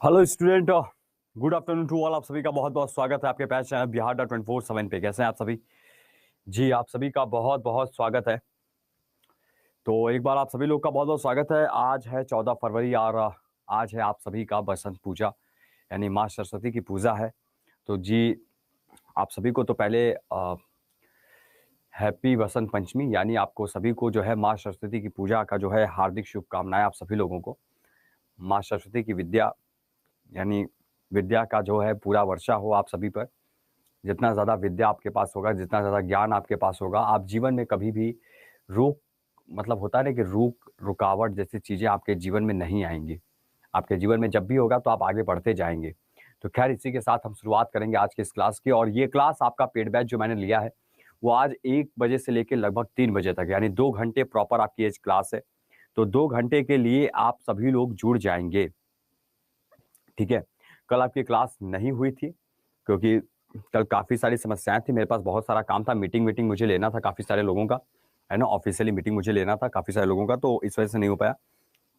Hello student, good afternoon to all. आप सभी का बहुत बहुत स्वागत है आपके पैच चैनल बिहार.24/7 पे। कैसे हैं आप सभी? जी, आप सभी का बहुत बहुत स्वागत है। तो एक बार आप सभी लोग का बहुत बहुत स्वागत है। आज है 14 फरवरी और आज है आप सभी का बसंत पूजा, यानी माँ सरस्वती की पूजा है। तो जी, आप सभी को तो पहले हैप्पी बसंत पंचमी, यानी आपको सभी को जो है माँ सरस्वती की पूजा का जो है हार्दिक शुभकामनाएं आप सभी लोगों को। माँ सरस्वती की विद्या, यानी विद्या का जो है पूरा वर्षा हो आप सभी पर। जितना ज़्यादा विद्या आपके पास होगा, जितना ज़्यादा ज्ञान आपके पास होगा, आप जीवन में कभी भी रोक मतलब होता है ना कि रुकावट जैसी चीज़ें आपके जीवन में नहीं आएंगी। आपके जीवन में जब भी होगा तो आप आगे बढ़ते जाएंगे। तो खैर, इसी के साथ हम शुरुआत करेंगे आज की इस क्लास की। और ये क्लास आपका पेड बैच जो मैंने लिया है वो आज 1 बजे से लेकर लगभग 3 बजे तक, यानी 2 घंटे प्रॉपर आपकी ये क्लास है। तो 2 घंटे के लिए आप सभी लोग जुड़ जाएंगे, ठीक है। कल आपकी क्लास नहीं हुई थी क्योंकि कल काफ़ी सारी समस्याएं थी, मेरे पास बहुत सारा काम था। मीटिंग मुझे लेना था काफ़ी सारे लोगों का, है ना। ऑफिशियली मीटिंग मुझे लेना था काफ़ी सारे लोगों का, तो इस वजह से नहीं हो पाया।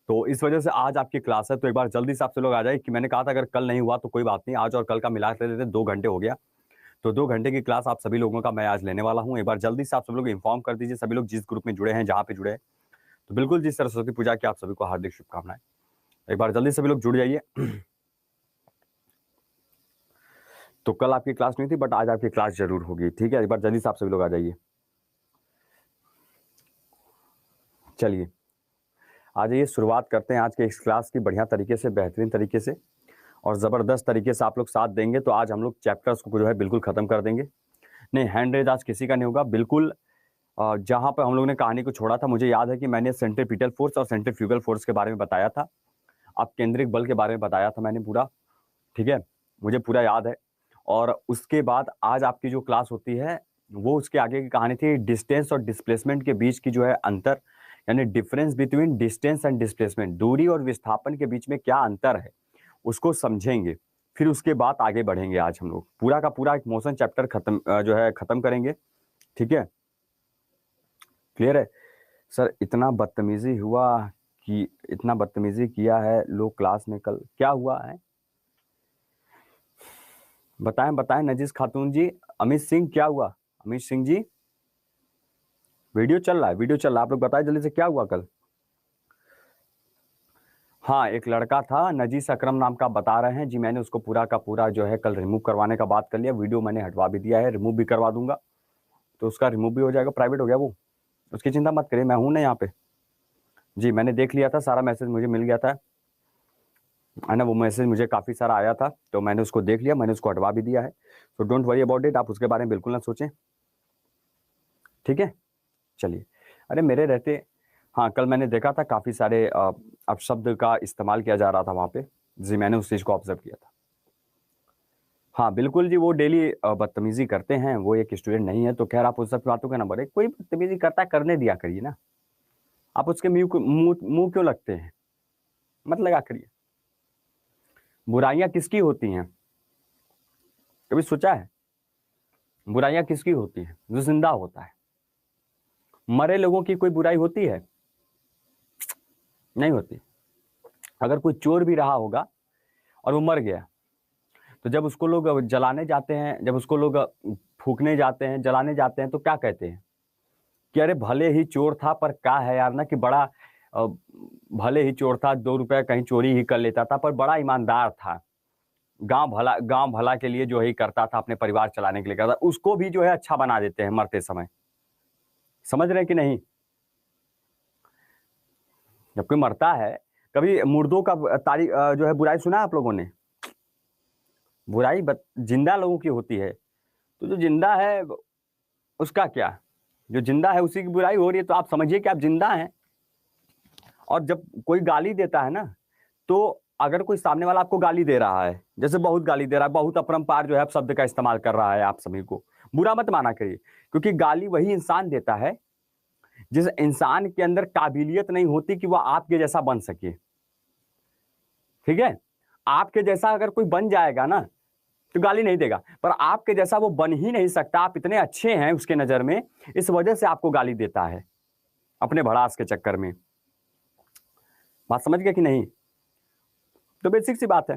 तो इस वजह से आज आपकी क्लास है। तो एक बार जल्दी से आपसे लोग आ जाए कि मैंने कहा था अगर कल नहीं हुआ तो कोई बात नहीं, आज और कल का मिला कर लेते, 2 घंटे हो गया। तो 2 घंटे की क्लास आप सभी लोगों का मैं आज लेने वाला हूँ। एक बार जल्दी से आप सब लोग इन्फॉर्म कर दीजिए, सभी लोग जिस ग्रुप में जुड़े हैं, जहाँ पे जुड़े हैं। तो बिल्कुल जी, सरस्वती पूजा की आप सभी को हार्दिक शुभकामनाएं। एक बार जल्दी सभी लोग जुड़ जाइए। तो कल आपकी क्लास नहीं थी बट आज आपकी क्लास जरूर होगी, ठीक है। एक बार जल्दी से आप सभी लोग आ जाइए। चलिए आ जाइए, शुरुआत करते हैं आज के इस क्लास की बढ़िया तरीके से, बेहतरीन तरीके से और ज़बरदस्त तरीके से। आप लोग साथ देंगे तो आज हम लोग चैप्टर्स को जो है बिल्कुल ख़त्म कर देंगे। नहीं, हैंड रेज आज किसी का नहीं होगा, बिल्कुल। जहाँ पर हम लोग ने कहानी को छोड़ा था, मुझे याद है कि मैंने सेंट्रीपिटल फोर्स और सेंट्रीफ्यूगल फोर्स के बारे में बताया था, अब केंद्रिक बल के बारे में बताया था मैंने पूरा, ठीक है। मुझे पूरा याद है। और उसके बाद आज आपकी जो क्लास होती है वो उसके आगे की कहानी थी, डिस्टेंस और डिस्प्लेसमेंट के बीच की जो है अंतर, यानी difference between distance and displacement, दूरी और विस्थापन के बीच में क्या अंतर है उसको समझेंगे। फिर उसके बाद आगे बढ़ेंगे। आज हम लोग पूरा का पूरा एक मोशन चैप्टर जो है खत्म करेंगे, ठीक है। क्लियर है सर? इतना बदतमीजी किया है लोग क्लास में, कल क्या हुआ है बताएं बताएं। नजीस खातून जी, अमित सिंह, क्या हुआ? अमित सिंह जी, वीडियो चल रहा है, वीडियो चल रहा है, आप लोग बताएं जल्दी से क्या हुआ कल। हाँ, एक लड़का था नजीस अकरम नाम का, बता रहे हैं जी। मैंने उसको पूरा का पूरा जो है कल रिमूव करवाने का बात कर लिया, वीडियो मैंने हटवा भी दिया है, रिमूव भी करवा दूंगा। तो उसका रिमूव भी हो जाएगा, प्राइवेट हो गया वो, उसकी चिंता मत करिए, मैं हूं ना यहाँ पे। जी, मैंने देख लिया था, सारा मैसेज मुझे मिल गया था, है ना। वो मैसेज मुझे काफ़ी सारा आया था तो मैंने उसको देख लिया, मैंने उसको हटवा भी दिया है। तो डोंट वरी अबाउट इट, आप उसके बारे में बिल्कुल ना सोचें, ठीक है। चलिए, अरे मेरे रहते, हाँ कल मैंने देखा था काफ़ी सारे अपशब्द का इस्तेमाल किया जा रहा था वहाँ पे। जी, मैंने उस चीज़ को ऑब्जर्व किया था। हाँ बिल्कुल जी, वो डेली बदतमीजी करते हैं, वो एक स्टूडेंट नहीं है। तो खैर, आप उस सब बातों का नंबर है, कोई बदतमीजी करता है करने दिया करिए ना। आप उसके मुंह क्यों लगते हैं? मत लगा करिए। बुराइयां किसकी होती हैं, कभी सोचा है? बुराइयां किसकी होती हैं? जो जिंदा होता है। मरे लोगों की कोई बुराई होती है? नहीं होती। अगर कोई चोर भी रहा होगा और वो मर गया, तो जब उसको लोग जलाने जाते हैं, जब उसको लोग फूकने जाते हैं, जलाने जाते हैं, तो क्या कहते हैं कि अरे भले ही चोर था पर क्या है यार ना, कि बड़ा अ, भले ही चोर था, 2 रुपए कहीं चोरी ही कर लेता था, पर बड़ा ईमानदार था, गांव भला के लिए जो है करता था, अपने परिवार चलाने के लिए करता था। उसको भी जो है अच्छा बना देते हैं मरते समय। समझ रहे हैं कि नहीं? जब कोई मरता है, कभी मुर्दों का जो है बुराई सुना है आप लोगों ने? जिंदा लोगों की होती है। तो जो जिंदा है उसका क्या, जो जिंदा है उसी की बुराई हो रही है, तो आप समझिए कि आप जिंदा हैं। और जब कोई गाली देता है ना, तो अगर कोई सामने वाला आपको गाली दे रहा है, जैसे बहुत गाली दे रहा है, बहुत अपरंपार जो है शब्द का इस्तेमाल कर रहा है, आप सभी को बुरा मत माना करिए, क्योंकि गाली वही इंसान देता है जिस इंसान के अंदर काबिलियत नहीं होती कि वह आपके जैसा बन सके, ठीक है। आपके जैसा अगर कोई बन जाएगा ना तो गाली नहीं देगा, पर आपके जैसा वो बन ही नहीं सकता, आप इतने अच्छे हैं उसके नजर में, इस वजह से आपको गाली देता है, अपने भड़ास के चक्कर में। बात समझ गए कि नहीं? तो बेसिक सी बात है।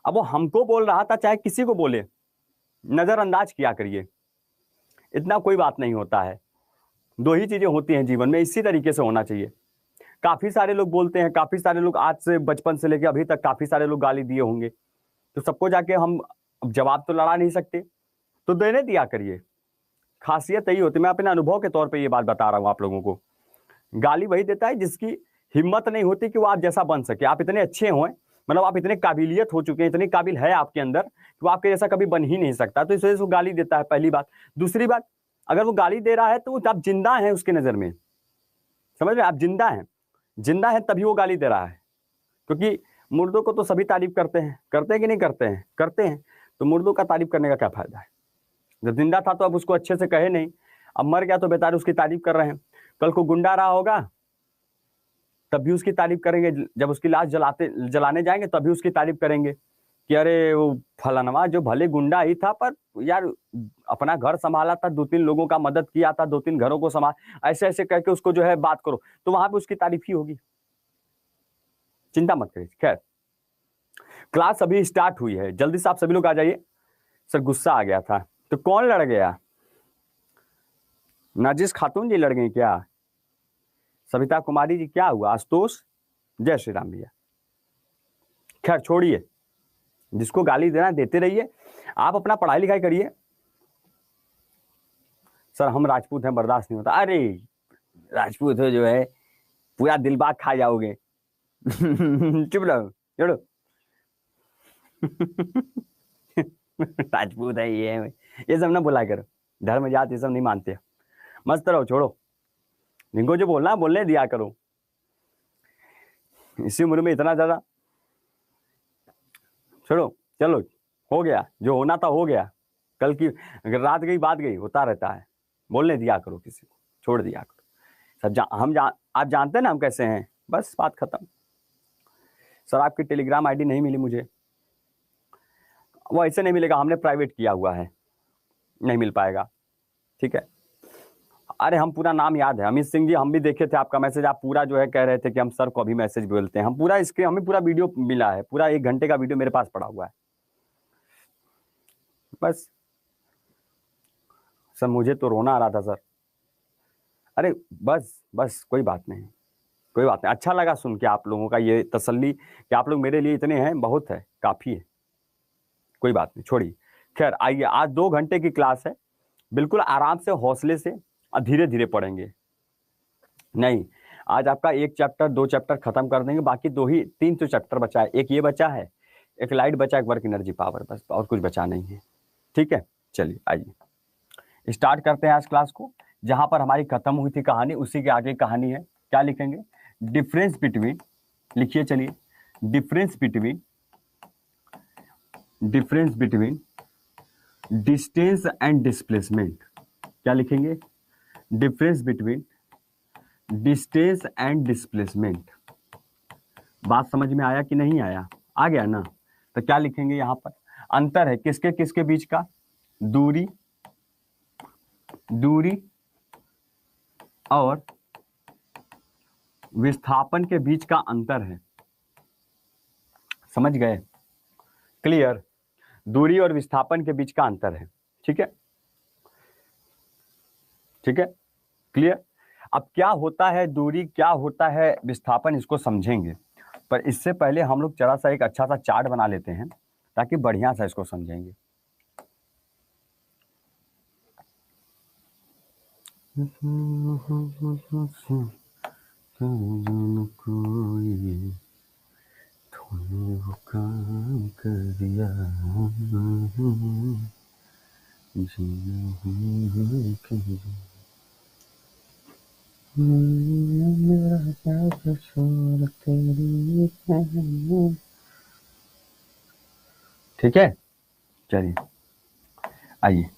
अब वो हमको बोल रहा था, चाहे किसी को बोले, नजरअंदाज किया करिए, इतना कोई बात नहीं होता है। दो ही चीजें होती हैं जीवन में, इसी तरीके से होना चाहिए। काफी सारे लोग बोलते हैं, काफी सारे लोग आज से बचपन से लेकर अभी तक काफी सारे लोग गाली दिए होंगे, तो सबको जाके हम जवाब तो लड़ा नहीं सकते, तो देने दिया करिए। खासियत यही होती है, मैं अपने अनुभव के तौर पे ये बात बता रहा हूँ आप लोगों को। गाली वही देता है जिसकी हिम्मत नहीं होती कि वो आप जैसा बन सके। आप इतने अच्छे हों, मतलब आप इतने काबिलियत हो चुके हैं, इतनी काबिल है आपके अंदर कि वो आपके जैसा कभी बन ही नहीं सकता, तो इस वजह से वो गाली देता है, पहली बात। दूसरी बात, अगर वो गाली दे रहा है तो आप जिंदा हैं उसके नजर में, समझ रहे, आप जिंदा हैं, जिंदा है तभी वो गाली दे रहा है। क्योंकि मुर्दों को तो सभी तारीफ करते हैं कि नहीं करते हैं? करते हैं। तो मुर्दों का तारीफ करने का क्या फायदा है? जब जिंदा था तो अब उसको अच्छे से कहे नहीं, अब मर गया तो बेचारे उसकी तारीफ कर रहे हैं। कल को गुंडा रहा होगा तब भी उसकी तारीफ करेंगे, जब उसकी लाश जलाने जाएंगे तब भी उसकी तारीफ करेंगे कि अरे वो फलानवा जो भले गुंडा ही था पर यार अपना घर संभाला था, 2-3 लोगों का मदद किया था, 2-3 घरों को संभाल, ऐसे ऐसे करके उसको जो है बात करो, तो वहां पे उसकी तारीफ ही होगी। चिंता मत करिए। खैर, क्लास अभी स्टार्ट हुई है, जल्दी से आप सभी लोग आ जाइए। सर गुस्सा आ गया था, तो कौन लड़ गया? नाजिस खातून जी लड़ गई क्या? सविता कुमारी जी क्या हुआ? आशुतोष, जय श्री राम भैया। खैर छोड़िए, जिसको गाली देना देते रहिए, आप अपना पढ़ाई लिखाई करिए। सर हम राजपूत हैं, बर्दाश्त नहीं होता। अरे राजपूत हो जो है, पूरा दिल बाग खा जाओगे। चुप रहो, छोड़ो। राजपूत है ये सब ना बोला करो, धर्म जात ये सब नहीं मानते। मस्त रहो, छोड़ो, जिनको जो बोलना बोलने दिया करो। इसी उम्र में इतना ज्यादा, छोड़ो, चलो हो गया, जो होना था हो गया। कल की अगर रात गई बात गई, होता रहता है, बोलने दिया करो किसी को, छोड़ दिया करो। सब आप जानते हैं ना हम कैसे हैं, बस बात खत्म। सर आपकी टेलीग्राम आईडी नहीं मिली मुझे। वो ऐसे नहीं मिलेगा, हमने प्राइवेट किया हुआ है, नहीं मिल पाएगा, ठीक है। अरे हम पूरा नाम याद है, अमित सिंह जी, हम भी देखे थे आपका मैसेज, आप पूरा जो है कह रहे थे कि हम सर को अभी मैसेज बोलते हैं, हम पूरा स्क्रीन, हमें पूरा वीडियो मिला है, पूरा 1 घंटे का वीडियो मेरे पास पड़ा हुआ है। बस सर मुझे तो रोना आ रहा था सर। अरे बस बस कोई बात नहीं, कोई बात नहीं। अच्छा लगा सुन के आप लोगों का ये तसल्ली कि आप लोग मेरे लिए इतने हैं, बहुत है, काफी है, कोई बात नहीं, छोड़िए। खैर आइए, आज 2 घंटे की क्लास है, बिल्कुल आराम से हौसले से और धीरे धीरे पढ़ेंगे। नहीं, आज आपका 1 चैप्टर 2 चैप्टर खत्म कर देंगे, बाकी 3 तो चैप्टर बचा है। एक ये बचा है, एक लाइट बचा, एक वर्क एनर्जी पावर, बस और कुछ बचा नहीं है, ठीक है। चलिए आइए स्टार्ट करते हैं आज क्लास को। जहां पर हमारी खत्म हुई थी कहानी, उसी के आगे कहानी है। क्या लिखेंगे? डिफरेंस बिटवीन, लिखिए चलिए, difference between distance and displacement. क्या लिखेंगे? Difference between distance and displacement. बात समझ में आया कि नहीं आया? आ गया ना? तो क्या लिखेंगे यहां पर? अंतर है किसके किसके बीच का? दूरी और विस्थापन के बीच का अंतर है। समझ गए? क्लियर? दूरी और विस्थापन के बीच का अंतर है, ठीक है, ठीक है, क्लियर। अब क्या होता है दूरी, क्या होता है विस्थापन, इसको समझेंगे, पर इससे पहले हम लोग जरा सा एक अच्छा सा चार्ट बना लेते हैं ताकि बढ़िया सा इसको समझेंगे। काम कर दिया ठीक है। चलिए आइए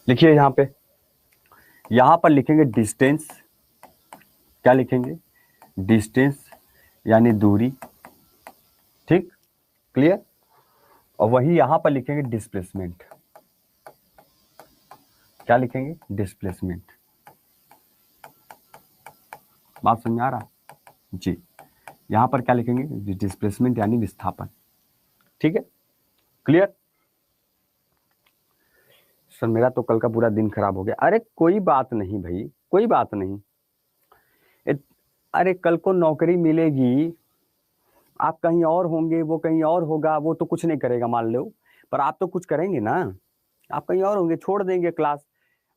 लिखिए, यहां पर लिखेंगे डिस्टेंस। क्या लिखेंगे? डिस्टेंस यानी दूरी, ठीक, क्लियर। और वही यहां पर लिखेंगे डिस्प्लेसमेंट। क्या लिखेंगे? डिस्प्लेसमेंट। बात समझ आ रहा जी? यहां पर क्या लिखेंगे? डिस्प्लेसमेंट यानी विस्थापन। ठीक है, क्लियर। सर मेरा तो कल का पूरा दिन खराब हो गया। अरे कोई बात नहीं भाई, कोई बात नहीं। अरे कल को नौकरी मिलेगी, आप कहीं और होंगे, वो कहीं और होगा, वो तो कुछ नहीं करेगा मान लो, पर आप तो कुछ करेंगे ना। आप कहीं और होंगे, छोड़ देंगे क्लास,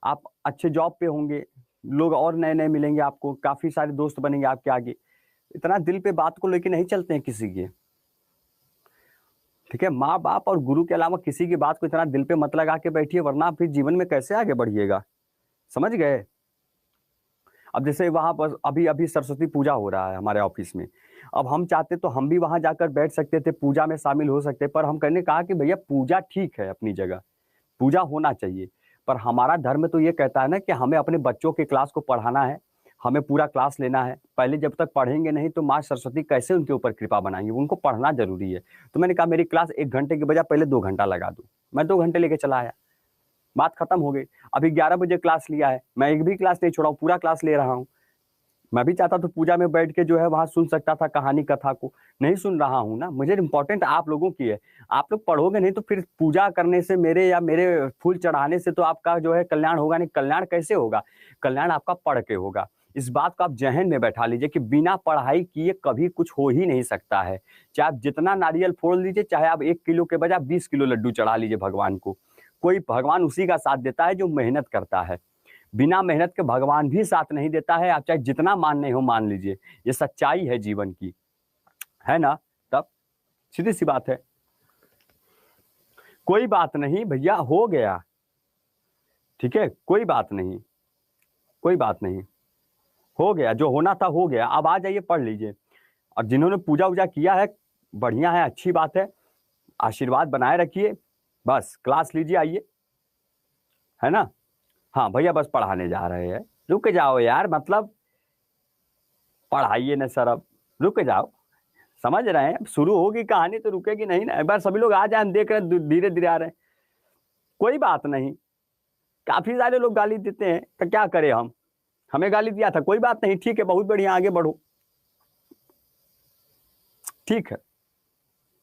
आप अच्छे जॉब पे होंगे, लोग और नए नए मिलेंगे आपको, काफी सारे दोस्त बनेंगे आपके आगे। इतना दिल पे बात को लेके नहीं चलते हैं किसी के, ठीक है। माँ बाप और गुरु के अलावा किसी की बात को इतना दिल पे मत लगा के बैठिए, वरना फिर जीवन में कैसे आगे बढ़िएगा, समझ गए। अब जैसे वहां पर अभी अभी सरस्वती पूजा हो रहा है हमारे ऑफिस में, अब हम चाहते तो हम भी वहां जाकर बैठ सकते थे, पूजा में शामिल हो सकते, पर हम कहने कहा कि भैया पूजा ठीक है अपनी जगह, पूजा होना चाहिए, पर हमारा धर्म तो ये कहता है ना कि हमें अपने बच्चों के क्लास को पढ़ाना है, हमें पूरा क्लास लेना है। पहले जब तक पढ़ेंगे नहीं तो माँ सरस्वती कैसे उनके ऊपर कृपा बनाएंगे, उनको पढ़ना जरूरी है। तो मैंने कहा मेरी क्लास 1 घंटे की बजाय पहले 2 घंटा लगा दूं, मैं 2 घंटे लेके चला आया, बात खत्म हो गई। अभी 11 बजे क्लास लिया है, मैं एक भी क्लास नहीं छोड़ा हूँ, पूरा क्लास ले रहा हूँ। मैं भी चाहता तो पूजा में बैठ के जो है वहां सुन सकता था कहानी कथा को, नहीं सुन रहा हूं ना, मुझे इंपॉर्टेंट आप लोगों की है। आप लोग पढ़ोगे नहीं तो फिर पूजा करने से मेरे या मेरे फूल चढ़ाने से तो आपका जो है कल्याण होगा नहीं। कल्याण कैसे होगा, कल्याण आपका पढ़ के होगा। इस बात को आप जहन में बैठा लीजिए कि बिना पढ़ाई किए कभी कुछ हो ही नहीं सकता है। चाहे आप जितना नारियल फोड़ लीजिए, चाहे आप 1 किलो के बजाय 20 किलो लड्डू चढ़ा लीजिए भगवान को, कोई भगवान उसी का साथ देता है जो मेहनत करता है। बिना मेहनत के भगवान भी साथ नहीं देता है, आप चाहे जितना मानने हो मान लीजिए, ये सच्चाई है जीवन की, है ना। तब सीधी सी बात है, कोई बात नहीं भैया, हो गया, ठीक है, कोई बात नहीं, कोई बात नहीं, हो गया, जो होना था हो गया। अब आ जाइए पढ़ लीजिए, और जिन्होंने पूजा वूजा किया है बढ़िया है, अच्छी बात है, आशीर्वाद बनाए रखिए, बस क्लास लीजिए आइए, है ना। हाँ भैया बस पढ़ाने जा रहे हैं, रुक जाओ यार, मतलब पढ़ाइए ना सर, अब रुक जाओ, समझ रहे हैं, शुरू होगी कहानी तो रुकेगी नहीं ना। एक बार सभी लोग आ जाए, हम देख रहे हैं धीरे धीरे आ रहे हैं, कोई बात नहीं। काफी सारे लोग गाली देते हैं तो क्या करें हम, हमें गाली दिया था, कोई बात नहीं, ठीक है, बहुत बढ़िया, आगे बढ़ो, ठीक है,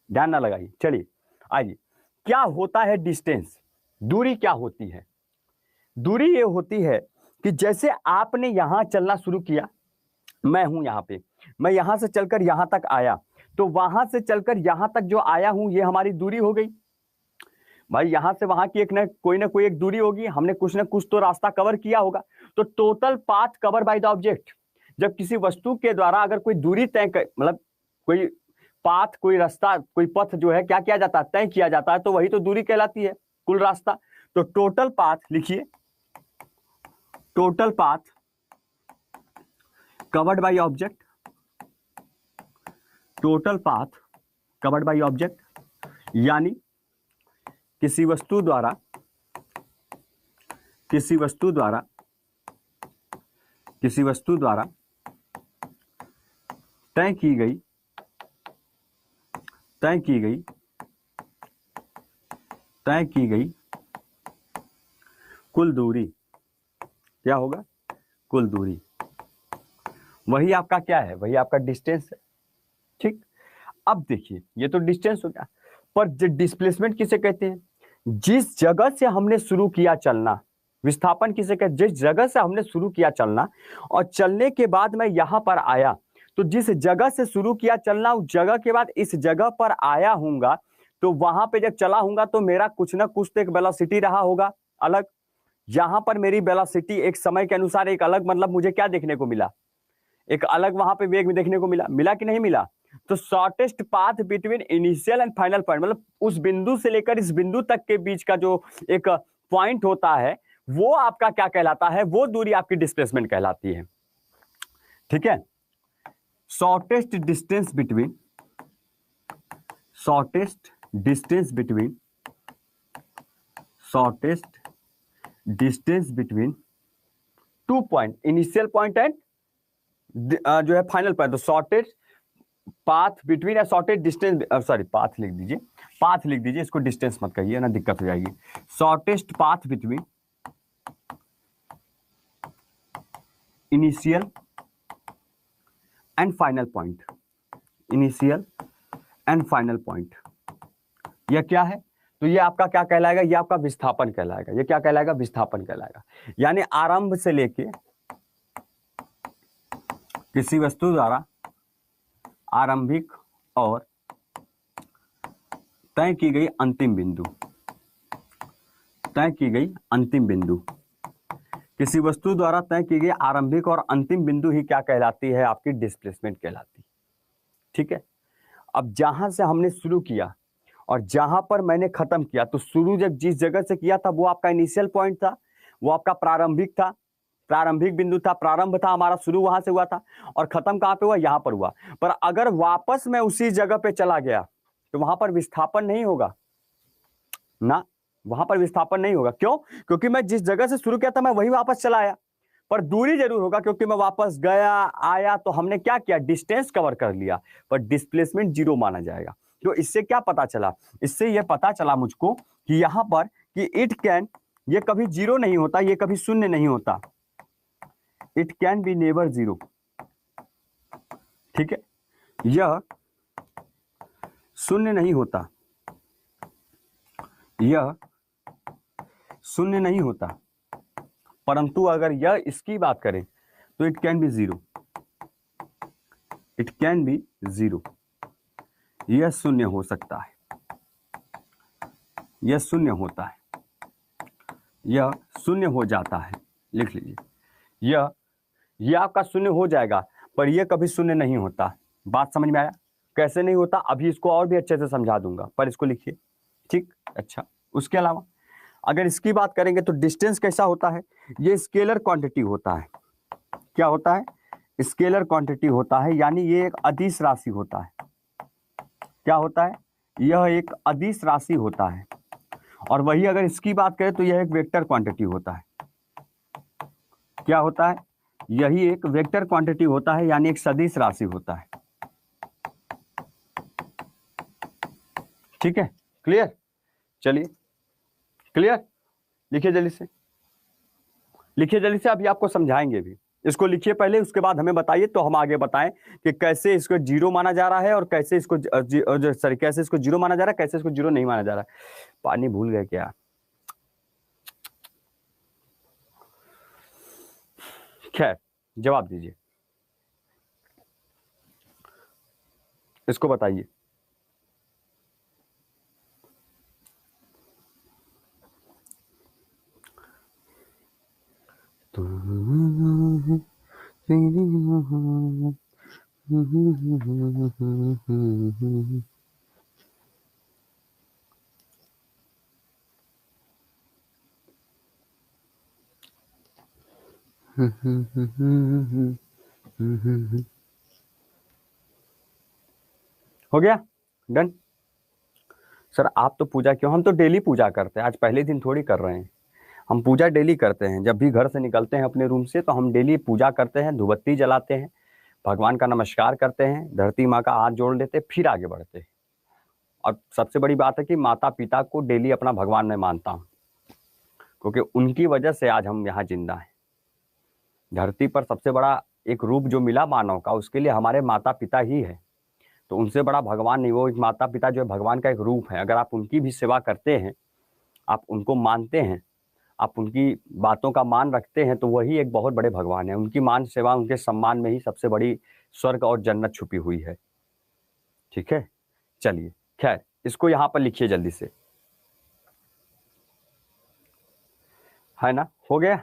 ध्यान ना लगाइए। चलिए आइए, क्या होता है डिस्टेंस, दूरी क्या होती है। दूरी ये होती है कि जैसे आपने यहां चलना शुरू किया, मैं हूं यहाँ पे, मैं यहां से चलकर यहां तक आया, तो वहां से चलकर यहां तक जो आया हूं ये हमारी दूरी हो गई। भाई यहां से वहां की एक ना कोई एक दूरी होगी, हमने कुछ ना कुछ तो रास्ता कवर किया होगा। तो total path cover by the object, जब किसी वस्तु के द्वारा अगर कोई दूरी मतलब कोई पाथ, कोई रास्ता, कोई पथ जो है क्या किया जाता है, तय किया जाता है, तो वही तो दूरी कहलाती है, कुल रास्ता। तो टोटल पाथ लिखिए, total path covered by object, total path covered by object, यानी किसी वस्तु द्वारा तय की गई कुल दूरी, क्या होगा, कुल दूरी, वही आपका क्या है, वही आपका डिस्टेंस है, ठीक। अब देखिए ये तो डिस्टेंस हो गया, पर डिस्प्लेसमेंट किसे कहते हैं, जिस जगह से हमने शुरू किया चलना, विस्थापन किसे कहते हैं, जिस जगह से हमने शुरू किया चलना और चलने के बाद मैं यहां पर आया, तो जिस जगह से शुरू किया चलना उस जगह के बाद इस जगह पर आया हूंगा, तो वहां पे जब चला हूंगा तो मेरा कुछ ना कुछ तो एक वेलोसिटी रहा होगा अलग। यहां पर मेरी वेलोसिटी एक समय के अनुसार एक अलग, मतलब मुझे क्या देखने को मिला, एक अलग वहां पे वेग में देखने को मिला कि नहीं मिला। तो shortest path between initial and final point, मतलब उस बिंदु से लेकर इस बिंदु तक के बीच का जो एक पॉइंट होता है वो आपका क्या कहलाता है, वो दूरी आपकी डिस्प्लेसमेंट कहलाती है, ठीक है। Shortest distance between two point, initial point and जो है फाइनल पॉइंट। तो शॉर्टेस्ट पाथ बिटवीन या शॉर्टेस्ट डिस्टेंस, सॉरी पाथ लिख दीजिए, इसको डिस्टेंस मत कहिए ना, दिक्कत हो जाएगी। Shortest path between initial and final point, initial and final point, यह क्या है? तो ये आपका क्या कहलाएगा? ये आपका विस्थापन कहलाएगा। ये क्या कहलाएगा? विस्थापन कहलाएगा। यानी आरंभ से लेके किसी वस्तु द्वारा आरंभिक और तय की गई अंतिम बिंदु, तय की गई अंतिम बिंदु, किसी वस्तु द्वारा तय की गई आरंभिक और अंतिम बिंदु ही क्या कहलाती है? आपकी डिस्प्लेसमेंट कहलाती है। ठीक है। अब जहां से हमने शुरू किया और जहां पर मैंने खत्म किया, तो शुरू जब जिस जगह से किया था वो आपका इनिशियल पॉइंट था, वो आपका प्रारंभिक था, प्रारंभिक बिंदु था, प्रारंभ था हमारा, शुरू वहां से हुआ था, और खत्म कहां पे हुआ? यहां पर हुआ। पर अगर वापस मैं उसी जगह पे चला गया तो वहां पर विस्थापन नहीं होगा ना, वहां पर विस्थापन नहीं होगा। क्यों? क्योंकि मैं जिस जगह से शुरू किया था मैं वही वापस चला आया, पर दूरी जरूर होगा क्योंकि मैं वापस गया आया, तो हमने क्या किया? डिस्टेंस कवर कर लिया, पर डिस्प्लेसमेंट जीरो माना जाएगा। तो इससे क्या पता चला? इससे यह पता चला मुझको कि यहां पर कि इट कैन, ये कभी जीरो नहीं होता, ये कभी शून्य नहीं होता, it can be never zero. ठीक है, यह शून्य नहीं होता, यह शून्य नहीं होता, परंतु अगर यह इसकी बात करें तो it can be zero, it can be zero. यह शून्य हो सकता है, यह शून्य होता है, यह शून्य हो जाता है। लिख लीजिए, यह आपका शून्य हो जाएगा, पर यह कभी शून्य नहीं होता। बात समझ में आया? कैसे नहीं होता अभी इसको और भी अच्छे से समझा दूंगा, पर इसको लिखिए। ठीक, अच्छा। उसके अलावा अगर इसकी बात करेंगे तो डिस्टेंस कैसा होता है? ये स्केलर क्वांटिटी होता है। क्या होता है? स्केलर क्वांटिटी होता है, यानी ये एक अदिश राशि होता है। क्या होता है? यह एक अदिश राशि होता है। और वही अगर इसकी बात करें तो यह एक वेक्टर क्वांटिटी होता है। क्या होता है? यही एक वेक्टर क्वांटिटी होता है, यानी एक सदिश राशि होता है। ठीक है, क्लियर? चलिए, क्लियर? लिखिए जल्दी से, लिखिए जल्दी से, अभी आपको समझाएंगे भी। इसको लिखिए पहले, उसके बाद हमें बताइए तो हम आगे बताएं कि कैसे इसको जीरो माना जा रहा है और कैसे इसको सॉरी कैसे इसको जीरो माना जा रहा है, कैसे इसको जीरो नहीं माना जा रहा है। पानी भूल गए क्या? खैर, जवाब दीजिए, इसको बताइए। हो गया? डन? सर आप तो पूजा क्यों? हम तो डेली पूजा करते हैं, आज पहले दिन थोड़ी कर रहे हैं। हम पूजा डेली करते हैं, जब भी घर से निकलते हैं अपने रूम से तो हम डेली पूजा करते हैं, धूपबत्ती जलाते हैं, भगवान का नमस्कार करते हैं, धरती माँ का हाथ जोड़ लेते, फिर आगे बढ़ते हैं। और सबसे बड़ी बात है कि माता पिता को डेली अपना भगवान मैं मानता हूँ, क्योंकि उनकी वजह से आज हम यहाँ जिंदा हैं। धरती पर सबसे बड़ा एक रूप जो मिला मानव का, उसके लिए हमारे माता पिता ही है। तो उनसे बड़ा भगवान नहीं, वो एक माता पिता जो है भगवान का एक रूप है। अगर आप उनकी भी सेवा करते हैं, आप उनको मानते हैं, आप उनकी बातों का मान रखते हैं, तो वही एक बहुत बड़े भगवान है। उनकी मान सेवा, उनके सम्मान में ही सबसे बड़ी स्वर्ग और जन्नत छुपी हुई है। ठीक है, चलिए, खैर इसको यहां पर लिखिए जल्दी से, है ना? हो गया?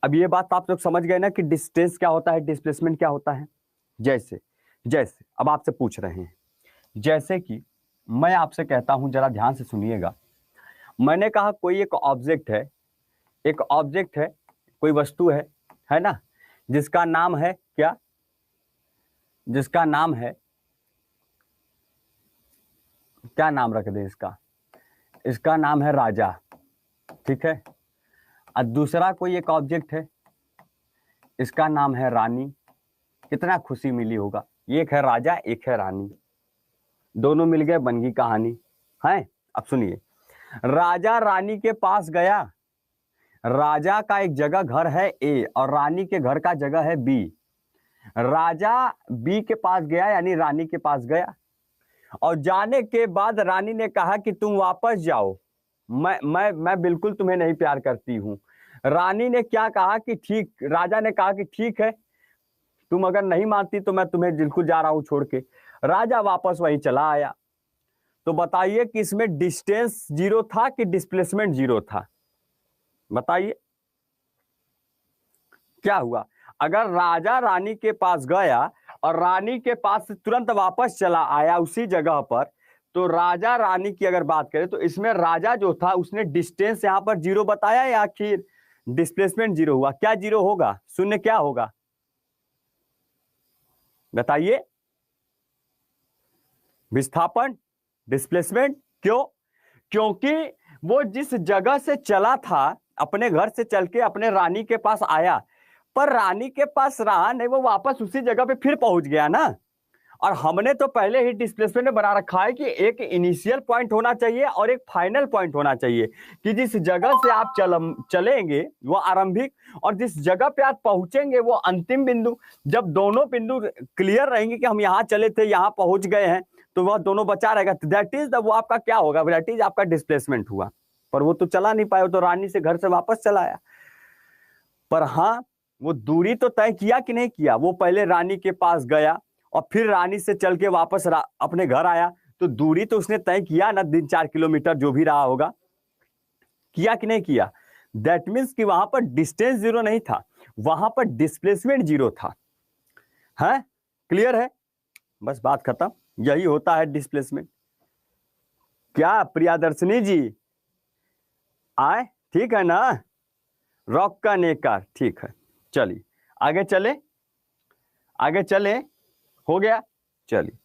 अब ये बात आप लोग समझ गए ना कि डिस्टेंस क्या होता है, डिस्प्लेसमेंट क्या होता है। जैसे जैसे अब आपसे पूछ रहे हैं, जैसे कि मैं आपसे कहता हूं, जरा ध्यान से सुनिएगा। मैंने कहा कोई एक ऑब्जेक्ट है, एक ऑब्जेक्ट है, कोई वस्तु है ना, जिसका नाम है क्या? जिसका नाम है, क्या नाम रख दें इसका? इसका नाम है राजा। ठीक है। और दूसरा कोई एक ऑब्जेक्ट है, इसका नाम है रानी। कितना खुशी मिली होगा, एक है राजा एक है रानी, दोनों मिल गए, बन गई कहानी है। अब सुनिए, राजा रानी के पास गया, राजा का एक जगह घर है ए और रानी के घर का जगह है बी। राजा बी के पास गया, यानी रानी के पास गया, और जाने के बाद रानी ने कहा कि तुम वापस जाओ, मैं बिल्कुल तुम्हें नहीं प्यार करती हूँ। रानी ने क्या कहा कि ठीक, राजा ने कहा कि ठीक है, तुम अगर नहीं मानती तो मैं तुम्हें बिल्कुल जा रहा हूं छोड़ के। राजा वापस वहीं चला आया। तो बताइए कि इसमें डिस्टेंस जीरो था कि डिस्प्लेसमेंट जीरो था? बताइए क्या हुआ? अगर राजा रानी के पास गया और रानी के पास से तुरंत वापस चला आया उसी जगह पर, तो राजा रानी की अगर बात करें तो इसमें राजा जो था उसने डिस्टेंस यहां पर जीरो बताया या आखिर डिस्प्लेसमेंट जीरो हुआ? क्या जीरो होगा? शून्य क्या होगा? बताइए। विस्थापन, डिस्प्लेसमेंट। क्यों? क्योंकि वो जिस जगह से चला था, अपने घर से चल के अपने रानी के पास आया, पर रानी के पास रहा नहीं, वो वापस उसी जगह पे फिर पहुंच गया ना। और हमने तो पहले ही डिस्प्लेसमेंट में बना रखा है कि एक इनिशियल पॉइंट होना चाहिए और एक फाइनल पॉइंट होना चाहिए, कि जिस जगह से आप चलेंगे वो आरंभिक, और जिस जगह पे आप पहुंचेंगे वो अंतिम बिंदु। जब दोनों बिंदु क्लियर रहेंगे कि हम यहाँ चले थे, यहाँ पहुंच गए हैं, तो वह दोनों बचा रहेगा। दैट इज वो आपका क्या होगा? दैट इज आपका डिस्प्लेसमेंट हुआ। पर वो तो चला नहीं पाया, तो रानी से घर से वापस चला आया। पर हाँ, वो दूरी तो तय किया कि नहीं किया? वो पहले रानी के पास गया और फिर रानी से चल के वापस अपने घर आया, तो दूरी तो उसने तय किया ना, 3-4 किलोमीटर जो भी रहा होगा। किया कि नहीं किया? दैट मीन्स कि वहां पर डिस्टेंस जीरो नहीं था, वहां पर डिस्प्लेसमेंट जीरो था। है क्लियर है? बस बात खत्म। यही होता है डिस्प्लेसमेंट। क्या प्रियदर्शनी जी आए? ठीक है ना? रॉक का नेकार, ठीक है। चलिए आगे चले, आगे चले। हो गया? चलिए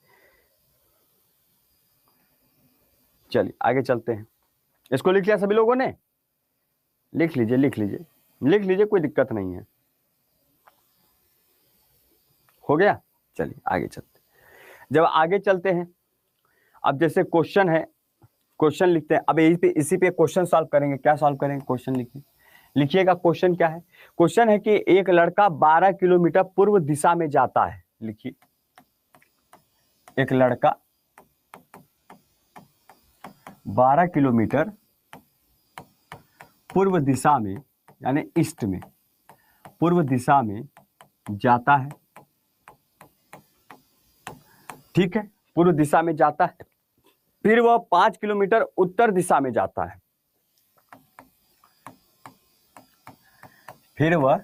चलिए आगे चलते हैं। इसको लिख लिया सभी लोगों ने? लिख लीजिए, लिख लीजिए, लिख लीजिए, कोई दिक्कत नहीं है। हो गया? चलिए आगे चलते हैं। जब आगे चलते हैं, अब जैसे क्वेश्चन है, क्वेश्चन लिखते हैं। अब इसी पे क्वेश्चन सॉल्व करेंगे। क्या सॉल्व करेंगे? क्वेश्चन लिखिए, लिखिएगा। क्वेश्चन क्या है? क्वेश्चन है कि एक लड़का 12 किलोमीटर पूर्व दिशा में जाता है। लिखिए, एक लड़का 12 किलोमीटर पूर्व दिशा में, यानी ईस्ट में, पूर्व दिशा में जाता है। ठीक है, पूर्व दिशा में जाता है। फिर वह 5 किलोमीटर उत्तर दिशा में जाता है। फिर वह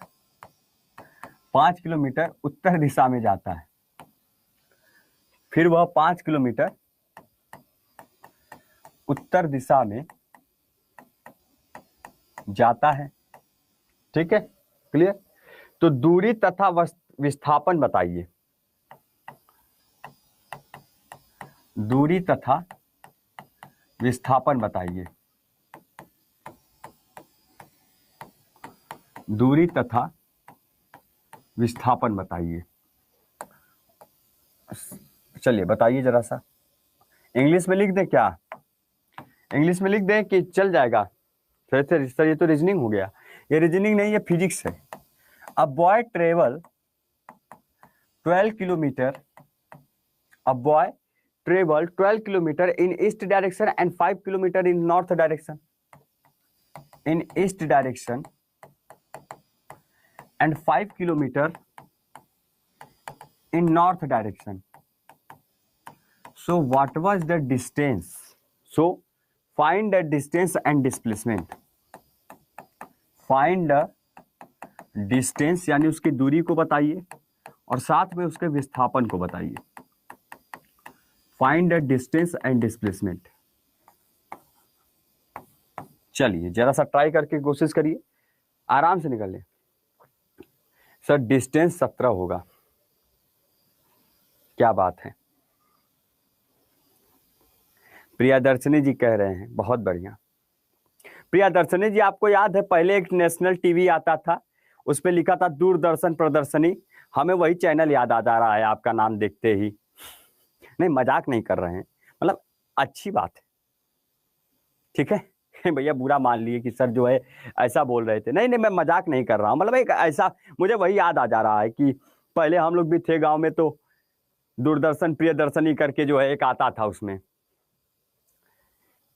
5 किलोमीटर उत्तर दिशा में जाता है। फिर वह 5 किलोमीटर उत्तर दिशा में जाता है। ठीक है, क्लियर? तो दूरी तथा विस्थापन बताइए। दूरी तथा विस्थापन बताइए। दूरी तथा विस्थापन बताइए। चलिए बताइए जरा सा। इंग्लिश में लिख दें क्या? इंग्लिश में लिख दें कि चल जाएगा? सर ये तो रीजनिंग हो गया। ये रीजनिंग नहीं, ये फिजिक्स है। A boy travel 12 kilometre, a boy travel 12 kilometer in east direction and 5 kilometer in north direction. In east direction and 5 kilometer in north direction. So what was the distance? So find the distance and displacement. Find the distance यानी उसकी दूरी को बताइए और साथ में उसके विस्थापन को बताइए। Find the distance and displacement. चलिए जरा सा ट्राई करके कोशिश करिए, आराम से निकालिए। सर डिस्टेंस 17 होगा। क्या बात है, प्रियदर्शनी जी कह रहे हैं, बहुत बढ़िया। प्रियदर्शनी जी, आपको याद है पहले एक नेशनल टीवी आता था, उस पर लिखा था दूरदर्शन प्रदर्शनी। हमें वही चैनल याद आ जा रहा है आपका नाम देखते ही। नहीं, मजाक नहीं कर रहे हैं, मतलब अच्छी बात है। ठीक है भैया, बुरा मान लिए कि सर जो है ऐसा बोल रहे थे। नहीं नहीं, मैं मजाक नहीं कर रहा हूँ, मतलब एक ऐसा मुझे वही याद आ जा रहा है कि पहले हम लोग भी थे गांव में, तो दूरदर्शन प्रियदर्शनी करके जो है एक आता था उसमें,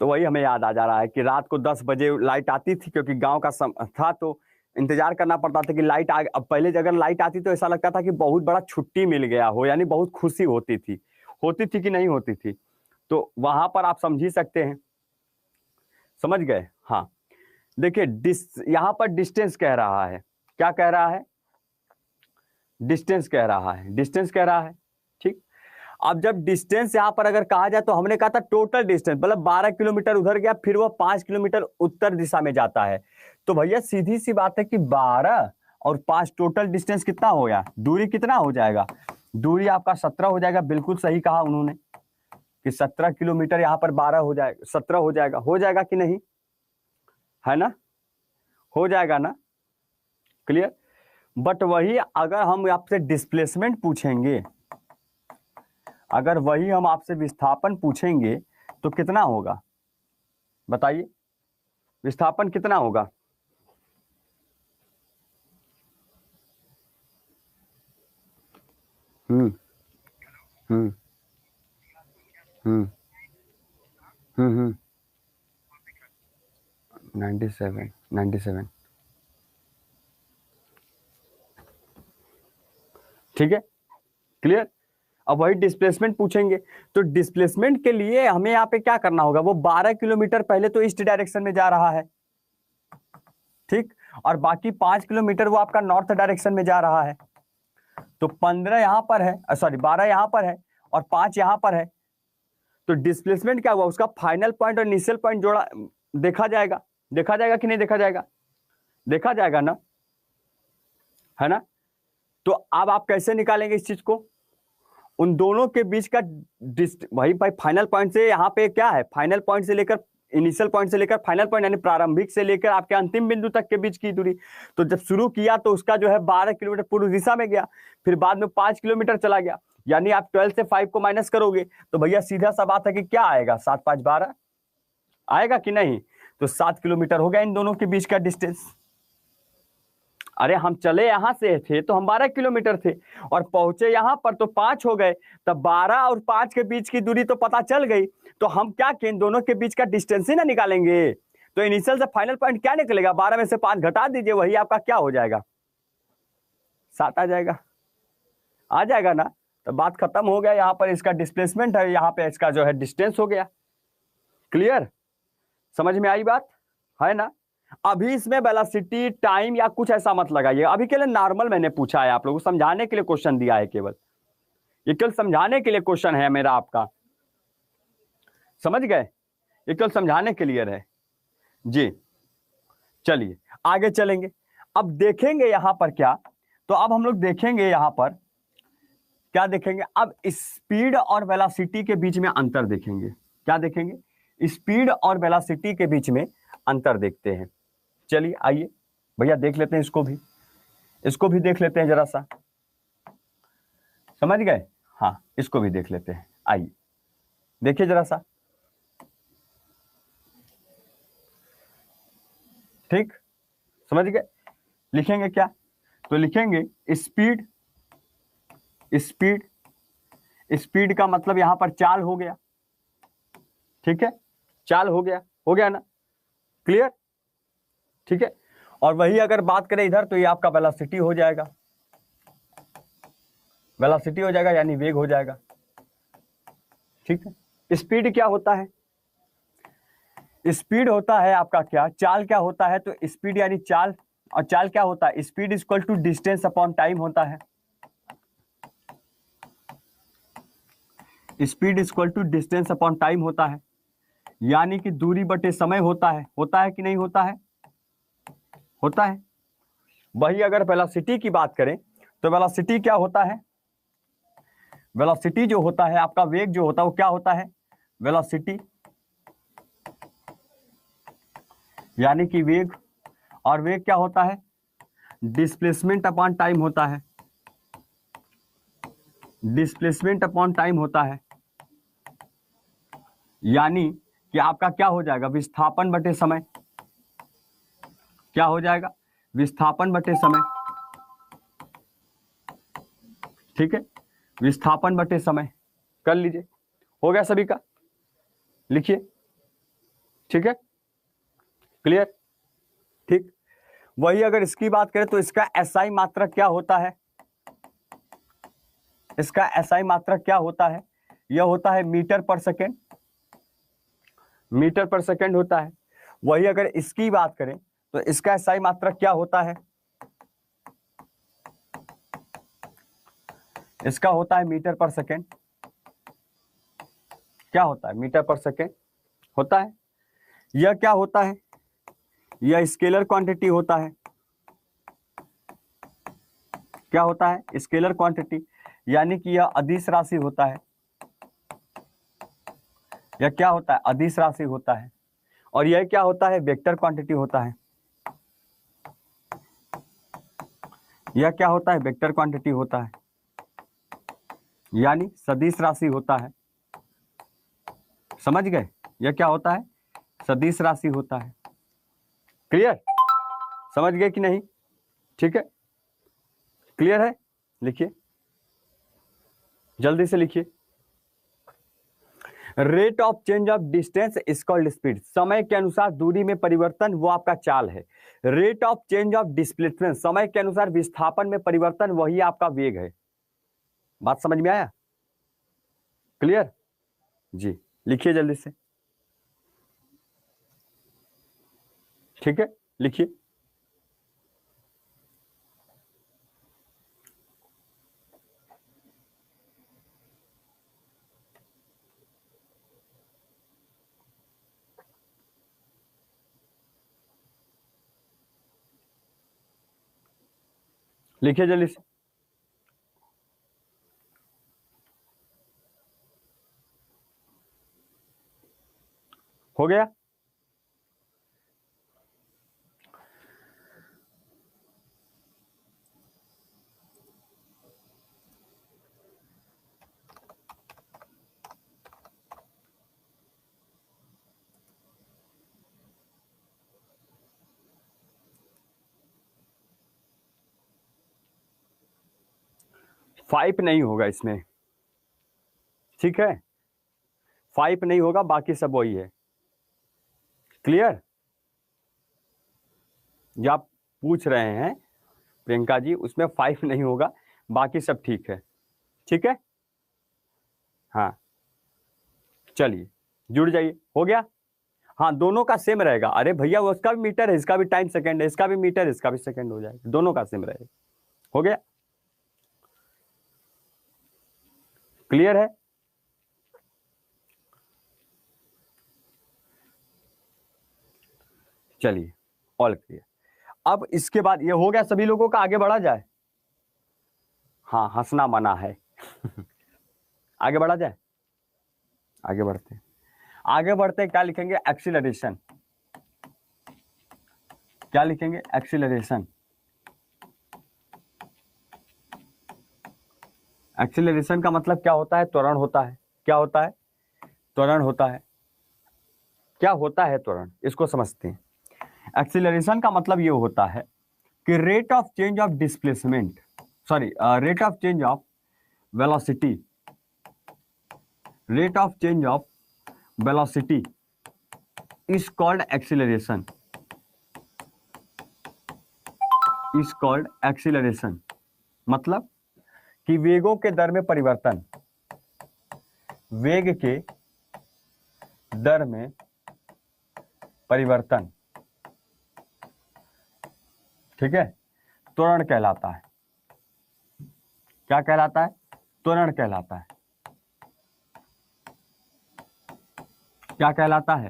तो वही हमें याद आ जा रहा है कि रात को 10 बजे लाइट आती थी, क्योंकि गांव का था तो इंतजार करना पड़ता था कि लाइट आ। अब पहले अगर लाइट आती तो ऐसा लगता था कि बहुत बड़ा छुट्टी मिल गया हो, यानी बहुत खुशी होती थी कि नहीं होती थी। तो वहां पर आप समझ ही सकते हैं, समझ गए। हाँ देखिए, यहाँ पर डिस्टेंस कह रहा है, क्या कह रहा है, डिस्टेंस कह रहा है, डिस्टेंस कह रहा है। ठीक, अब जब डिस्टेंस यहाँ पर अगर कहा जाए तो हमने कहा था टोटल डिस्टेंस, मतलब 12 किलोमीटर उधर गया, फिर वो 5 किलोमीटर उत्तर दिशा में जाता है। तो भैया सीधी सी बात है कि 12 और 5 टोटल डिस्टेंस कितना हो गया, दूरी कितना हो जाएगा, दूरी आपका 17 हो जाएगा। बिल्कुल सही कहा उन्होंने कि 17 किलोमीटर, यहाँ पर 12 हो जाएगा, 17 हो जाएगा कि नहीं, है ना, हो जाएगा ना, क्लियर। बट वही अगर हम आपसे डिस्प्लेसमेंट पूछेंगे, अगर वही हम आपसे विस्थापन पूछेंगे तो कितना होगा, बताइए, विस्थापन कितना होगा। हम्म हम्म हम्म 97 ठीक है, क्लियर। अब वही डिस्प्लेसमेंट पूछेंगे, तो डिस्प्लेसमेंट के लिए हमें यहाँ पे क्या करना होगा, वो 12 किलोमीटर पहले तो ईस्ट डायरेक्शन में जा रहा है, ठीक, और बाकी 5 किलोमीटर वो आपका नॉर्थ डायरेक्शन में जा रहा है। तो 15 यहां पर है, सॉरी 12 यहां पर है और 5 यहां पर है। तो डिस्प्लेसमेंट क्या हुआ, उसका फाइनल पॉइंट और इनिशियल पॉइंट जोड़ा, देखा जाएगा, देखा जाएगा कि नहीं देखा जाएगा, देखा जाएगा ना, है ना। तो अब आप कैसे निकालेंगे इस चीज को, उन दोनों के बीच का वही भाई फाइनल पॉइंट से यहाँ पे क्या है, फाइनल पॉइंट से लेकर इनिशियल पॉइंट से लेकर फाइनल पॉइंट, यानी प्रारंभिक से लेकर आपके अंतिम बिंदु तक के बीच की दूरी। तो जब शुरू किया तो उसका जो है 12 किलोमीटर पूर्व दिशा में गया, फिर बाद में 5 किलोमीटर चला गया, यानी आप 12 से 5 को माइनस करोगे तो भैया सीधा सा बात है कि क्या आएगा, 7 5 12 आएगा कि नहीं। तो 7 किलोमीटर हो गया इन दोनों के बीच का डिस्टेंस। अरे हम चले यहां से थे तो हम 12 किलोमीटर थे और पहुंचे यहां पर तो 5 हो गए, तब 12 और 5 के बीच की दूरी तो पता चल गई। तो हम क्या किए, इन दोनों के बीच का डिस्टेंस ही ना निकालेंगे। तो इनिशियल से फाइनल पॉइंट क्या निकलेगा, 12 में से 5 घटा दीजिए, वही आपका क्या हो जाएगा, 7 आ जाएगा, आ जाएगा ना। तो बात खत्म हो गया, यहाँ पर इसका डिस्प्लेसमेंट है, यहाँ पे इसका जो है डिस्टेंस हो गया। क्लियर, समझ में आई बात, है ना। अभी इसमें वेलोसिटी टाइम या कुछ ऐसा मत लगाइए, अभी के लिए नॉर्मल मैंने पूछा है, आप लोगों को समझाने के लिए क्वेश्चन दिया है, केवल ये केवल समझाने के लिए क्वेश्चन है मेरा आपका, समझ गए, ये केवल समझाने के लिए रहे जी। चलिए आगे चलेंगे, अब देखेंगे यहां पर क्या, तो अब हम लोग देखेंगे यहां पर क्या देखेंगे, अब स्पीड और वेलोसिटी के बीच में अंतर देखेंगे। क्या देखेंगे, स्पीड और वेलोसिटी के बीच में अंतर देखते हैं। चलिए आइए भैया देख लेते हैं, इसको भी देख लेते हैं जरा सा, समझ गए। हाँ इसको भी देख लेते हैं, आइए देखिए जरा सा, ठीक, समझ गए। लिखेंगे क्या, तो लिखेंगे स्पीड, स्पीड, स्पीड का मतलब यहां पर चाल हो गया, ठीक है, चाल हो गया ना, क्लियर, ठीक है। और वही अगर बात करें इधर तो ये आपका वेलोसिटी हो जाएगा, वेलोसिटी हो जाएगा यानी वेग हो जाएगा, ठीक है। स्पीड क्या होता है, स्पीड होता है आपका क्या, चाल क्या होता है, तो स्पीड यानी चाल, और चाल क्या होता है, speed equal to distance upon time होता है, speed equal to distance upon time होता है, यानी कि दूरी बटे समय होता है कि नहीं होता है, होता है। वही अगर वेलोसिटी की बात करें तो वेलोसिटी क्या होता है, वेलोसिटी जो होता है आपका वेग जो होता है वो क्या होता है, वेलोसिटी यानी कि वेग, और वेग क्या होता है, डिस्प्लेसमेंट अपॉन टाइम होता है, डिस्प्लेसमेंट अपॉन टाइम होता है, यानी कि आपका क्या हो जाएगा, विस्थापन बटे समय, क्या हो जाएगा, विस्थापन बटे समय, ठीक है, विस्थापन बटे समय, कर लीजिए, हो गया सभी का, लिखिए, ठीक है, क्लियर, ठीक। वही अगर इसकी बात करें तो इसका एसआई मात्रक क्या होता है, इसका एसआई मात्रक क्या होता है, यह होता है metre per second, metre per second होता है। वही अगर इसकी बात करें तो इसका एसआई मात्रक क्या होता है, इसका होता है मीटर पर सेकेंड, क्या होता है, मीटर पर सेकेंड होता है। यह क्या होता है, यह स्केलर क्वांटिटी होता है, क्या होता है, स्केलर क्वांटिटी, यानी कि यह अदिश राशि होता है, यह क्या होता है, अदिश राशि होता है। और यह क्या होता है, वेक्टर क्वांटिटी होता है, यह क्या होता है, वेक्टर क्वांटिटी होता है, यानी सदिश राशि होता है, समझ गए, यह क्या होता है, सदिश राशि होता है, क्लियर, समझ गए कि नहीं, ठीक है, क्लियर है, लिखिए, जल्दी से लिखिए। Rate of change of distance is called speed, समय के अनुसार दूरी में परिवर्तन वो आपका चाल है। Rate of change of displacement, समय के अनुसार विस्थापन में परिवर्तन, वही आपका वेग है। बात समझ में आया, क्लियर जी, लिखिए जल्दी से, ठीक है, लिखिए, लिखिए जल्दी से, हो गया, फाइव नहीं होगा इसमें, ठीक है, फाइव नहीं होगा, बाकी सब वही है, क्लियर। जो आप पूछ रहे हैं प्रियंका जी, उसमें फाइव नहीं होगा, बाकी सब ठीक है, ठीक है, हाँ, चलिए जुड़ जाइए, हो गया, हाँ दोनों का सेम रहेगा, अरे भैया उसका भी मीटर है, इसका भी टाइम सेकंड है, इसका भी मीटर है, इसका भी सेकंड हो जाएगा, दोनों का सेम रहेगा, हो गया, क्लियर है, चलिए ऑल क्लियर। अब इसके बाद ये हो गया सभी लोगों का, आगे बढ़ा जाए, हाँ हंसना मना है आगे बढ़ा जाए, आगे बढ़ते हैं, आगे बढ़ते हैं, क्या लिखेंगे, एक्सीलरेशन, क्या लिखेंगे, एक्सीलरेशन, एक्सीलरेशन का मतलब क्या होता है, त्वरण होता है, क्या होता है, त्वरण होता है, क्या होता है त्वरण, इसको समझते हैं। एक्सीलरेशन का मतलब ये होता है कि rate of change of displacement, sorry rate of change of velocity, rate of change of velocity is called acceleration, is called acceleration, मतलब कि वेगों के दर में परिवर्तन, वेग के दर में परिवर्तन, ठीक है, त्वरण कहलाता है, क्या कहलाता है, त्वरण कहलाता है, क्या कहलाता है,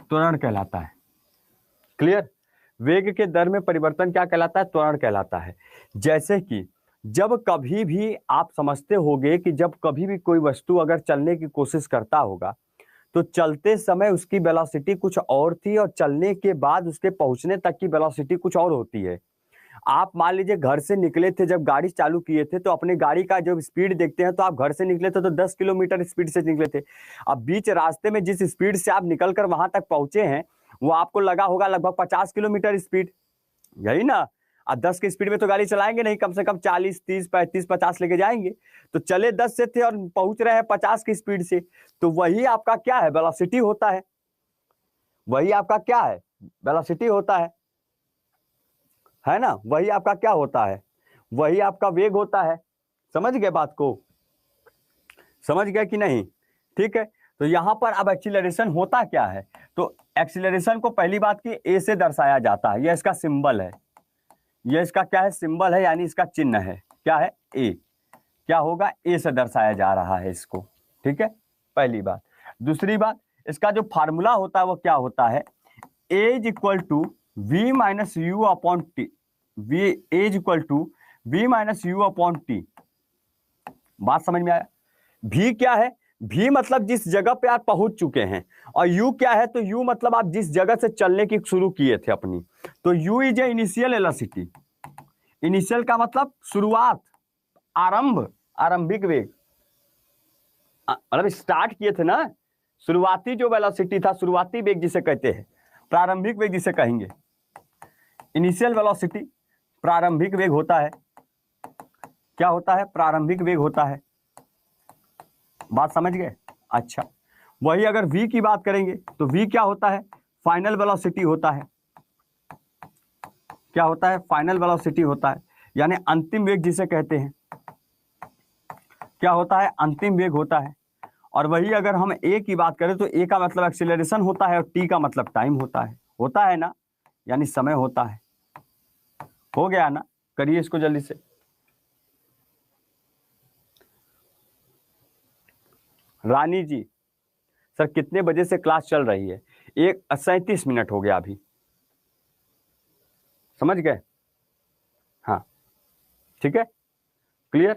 त्वरण कहलाता है, क्लियर। वेग के दर में परिवर्तन क्या कहलाता है, त्वरण कहलाता है। जैसे कि जब कभी भी आप समझते होंगे कि जब कभी भी कोई वस्तु अगर चलने की कोशिश करता होगा तो चलते समय उसकी वेलोसिटी कुछ और थी और चलने के बाद उसके पहुंचने तक की वेलोसिटी कुछ और होती है। आप मान लीजिए घर से निकले थे, जब गाड़ी चालू किए थे तो अपने गाड़ी का जब स्पीड देखते हैं तो आप घर से निकले थे तो 10 किलोमीटर स्पीड से निकले थे। अब बीच रास्ते में जिस स्पीड से आप निकलकर वहां तक पहुंचे हैं वो आपको लगा होगा लगभग 50 किलोमीटर स्पीड, यही ना। अब 10 की स्पीड में तो गाड़ी चलाएंगे नहीं, कम से कम 40, 30, 35, 50 लेके जाएंगे। तो चले 10 से थे और पहुंच रहे हैं 50 की स्पीड से, तो वही आपका क्या है, वेलोसिटी होता है। वही आपका क्या है, वेलोसिटी होता है ना। वही आपका क्या होता है, वही आपका वेग होता है। समझ गए बात को, समझ गए कि नहीं? ठीक है, तो यहां पर अब एक्सीलरेशन होता क्या है, तो एक्सीलरेशन को पहली बात की ए से दर्शाया जाता है, यह इसका सिंबल है, यह इसका क्या है, सिंबल है, यानी इसका चिन्ह है, क्या है, ए। क्या होगा, ए से दर्शाया जा रहा है इसको। ठीक है, पहली बात। दूसरी बात, इसका जो फार्मूला होता है वो क्या होता है, a is equal to v minus you upon t, v a is equal to v minus you upon t. बात समझ में आया? भी क्या है, भी मतलब जिस जगह पे आप पहुंच चुके हैं, और यू क्या है, तो यू मतलब आप जिस जगह से चलने की शुरू किए थे अपनी, तो you is a initial velocity. Initial का मतलब शुरुआत, आरंभ, आरंभिक वेग, मतलब स्टार्ट किए थे ना, शुरुआती जो वेलोसिटी था, शुरुआती वेग जिसे कहते हैं, प्रारंभिक वेग जिसे कहेंगे। इनिशियल वेलोसिटी प्रारंभिक वेग होता है, क्या होता है, प्रारंभिक वेग होता है। बात समझ गए? अच्छा, वही अगर v की बात करेंगे तो v क्या होता है, फाइनल वेलोसिटी होता है। क्या होता है, फाइनल वेलोसिटी होता है, यानी अंतिम वेग जिसे कहते हैं। क्या होता है, अंतिम वेग होता है। और वही अगर हम a की बात करें तो a का मतलब एक्सीलरेशन होता है, और t का मतलब टाइम होता है ना, यानी समय होता है। हो गया ना? करिए इसको जल्दी से। रानी जी, सर कितने बजे से क्लास चल रही है? 1:37 हो गया अभी। समझ गए? हाँ, ठीक है, क्लियर,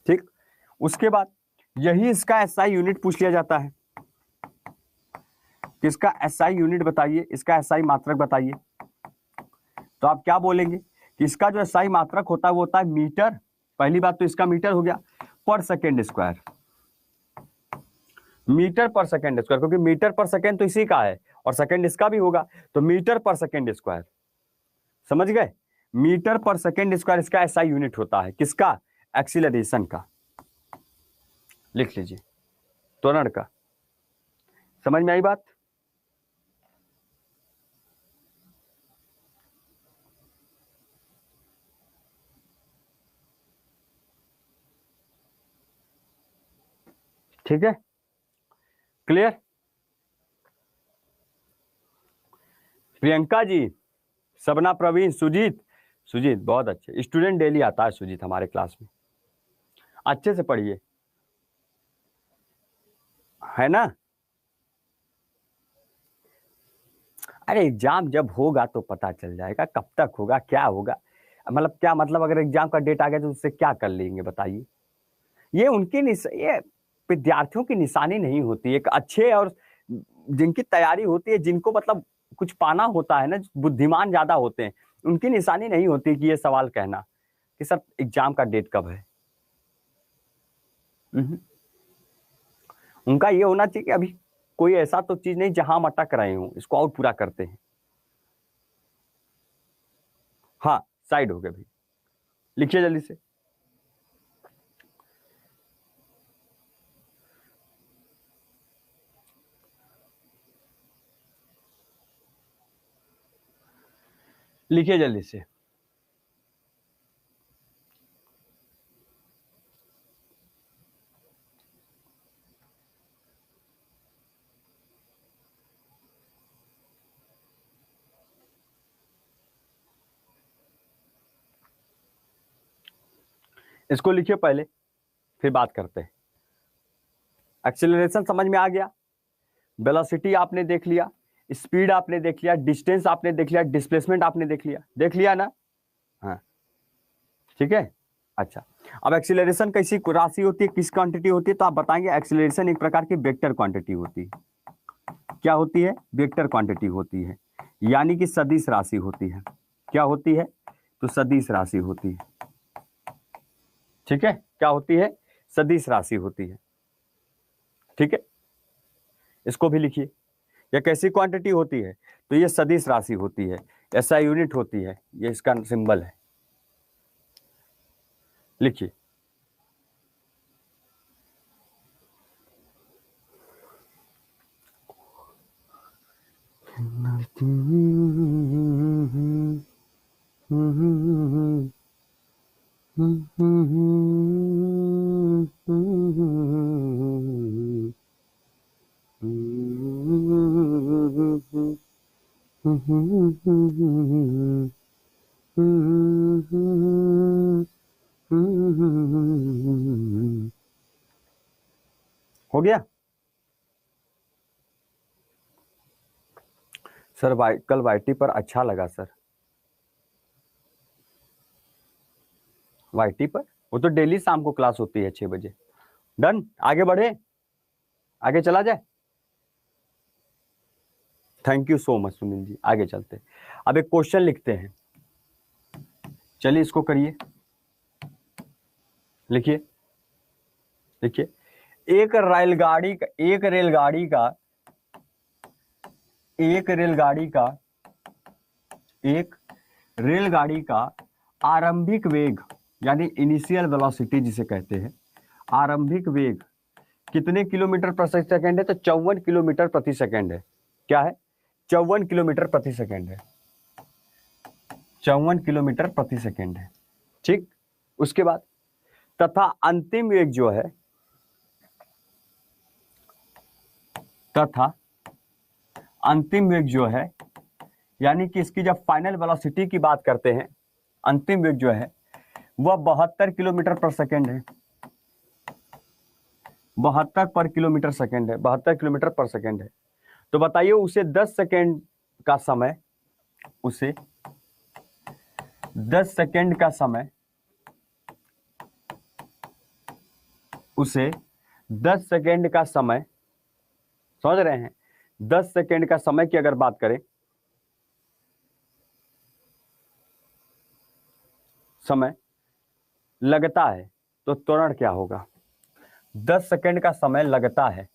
ठीक। उसके बाद यही इसका एसआई यूनिट पूछ लिया जाता है, किसका एसआई यूनिट बताइए, इसका एसआई मात्रक बताइए। तो आप क्या बोलेंगे कि इसका जो एसआई मात्रक होता है वो होता है मीटर। पहली बात तो इसका मीटर हो गया पर second square, metre per second square, क्योंकि मीटर पर सेकेंड तो इसी का है और सेकेंड इसका भी होगा, तो मीटर पर सेकेंड स्क्वायर। समझ गए? मीटर पर सेकेंड स्क्वायर इसका एसआई यूनिट होता है, किसका, एक्सीलरेशन का। लिख लीजिए, त्वरण का। समझ में आई बात? ठीक है, क्लियर। प्रियंका जी, सबना, प्रवीण, सुजीत, सुजीत बहुत अच्छे स्टूडेंट, डेली आता है सुजीत हमारे क्लास में, अच्छे से पढ़िए, है ना। अरे एग्जाम जब होगा तो पता चल जाएगा, कब तक होगा, क्या होगा, मतलब क्या मतलब, अगर एग्जाम का डेट आ गया तो उससे क्या कर लेंगे बताइए। ये ये विद्यार्थियों की निशानी नहीं होती, एक अच्छे और जिनकी तैयारी होती है, जिनको मतलब कुछ पाना होता है ना, बुद्धिमान ज्यादा होते हैं, उनकी निशानी नहीं होती कि ये सवाल कहना कि सर एग्जाम का डेट कब है। उनका ये होना चाहिए कि अभी कोई ऐसा तो चीज नहीं जहां हम अटक रहे हूं, इसको और पूरा करते हैं। हाँ, साइड हो गए भाई, लिखिए जल्दी से। लिखिए जल्दी से। इसको लिखिए पहले, फिर बात करते हैं। एक्सीलरेशन समझ में आ गया, वेलोसिटी आपने देख लिया, स्पीड आपने देख लिया, डिस्टेंस आपने देख लिया, डिस्प्लेसमेंट आपने देख लिया ना। हाँ, ठीक है। अच्छा, अब एक्सीलरेशन कैसी राशि होती है, किस क्वांटिटी होती है, तो आप बताएंगे एक्सीलरेशन एक प्रकार की वेक्टर क्वांटिटी होती है। क्या होती है, वेक्टर क्वांटिटी होती है, यानी कि सदिश राशि होती है। क्या होती है, तो सदिश राशि होती है। ठीक है, क्या होती है, सदिश राशि होती है। ठीक है, इसको भी लिखिए, यह कैसी क्वांटिटी होती है, तो यह सदिश राशि होती है, SI यूनिट होती है, ये इसका सिंबल है। लिखिए हो गया सर? कल YT पर अच्छा लगा सर। YT पर वो तो डेली शाम को क्लास होती है 6 बजे। डन, आगे बढ़े, आगे चला जाए। Thank you so much Sunil ji, आगे चलते। अब एक क्वेश्चन लिखते हैं, चलिए इसको करिए। लिखिए लिखिए, एक रेलगाड़ी का आरंभिक वेग यानी इनिशियल वेलोसिटी जिसे कहते हैं, आरंभिक वेग कितने किलोमीटर प्रति सेकंड है? तो 54 किलोमीटर प्रति सेकंड है। क्या है? 54 किलोमीटर प्रति सेकंड है। 54 किलोमीटर प्रति सेकंड है। ठीक, उसके बाद तथा अंतिम वेग जो है, यानी कि इसकी जब फाइनल वेलोसिटी की बात करते हैं, अंतिम वेग जो है वह 72 किलोमीटर पर सेकंड है। 72 किलोमीटर पर सेकंड है। तो बताइए उसे 10 सेकंड का समय, उसे 10 सेकंड का समय, समझ रहे हैं? 10 सेकंड का समय की अगर बात करें, समय लगता है तो त्वरण क्या होगा? 10 सेकंड का समय लगता है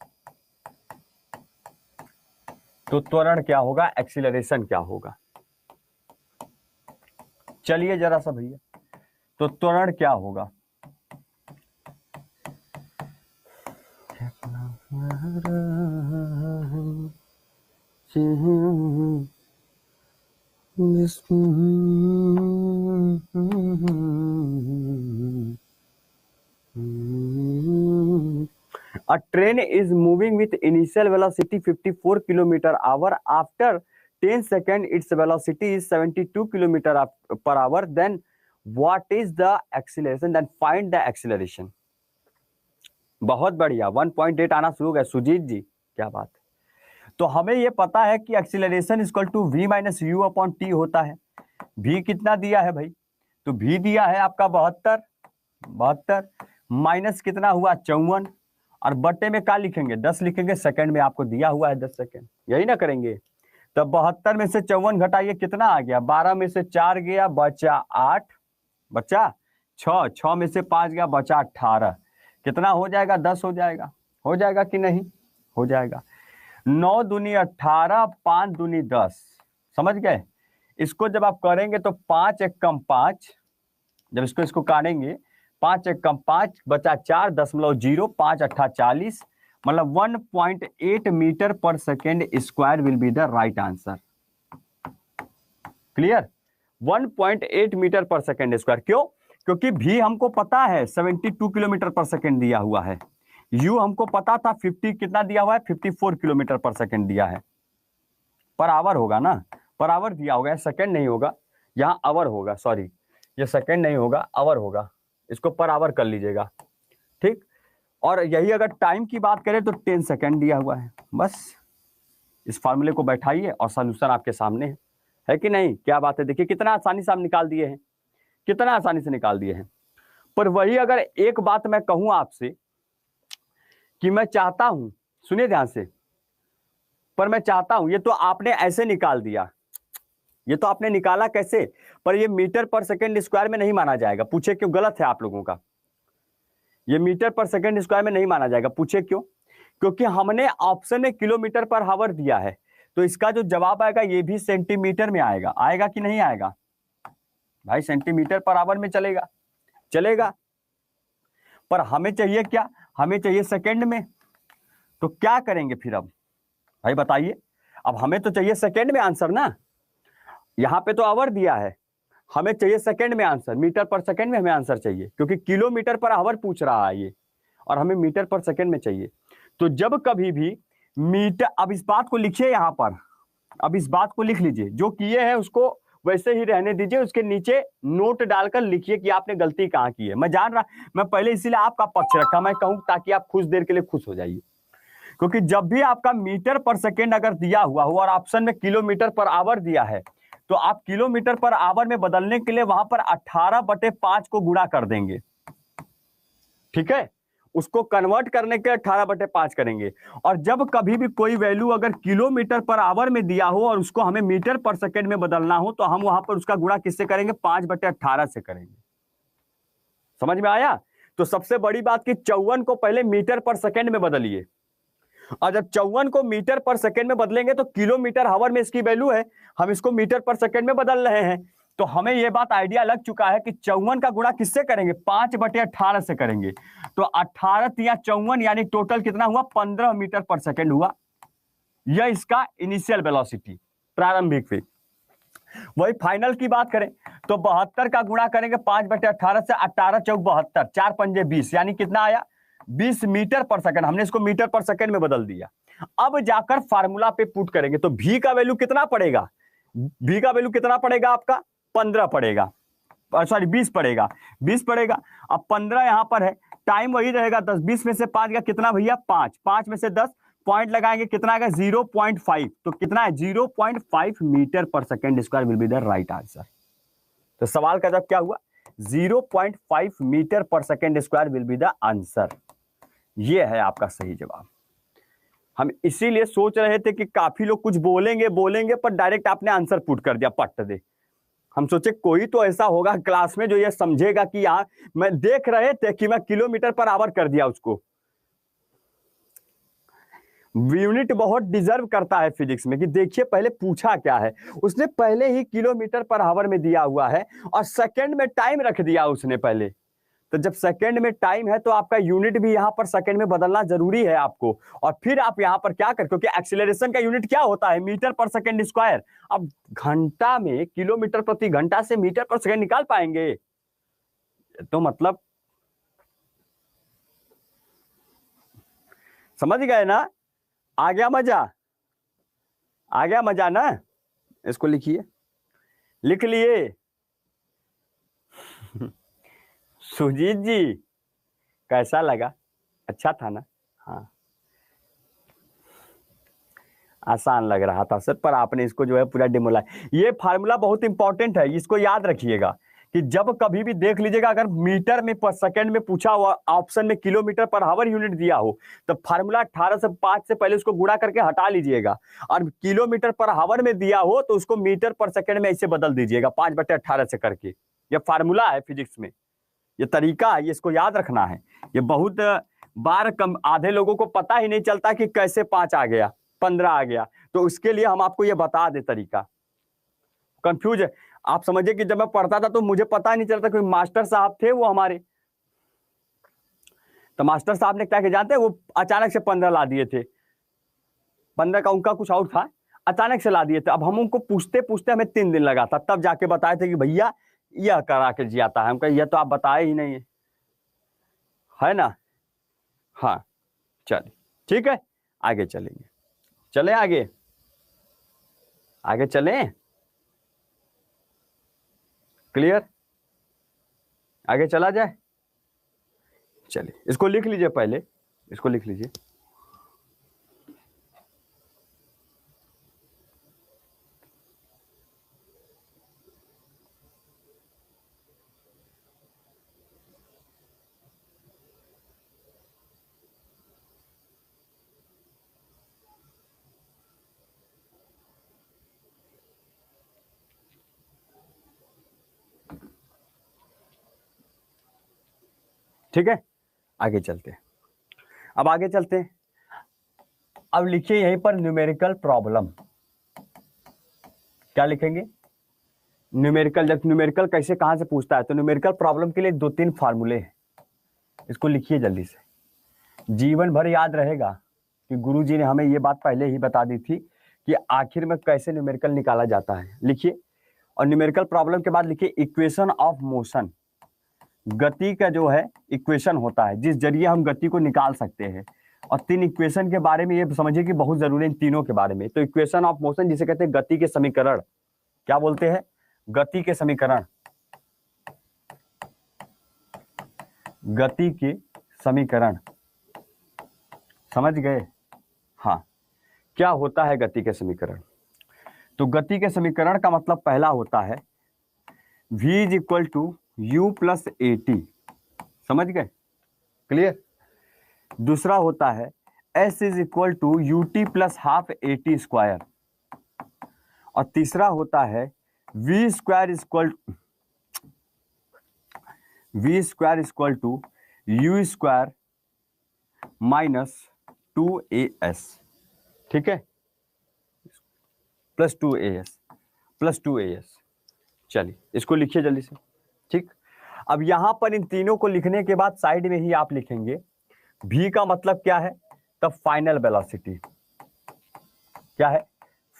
तो त्वरण क्या होगा? एक्सीलरेशन क्या होगा? चलिए जरा सा भैया, तो त्वरण क्या होगा? A train is moving with initial velocity 54 km/h. After 10 seconds, its velocity is 72 km/h. Then what is the acceleration? Then find the acceleration. बहुत बढ़िया, 1.8 आना शुरू हो गया सुजीत जी, क्या बात है। तो हमें ये पता है कि acceleration equal to v minus you upon T होता है। v कितना दिया है भाई? तो v दिया है आपका 72 माइनस कितना हुआ? 54, और बट्टे में क्या लिखेंगे? 10 लिखेंगे, सेकंड में आपको दिया हुआ है 10 सेकंड, यही ना करेंगे। तब 72 में से 54 घटाइए, कितना आ गया? 12 में से 4 गया, बचा 8, बचा 6 में से 5 गया, बचा 18। कितना हो जाएगा? 10 हो जाएगा। हो जाएगा कि नहीं? हो जाएगा। 9 दूनी 18, 5 दूनी 10, समझ गए? इसको जब आप करेंगे तो 5 एक कम 5, जब इसको काटेंगे 5 एक कम 5, बचा 4.0, 5 अट्ठा 40, मतलब 1.8 metre per second square will be the right answer. Clear? 1.8 metre per second square. क्यों? क्योंकि भी हमको पता है 72 किलोमीटर पर सेकेंड दिया हुआ है, यू हमको पता था 50 कितना दिया हुआ है? 54 किलोमीटर पर सेकेंड दिया है। पर आवर होगा ना, पर आवर दिया होगा, सेकेंड नहीं होगा, यहाँ आवर होगा, सॉरी ये सेकेंड नहीं होगा, आवर होगा, इसको पर आवर कर लीजिएगा। ठीक, और यही अगर टाइम की बात करें तो 10 सेकेंड दिया हुआ है। बस इस फार्मूले को बैठाइए और सॉल्यूशन आपके सामने है कि नहीं? क्या बात है, देखिए कितना आसानी से हम निकाल दिए हैं, कितना आसानी से निकाल दिए हैं। पर वही अगर एक बात मैं कहूं आपसे कि मैं चाहता हूं, सुनिए ध्यान से, पर मैं चाहता हूं, ये तो आपने ऐसे निकाल दिया, ये तो आपने निकाला कैसे? पर ये मीटर पर सेकंड स्क्वायर में नहीं माना जाएगा। पूछे क्यों? गलत है आप लोगों का, ये मीटर पर सेकंड स्क्वायर में नहीं माना जाएगा। पूछे क्यों? क्योंकि हमने ऑप्शन में किलोमीटर पर हावर दिया है, तो इसका जो जवाब आएगा ये भी सेंटीमीटर में आएगा। आएगा कि नहीं आएगा भाई? सेंटीमीटर पर आवर में चलेगा, चलेगा। पर हमें चाहिए क्या? हमें चाहिए सेकंड में। तो क्या करेंगे फिर अब भाई बताइए? अब हमें तो चाहिए सेकंड में आंसर ना, यहां पे तो आवर दिया है, हमें चाहिए सेकंड में आंसर। मीटर पर सेकंड में हमें आंसर चाहिए, क्योंकि किलोमीटर पर आवर पूछ रहा है ये, और हमें मीटर पर सेकंड में चाहिए। तो जब कभी भी मीटर, अब इस बात को लिखिए यहां पर, अब इस बात को लिख लीजिए, जो किए हैं उसको वैसे ही रहने दीजिए, उसके नीचे नोट डालकर लिखिए कि आपने गलती कहां की है। मैं जान रहा, मैं पहले इसीलिए आपका पक्ष रखा, मैं कहूं ताकि आप कुछ देर के लिए खुश हो जाइए। क्योंकि जब भी आपका मीटर पर सेकेंड अगर दिया हुआ हो और ऑप्शन में किलोमीटर पर आवर दिया है, तो आप किलोमीटर पर आवर में बदलने के लिए वहां पर 18/5 को गुणा कर देंगे। ठीक है, उसको कन्वर्ट करने के 18/5 करेंगे। और जब कभी भी कोई वैल्यू अगर किलोमीटर पर आवर में दिया हो और उसको हमें मीटर पर सेकेंड में बदलना हो, तो हम वहां पर उसका गुणा किससे करेंगे? 5/18 से करेंगे। समझ में आया? तो सबसे बड़ी बात कि 54 को पहले मीटर पर सेकेंड में बदलिए, और जब 54 को मीटर पर सेकेंड में बदलेंगे तो किलोमीटर हावर में इसकी वैल्यू है, हम इसको मीटर पर सेकेंड में बदल रहे हैं। तो हमें यह बात आइडिया लग चुका है कि 54 का गुणा किससे करेंगे? 5/18 से करेंगे। तो 18 या 54 यानी टोटल कितना हुआ? 15 मीटर पर सेकेंड हुआ। यह इसका इनिशियल वेलोसिटी, प्रारंभिक वेग। वही फाइनल की बात करें तो 72 का गुणा करेंगे 5/18 से, 18 चौक 72, 4 पंजे 20, यानी कितना आया? 20 मीटर पर सेकंड। हमने इसको मीटर पर सेकंड में बदल दिया। अब जाकर फार्मूला पे पुट करेंगे तो v का वैल्यू कितना पड़ेगा? v का वैल्यू कितना पड़ेगा आपका? 15 पड़ेगा, सॉरी 20 पड़ेगा, 20 पड़ेगा। अब 15 यहां पर है, टाइम वही रहेगा 10, 20 में से 5 गया कितना भैया? 5, 5 में से 10, पॉइंट लगाएंगे कितना आएगा? 0.5। तो कितना है? 0.5 metre per second square will be the right answer. तो सवाल का जवाब क्या हुआ? 0.5 metre per second square will be the answer. ये है आपका सही जवाब। हम इसीलिए सोच रहे थे कि काफी लोग कुछ बोलेंगे पर डायरेक्ट आपने आंसर पुट कर दिया, पट दे। हम सोचे कोई तो ऐसा होगा क्लास में जो ये समझेगा कि यार, मैं देख रहे थे कि मैं किलोमीटर पर आवर कर दिया उसको। यूनिट बहुत डिजर्व करता है फिजिक्स में कि देखिए पहले पूछा क्या है। उसने पहले ही किलोमीटर पर आवर में दिया हुआ है और सेकंड में टाइम रख दिया उसने पहले। तो जब सेकंड में टाइम है तो आपका यूनिट भी यहां पर सेकंड में बदलना जरूरी है आपको। और फिर आप यहां पर क्या कर, क्योंकि एक्सीलरेशन का यूनिट क्या होता है? मीटर पर सेकंड स्क्वायर। अब घंटा में किलोमीटर प्रति घंटा से मीटर पर सेकंड निकाल पाएंगे? तो मतलब समझ गए ना? आ गया मजा? आ गया मजा ना? इसको लिखिए, लिख लिए? सुजीत जी कैसा लगा? अच्छा था ना? हाँ, आसान लग रहा था सर, पर आपने इसको जो है पूरा डिमोला। ये फार्मूला बहुत इंपॉर्टेंट है, इसको याद रखिएगा कि जब कभी भी देख लीजिएगा अगर मीटर में पर सेकंड में पूछा हुआ, ऑप्शन में किलोमीटर पर आवर यूनिट दिया हो, तो फार्मूला 18 से 5 से पहले उसको गुणा करके हटा लीजिएगा। और किलोमीटर पर आवर में दिया हो तो उसको मीटर पर सेकंड में ऐसे बदल दीजिएगा 5/18 से करके। यह फार्मूला है फिजिक्स में, ये तरीका है, ये इसको याद रखना है। ये बहुत बार कम, आधे लोगों को पता ही नहीं चलता कि कैसे 5 आ गया, 15 आ गया। तो उसके लिए हम आपको ये बता दे तरीका। कंफ्यूज है आप? समझिए कि जब मैं पढ़ता था तो मुझे पता नहीं चलता, कोई मास्टर साहब थे वो हमारे, तो मास्टर साहब ने क्या किया जानते हैं? वो अचानक से 15 ला दिए थे। 15 का उनका कुछ और था, अचानक से ला दिए थे। अब हम उनको पूछते पूछते हमें 3 दिन लगा था, तब जाके बताए थे कि भैया यह करा के जियाता है। हम कहे यह तो आप बताए ही नहीं है ना? हाँ चलिए ठीक है, आगे चलेंगे। चले आगे, आगे चलें। क्लियर? आगे चला जाए? चलिए इसको लिख लीजिए, पहले इसको लिख लीजिए। ठीक है, आगे चलते हैं। अब आगे चलते हैं। अब लिखिए यहीं पर न्यूमेरिकल प्रॉब्लम। क्या लिखेंगे? न्यूमेरिकल। जब न्यूमेरिकल कैसे कहां से पूछता है, तो न्यूमेरिकल प्रॉब्लम के लिए 2-3 फार्मूले हैं, इसको लिखिए जल्दी से, जीवन भर याद रहेगा कि गुरुजी ने हमें ये बात पहले ही बता दी थी कि आखिर में कैसे न्यूमेरिकल निकाला जाता है। लिखिए, और न्यूमेरिकल प्रॉब्लम के बाद लिखिए इक्वेशन ऑफ मोशन। गति का जो है इक्वेशन होता है जिस जरिए हम गति को निकाल सकते हैं, और 3 इक्वेशन के बारे में ये समझिए कि बहुत जरूरी है इन तीनों के बारे में। तो इक्वेशन ऑफ मोशन जिसे कहते हैं गति के समीकरण, क्या बोलते हैं? गति के समीकरण, गति के समीकरण, समझ गए? हाँ, क्या होता है गति के समीकरण? तो गति के समीकरण का मतलब पहला होता है v is equal to U plus A T, समझ गए? क्लियर? दूसरा होता है s is equal to U T plus half A T square, और तीसरा होता है v square equal to U square minus 2as, ठीक है, प्लस 2as। चलिए इसको लिखिए जल्दी से, ठीक। अब यहां पर इन तीनों को लिखने के बाद साइड में ही आप लिखेंगे v का मतलब क्या है? तब फाइनल वेलोसिटी, क्या है?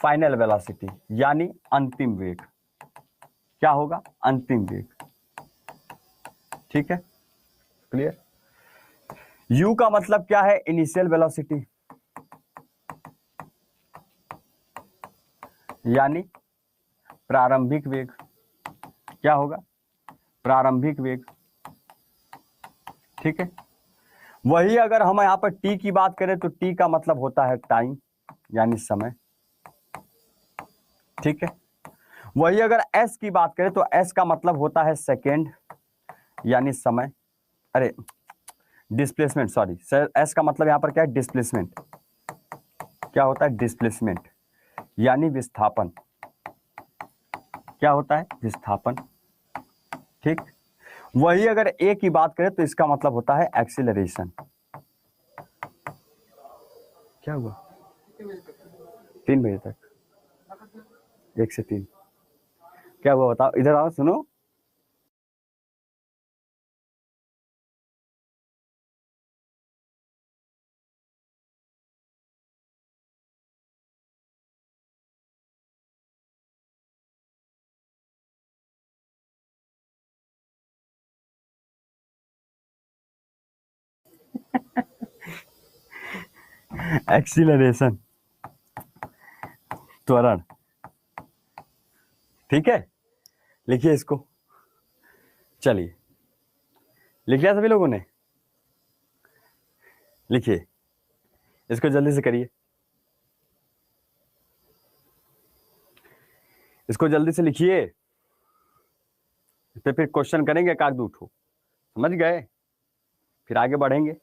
फाइनल वेलोसिटी यानी अंतिम वेग। क्या होगा? अंतिम वेग, ठीक है, क्लियर? u का मतलब क्या है? इनिशियल वेलोसिटी यानी प्रारंभिक वेग। क्या होगा? प्रारंभिक वेग, ठीक है। वही अगर हम यहां पर t की बात करें तो t का मतलब होता है टाइम यानी समय, ठीक है। वही अगर s की बात करें तो s का मतलब होता है सेकेंड यानी समय, अरे डिस्प्लेसमेंट, सॉरी सर, s का मतलब यहां पर क्या है? डिस्प्लेसमेंट। क्या होता है? डिस्प्लेसमेंट यानी विस्थापन। क्या होता है? विस्थापन, ठीक। वही अगर a की बात करें तो इसका मतलब होता है एक्सीलरेशन। क्या हुआ? 3 बजे तक, 1 से 3। क्या हुआ बताओ, इधर आओ, सुनो। एक्सीलरेशन, त्वरण, ठीक है। लिखिए इसको, चलिए लिख लिया सभी लोगों ने? लिखिए इसको जल्दी से करिए, इसको जल्दी से लिखिए, इस पे फिर क्वेश्चन करेंगे एक आध दो ठो, समझ गए? फिर आगे बढ़ेंगे।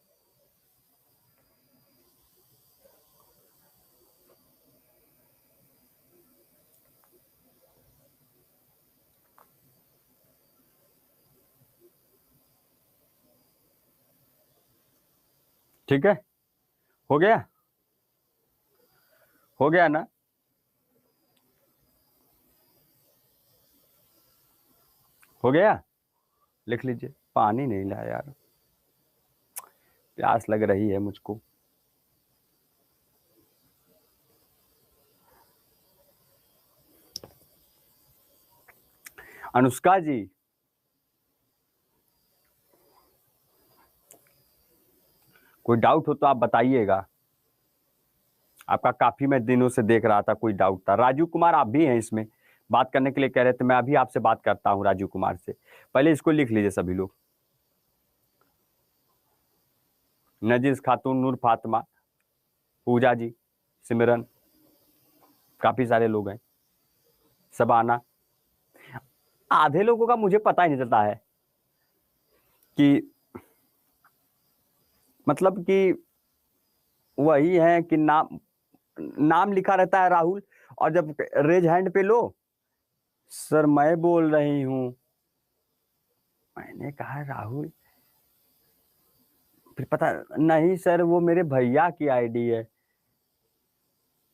ठीक है, हो गया? हो गया ना? हो गया? लिख लीजिए। पानी नहीं लाया यार, प्यास लग रही है मुझको। अनुष्का जी, कोई डाउट हो तो आप बताइएगा, आपका काफी मैं दिनों से देख रहा था, कोई डाउट था। राजू कुमार आप भी हैं इसमें, बात करने के लिए कह रहे थे, मैं अभी आपसे बात करता हूं राजू कुमार से। पहले इसको लिख लीजिए सभी लोग। नजीज खातून, नूर फातिमा, पूजा जी, सिमरन, काफी सारे लोग हैं, सबाना। आधे लोगों का मुझे पता ही नहीं चलता है कि मतलब कि वही है कि नाम नाम लिखा रहता है राहुल, और जब रेज हैंड पे लो, सर मैं बोल रही हूं, मैंने कहा राहुल, फिर पता नहीं सर वो मेरे भैया की आईडी है।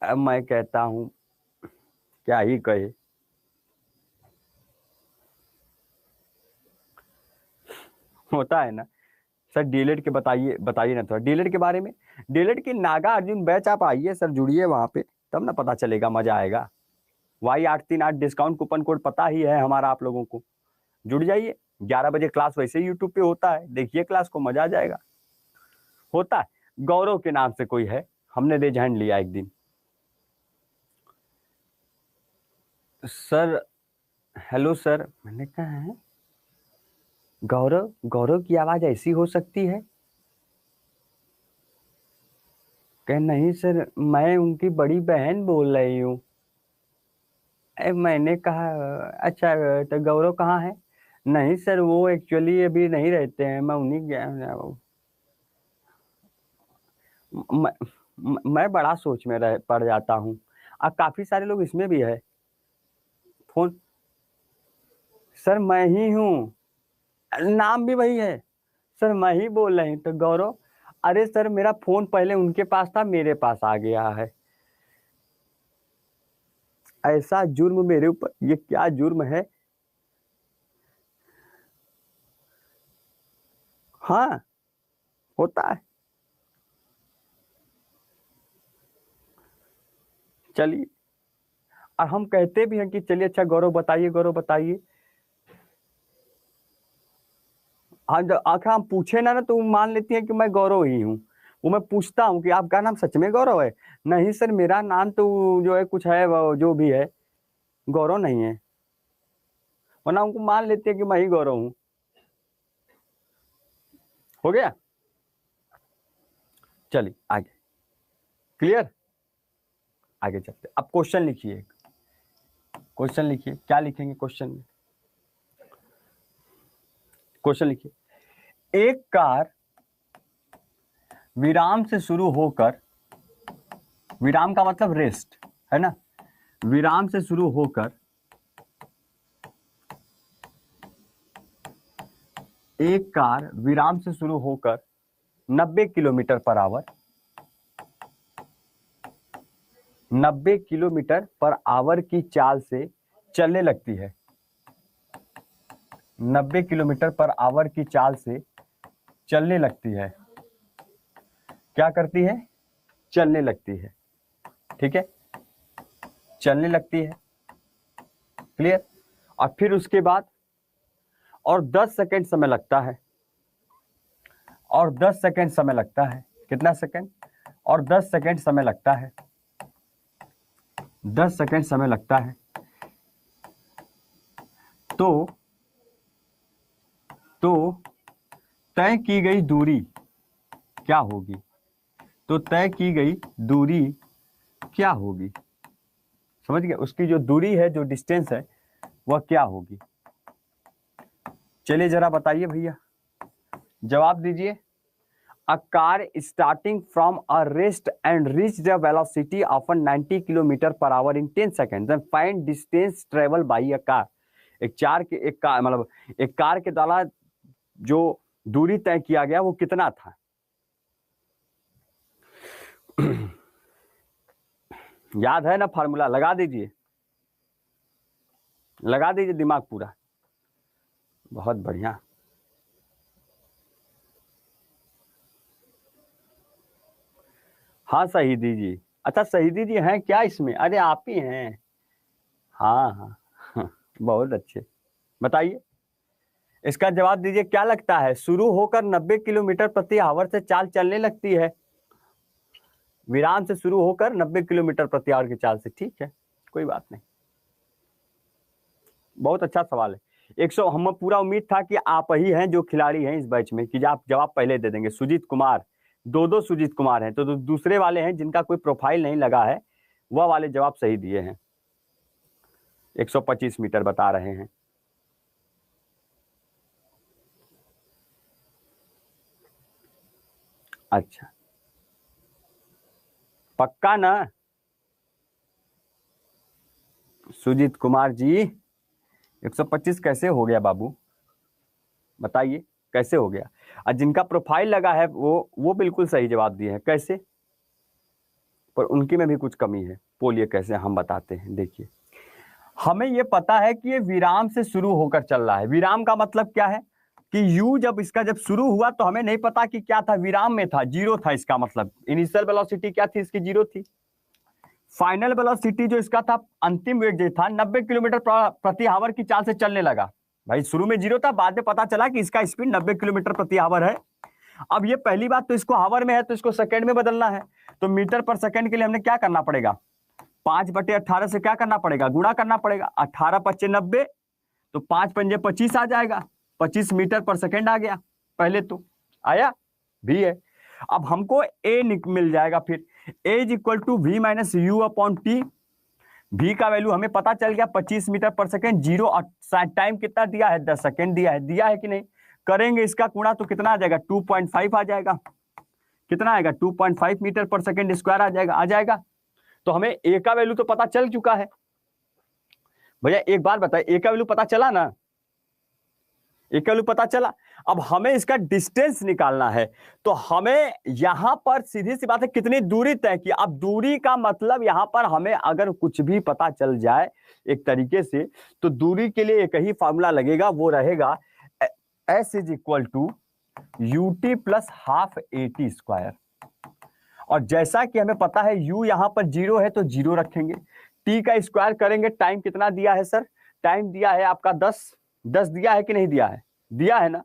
अब मैं कहता हूं क्या ही कहे, होता है ना सर। डीएलएड के बताइए बताइए ना थोड़ा डीएलएड के बारे में। डीएलएड के नागा अर्जुन बैच आप आइए सर, जुड़िए वहाँ पे, तब ना पता चलेगा, मजा आएगा। Y838 डिस्काउंट कूपन कोड पता ही है हमारा आप लोगों को। जुड़ जाइए, 11 बजे क्लास वैसे ही यूट्यूब पे होता है, देखिए क्लास को, मजा आ जाएगा। होता है, गौरव के नाम से कोई है, हमने रेज हैंड लिया एक दिन। सर हेलो सर, मैंने कहा है गौरव, गौरव की आवाज ऐसी हो सकती है? कह नहीं सर, मैं उनकी बड़ी बहन बोल रही हूँ। मैंने कहा अच्छा तो गौरव कहाँ है? नहीं सर वो एक्चुअली अभी नहीं रहते हैं, मैं उन्हीं गया। मैं मैं बड़ा सोच में रह पड़ जाता हूँ। काफी सारे लोग इसमें भी है फोन। सर मैं ही हूँ, नाम भी वही है सर, मैं ही बोल रही हूँ। तो गौरव, अरे सर मेरा फोन पहले उनके पास था, मेरे पास आ गया है। ऐसा जुर्म मेरे ऊपर, ये क्या जुर्म है? हाँ होता है। चलिए, और हम कहते भी हैं कि चलिए अच्छा गौरव बताइए, गौरव बताइए। हाँ जब आखिर हम पूछे ना तो मान लेती है कि मैं गौरव ही हूँ। वो मैं पूछता हूँ कि आपका नाम सच में गौरव है? नहीं सर मेरा नाम तो जो है कुछ है, वो जो भी है, गौरव नहीं है। वरना उनको मान लेते हैं कि मैं ही गौरव हूँ। हो गया, चलिए आगे, क्लियर। आगे चलते, अब क्वेश्चन लिखिए, क्वेश्चन लिखिए, क्या लिखेंगे क्वेश्चन में? क्वेश्चन लिखिए, एक कार विराम से शुरू होकर, विराम का मतलब रेस्ट है ना, विराम से शुरू होकर एक कार विराम से शुरू होकर 90 kilometre per hour, 90 kilometre per hour की चाल से चलने लगती है। 90 किलोमीटर पर आवर की चाल से चलने लगती है। क्या करती है? चलने लगती है। ठीक है, चलने लगती है, क्लियर। और फिर उसके बाद और 10 सेकंड समय लगता है, और 10 सेकंड समय लगता है। कितना सेकंड? और 10 सेकंड समय लगता है, 10 सेकंड समय लगता है। तो तय की गई दूरी क्या होगी? तो तय की गई दूरी क्या होगी? समझ गए? उसकी जो दूरी है, जो डिस्टेंस है, वह क्या होगी? चलिए जरा बताइए भैया, जवाब दीजिए। A car starting from a rest and reach the velocity of 90 km per hour in 10 seconds. Then find distance travel by a car. एक कार मतलब एक कार के द्वारा जो दूरी तय किया गया वो कितना था? याद है ना फार्मूला? लगा दीजिए, लगा दीजिए दिमाग पूरा। बहुत बढ़िया। हाँ शहीदी जी, अच्छा शहीदी जी हैं क्या इसमें? अरे आप ही हैं। हाँ हाँ बहुत अच्छे, बताइए इसका जवाब दीजिए। क्या लगता है? शुरू होकर 90 किलोमीटर प्रति आवर से चाल चलने लगती है, विराम से शुरू होकर 90 किलोमीटर प्रति आवर की चाल से। ठीक है, कोई बात नहीं, बहुत अच्छा सवाल है। 100, हम पूरा उम्मीद था कि आप ही हैं जो खिलाड़ी हैं इस बैच में, कि आप जवाब पहले दे देंगे। सुजीत कुमार, दो सुजीत कुमार हैं, तो दूसरे वाले हैं जिनका कोई प्रोफाइल नहीं लगा है, वह वाले जवाब सही दिए हैं। 125 मीटर बता रहे हैं। अच्छा पक्का ना सुजीत कुमार जी? 125 कैसे हो गया बाबू, बताइए कैसे हो गया? और जिनका प्रोफाइल लगा है वो बिल्कुल सही जवाब दिए हैं। कैसे? पर उनकी में भी कुछ कमी है, बोलिए कैसे, हम बताते हैं। देखिए, हमें ये पता है कि ये विराम से शुरू होकर चल रहा है। विराम का मतलब क्या है? कि u जब इसका जब शुरू हुआ तो हमें नहीं पता कि क्या था, विराम में था, जीरो था, इसका मतलब इनिशियल वेलोसिटी क्या थी इसकी, जीरो थी। फाइनल वेलोसिटी जो इसका था, अंतिम वेग जो था 90 किलोमीटर प्रति आवर की चाल से चलने लगा। भाई शुरू में जीरो था, बाद में पता चला कि इसका स्पीड 90 किलोमीटर प्रति आवर है। अब ये पहली बात तो इसको आवर में है तो इसको सेकंड में बदलना है, तो मीटर पर सेकंड के लिए हमने क्या करना पड़ेगा, 5/18 से क्या करना पड़ेगा, गुणा करना पड़ेगा। 18 पच्चे 90, तो 5 पंजे 25 आ जाएगा, 25 मीटर पर सेकंड आ गया, पहले तो आया भी है। अब हमको ए मिल जाएगा, फिर a is equal to v minus you upon t. V का वैल्यू हमें पता चल गया 25 मीटर पर सेकंड, जीरो टाइम कितना दिया है, 10 सेकंड दिया है कि नहीं। करेंगे इसका गुणा तो कितना आ जाएगा, 2.5 आ जाएगा। कितना आएगा, 2.5 मीटर पर सेकंड स्क्वायर आ जाएगा। तो हमें ए का वैल्यू तो पता चल चुका है। भैया एक बात बताइए, ए का वैल्यू पता चला ना, ए का वैल्यू पता चला। अब हमें इसका डिस्टेंस निकालना है, तो हमें यहां पर सीधी सी बात है कितनी दूरी तय की। अब दूरी का मतलब यहां पर हमें अगर कुछ भी पता चल जाए एक तरीके से, तो दूरी के लिए एक ही फॉर्मूला लगेगा, वो रहेगा S is equal to UT plus half AT square. और जैसा कि हमें पता है U यहां पर जीरो है तो जीरो रखेंगे, T का स्क्वायर करेंगे। टाइम कितना दिया है सर, टाइम दिया है आपका 10 दिया है कि नहीं दिया है, दिया है ना,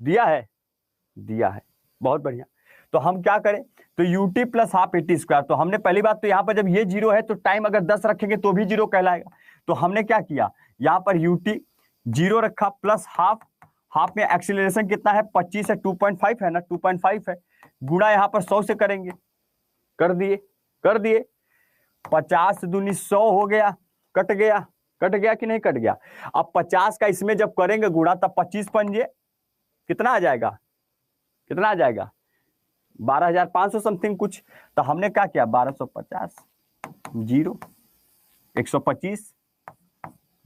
दिया है, बहुत बढ़िया। तो हम क्या करें, तो UT plus half AT square. तो हमने पहली बात तो यहां पर जब ये जीरो है तो टाइम अगर 10 रखेंगे तो भी जीरो कहलाएगा। तो हमने क्या किया, यहां पर UT जीरो रखा प्लस हाफ में एक्सीलरेशन कितना है, 25 है, 2.5 है ना, 2.5 है, गुणा यहां पर 100 से करेंगे, कर दिए 50 दूनी 100 हो गया, कट गया कि नहीं कट गया। अब 50 का इसमें जब करेंगे गुणा, तब 25 पंजे कितना आ जाएगा, 12,500 समथिंग कुछ। तो हमने क्या किया, 1250 जीरो 125,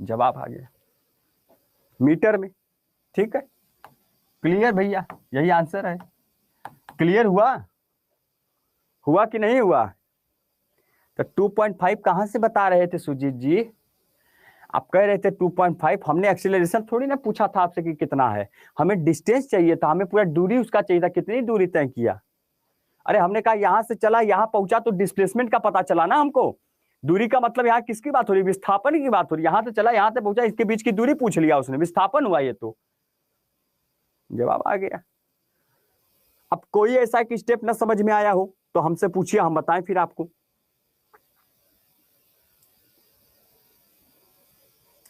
जवाब आ गया मीटर में। ठीक है, क्लियर भैया, यही आंसर है। क्लियर हुआ कि नहीं हुआ। तो 2.5 कहां से बता रहे थे सुजीत जी, आप कह रहे थे 2.5। हमने एक्सीलरेशन थोड़ी ना पूछा था आपसे कि कितना है, हमें डिस्टेंस चाहिए था, हमें पूरा दूरी उसका चाहिए था, कितनी दूरी तय किया। अरे हमने कहा यहां से चला यहां पहुंचा तो डिस्प्लेसमेंट का पता चला ना हमको। दूरी का मतलब यहाँ किसकी बात हो रही है, विस्थापन की बात हो रही है। यहां से चला यहां से पहुंचा, इसके बीच की दूरी पूछ लिया उसने, विस्थापन हुआ ये, तो जवाब आ गया। अब कोई ऐसा कि स्टेप ना समझ में आया हो तो हमसे पूछिए, हम बताएं फिर आपको।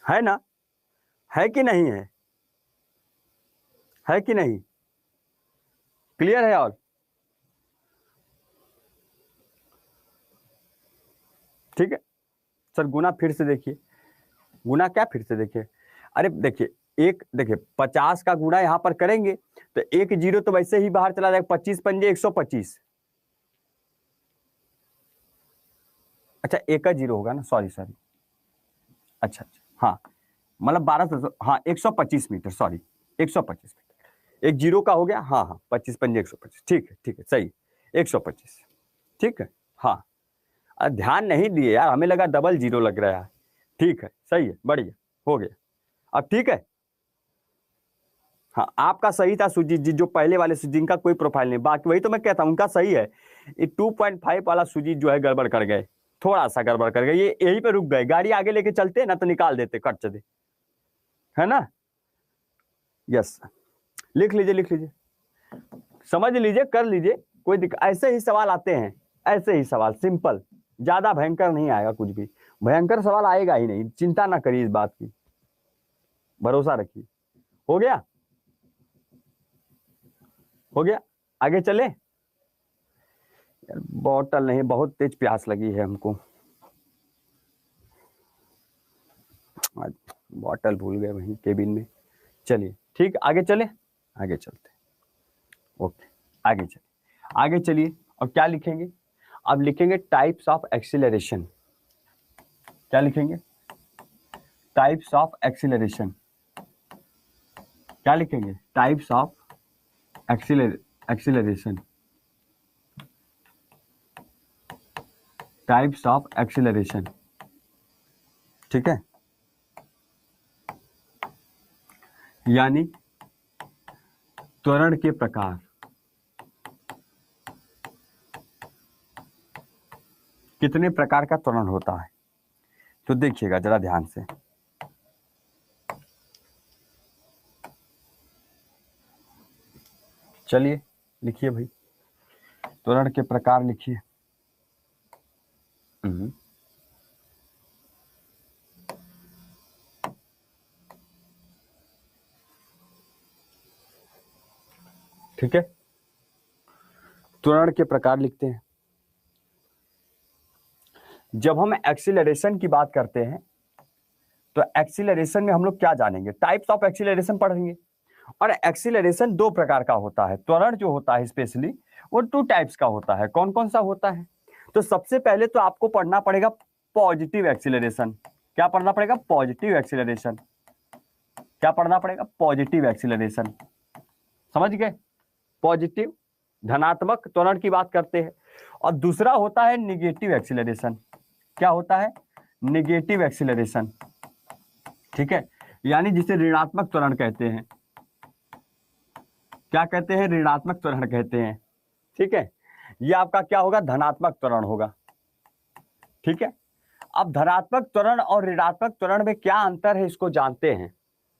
है ना, है कि नहीं है कि नहीं, क्लियर है। और ठीक है सर, गुना फिर से देखिए, गुना क्या फिर से देखिए। अरे देखिए, एक देखिए 50 का गुणा यहां पर करेंगे तो एक जीरो तो वैसे ही बाहर चला जाएगा, 25 पंजे 125। अच्छा एक का जीरो होगा ना, सॉरी अच्छा हाँ, मतलब 1200, हाँ 125 मीटर, सॉरी 125 मीटर, एक जीरो का हो गया। हाँ 25 पंजे 125, ठीक है सही, 125, ठीक है। हाँ ध्यान नहीं दिए यार, हमें लगा डबल जीरो लग रहा है। ठीक है सही है, बढ़िया हो गया। अब ठीक है, हाँ आपका सही था सुजीत जी, जो पहले वाले सुजीत का कोई प्रोफाइल नहीं, बाकी वही तो मैं कहता हूँ उनका सही है। ये 2.5 वाला सुजीत जो है गड़बड़ कर गए, थोड़ा सा गड़बड़ कर गए, ये यहीं पे रुक गए। गाड़ी आगे लेके चलते ना तो निकाल देते, कट चले, है ना। यस, लिख लीजिए, समझ लीजिए, कर लीजिए, कोई दिक्कत। ऐसे ही सवाल आते हैं, ऐसे ही सवाल सिंपल, ज्यादा भयंकर नहीं आएगा, कुछ भी भयंकर सवाल आएगा ही नहीं, चिंता ना करिए इस बात की, भरोसा रखिए। हो गया, आगे चले। यार बॉटल नहीं, बहुत तेज प्यास लगी है हमको, बॉटल भूल गए वहीं केबिन में। चलिए ठीक, आगे चलते, ओके आगे चलिए। और क्या लिखेंगे, अब लिखेंगे टाइप्स ऑफ एक्सीलरेशन। क्या लिखेंगे, टाइप्स ऑफ एक्सीलरेशन। क्या लिखेंगे, types of acceleration, types of acceleration. ठीक है, यानी त्वरण के प्रकार। कितने प्रकार का त्वरण होता है, तो देखिएगा जरा ध्यान से। चलिए लिखिए भाई, त्वरण के प्रकार लिखिए। ठीक है, त्वरण के प्रकार लिखते हैं। जब हम एक्सीलरेशन की बात करते हैं तो एक्सीलरेशन में हम लोग क्या जानेंगे, टाइप्स ऑफ एक्सीलरेशन पढ़ेंगे। और एक्सीलरेशन दो प्रकार का होता है, त्वरण जो होता है स्पेशली वो टू टाइप्स का होता है। कौन कौन सा होता है, तो सबसे पहले तो आपको पढ़ना पड़ेगा पॉजिटिव एक्सीलरेशन। क्या पढ़ना पड़ेगा, पॉजिटिव एक्सीलरेशन। क्या पढ़ना पड़ेगा, पॉजिटिव एक्सीलरेशन। समझ गए, पॉजिटिव धनात्मक त्वरण की बात करते हैं। और दूसरा होता है निगेटिव एक्सीलरेशन। क्या होता है, निगेटिव एक्सीलरेशन। ठीक है, यानी जिसे ऋणात्मक त्वरण कहते हैं। क्या कहते हैं, ऋणात्मक त्वरण कहते हैं। ठीक है, यह आपका क्या होगा, धनात्मक त्वरण होगा। ठीक है, अब धनात्मक त्वरण और ऋणात्मक त्वरण में क्या अंतर है इसको जानते हैं।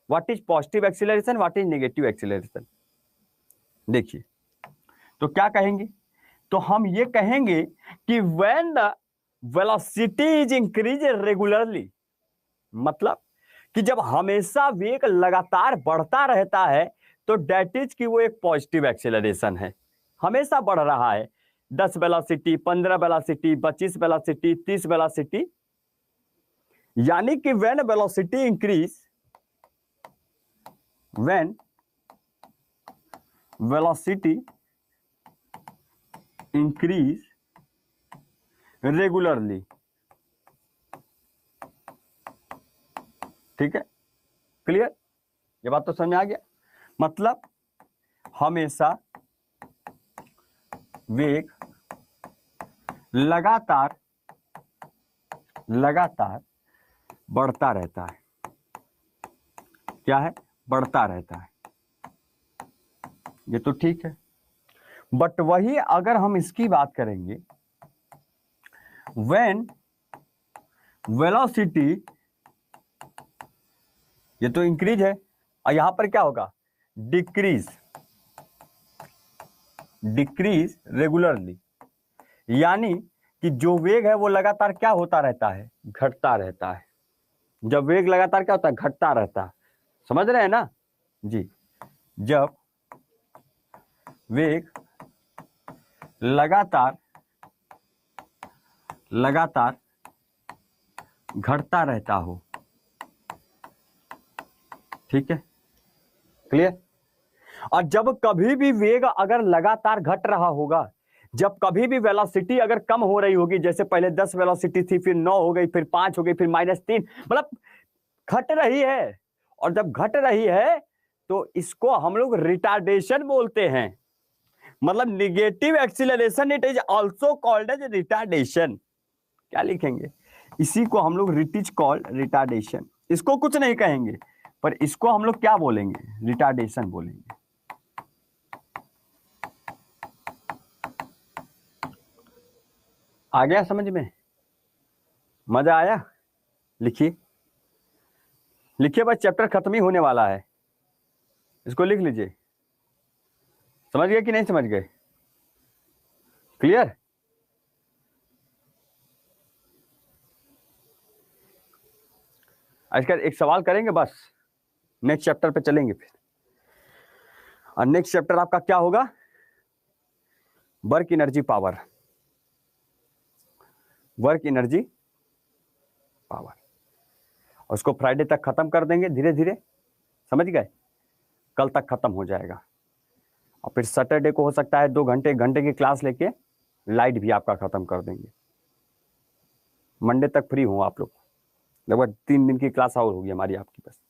What is positive acceleration, what is negative acceleration. देखिए तो क्या कहेंगे, तो हम ये कहेंगे कि when the velocity is increase regularly, मतलब कि जब हमेशा वेग लगातार बढ़ता रहता है तो डेट इज कि वो एक पॉजिटिव एक्सीलरेशन है, हमेशा बढ़ रहा है। 10 वेलोसिटी, 15 वेलोसिटी, 25 वेलोसिटी, 30 वेलोसिटी, यानी कि when velocity increase, when velocity increase regularly. ठीक है, क्लियर, ये बात तो समझ में आ गया। मतलब हमेशा वेग लगातार बढ़ता रहता है। क्या है, बढ़ता रहता है, ये तो ठीक है। बट वही अगर हम इसकी बात करेंगे, व्हेन वेलोसिटी, ये तो इंक्रीज है, और यहां पर क्या होगा, डिक्रीज रेगुलरली, यानी कि जो वेग है वो लगातार क्या होता रहता है, घटता रहता है। जब वेग लगातार क्या होता है, घटता रहता है। समझ रहे हैं ना जी, जब वेग लगातार घटता रहता हो। ठीक है, क्लियर। और जब कभी भी वेग अगर लगातार घट रहा होगा, जब कभी भी वेलोसिटी अगर कम हो रही होगी, जैसे पहले 10 वेलोसिटी थी, फिर 9 हो गई, फिर 5 हो गई, फिर -3, मतलब घट रही है। और जब घट रही है तो इसको हम लोग रिटार्डेशन बोलते हैं। मतलब negative acceleration, it is also called as retardation. क्या लिखेंगे, इसी को हम लोग इट इज कॉल्ड रिटार्डेशन। इसको कुछ नहीं कहेंगे, पर इसको हम लोग क्या बोलेंगे, रिटार्डेशन बोलेंगे। आ गया समझ में, मजा आया। लिखिए लिखिए, बस चैप्टर खत्म ही होने वाला है, इसको लिख लीजिए। समझ गए कि नहीं समझ गए, क्लियर। इसका एक सवाल करेंगे बस, नेक्स्ट चैप्टर पे चलेंगे फिर। और नेक्स्ट चैप्टर आपका क्या होगा, work energy power. Work energy power, और उसको फ्राइडे तक खत्म कर देंगे धीरे धीरे, समझ गए, कल तक खत्म हो जाएगा। और फिर सैटरडे को हो सकता है 2 घंटे, 1 घंटे की क्लास लेके लाइट भी आपका खत्म कर देंगे। मंडे तक फ्री हो आप लोग, लगभग 3 दिन की क्लास और होगी हमारी आपकी बस।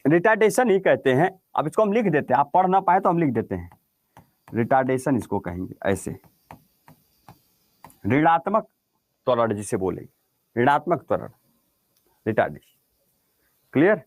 रिटार्डेशन ही कहते हैं। अब इसको हम लिख देते हैं, आप पढ़ ना पाए तो हम लिख देते हैं, रिटार्डेशन इसको कहेंगे। ऐसे ऋणात्मक त्वरण जिसे बोलेंगे, ऋणात्मक त्वरण, रिटार्डेशन। क्लियर।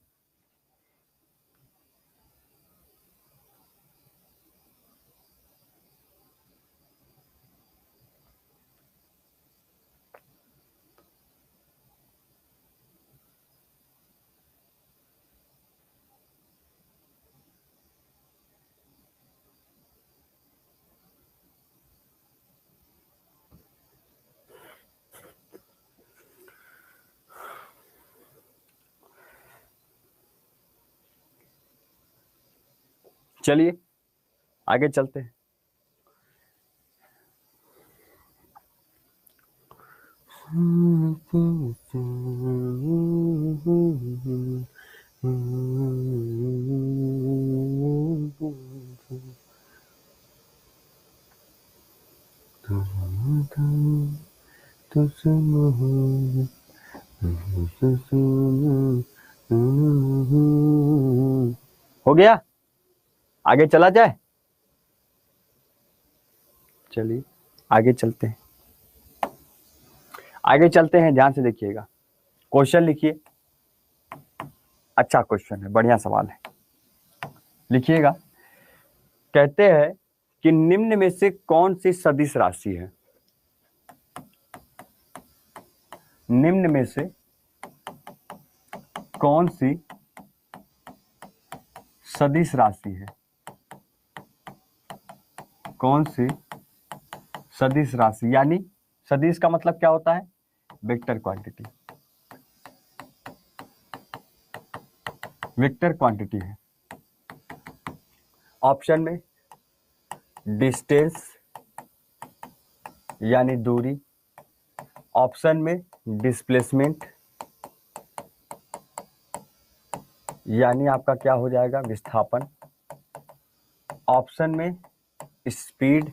चलिए आगे चलते हैं। हो गया, आगे चला जाए। चलिए आगे चलते हैं, आगे चलते हैं, ध्यान से देखिएगा। क्वेश्चन लिखिए, अच्छा क्वेश्चन है, बढ़िया सवाल है, लिखिएगा। कहते हैं कि निम्न में से कौन सी सदिश राशि है? निम्न में से कौन सी सदिश राशि है? कौन सी सदिश राशि, यानी सदिश का मतलब क्या होता है? वेक्टर क्वांटिटी, वेक्टर क्वांटिटी है। ऑप्शन में डिस्टेंस यानी दूरी, ऑप्शन में डिस्प्लेसमेंट यानी आपका क्या हो जाएगा? विस्थापन, ऑप्शन में स्पीड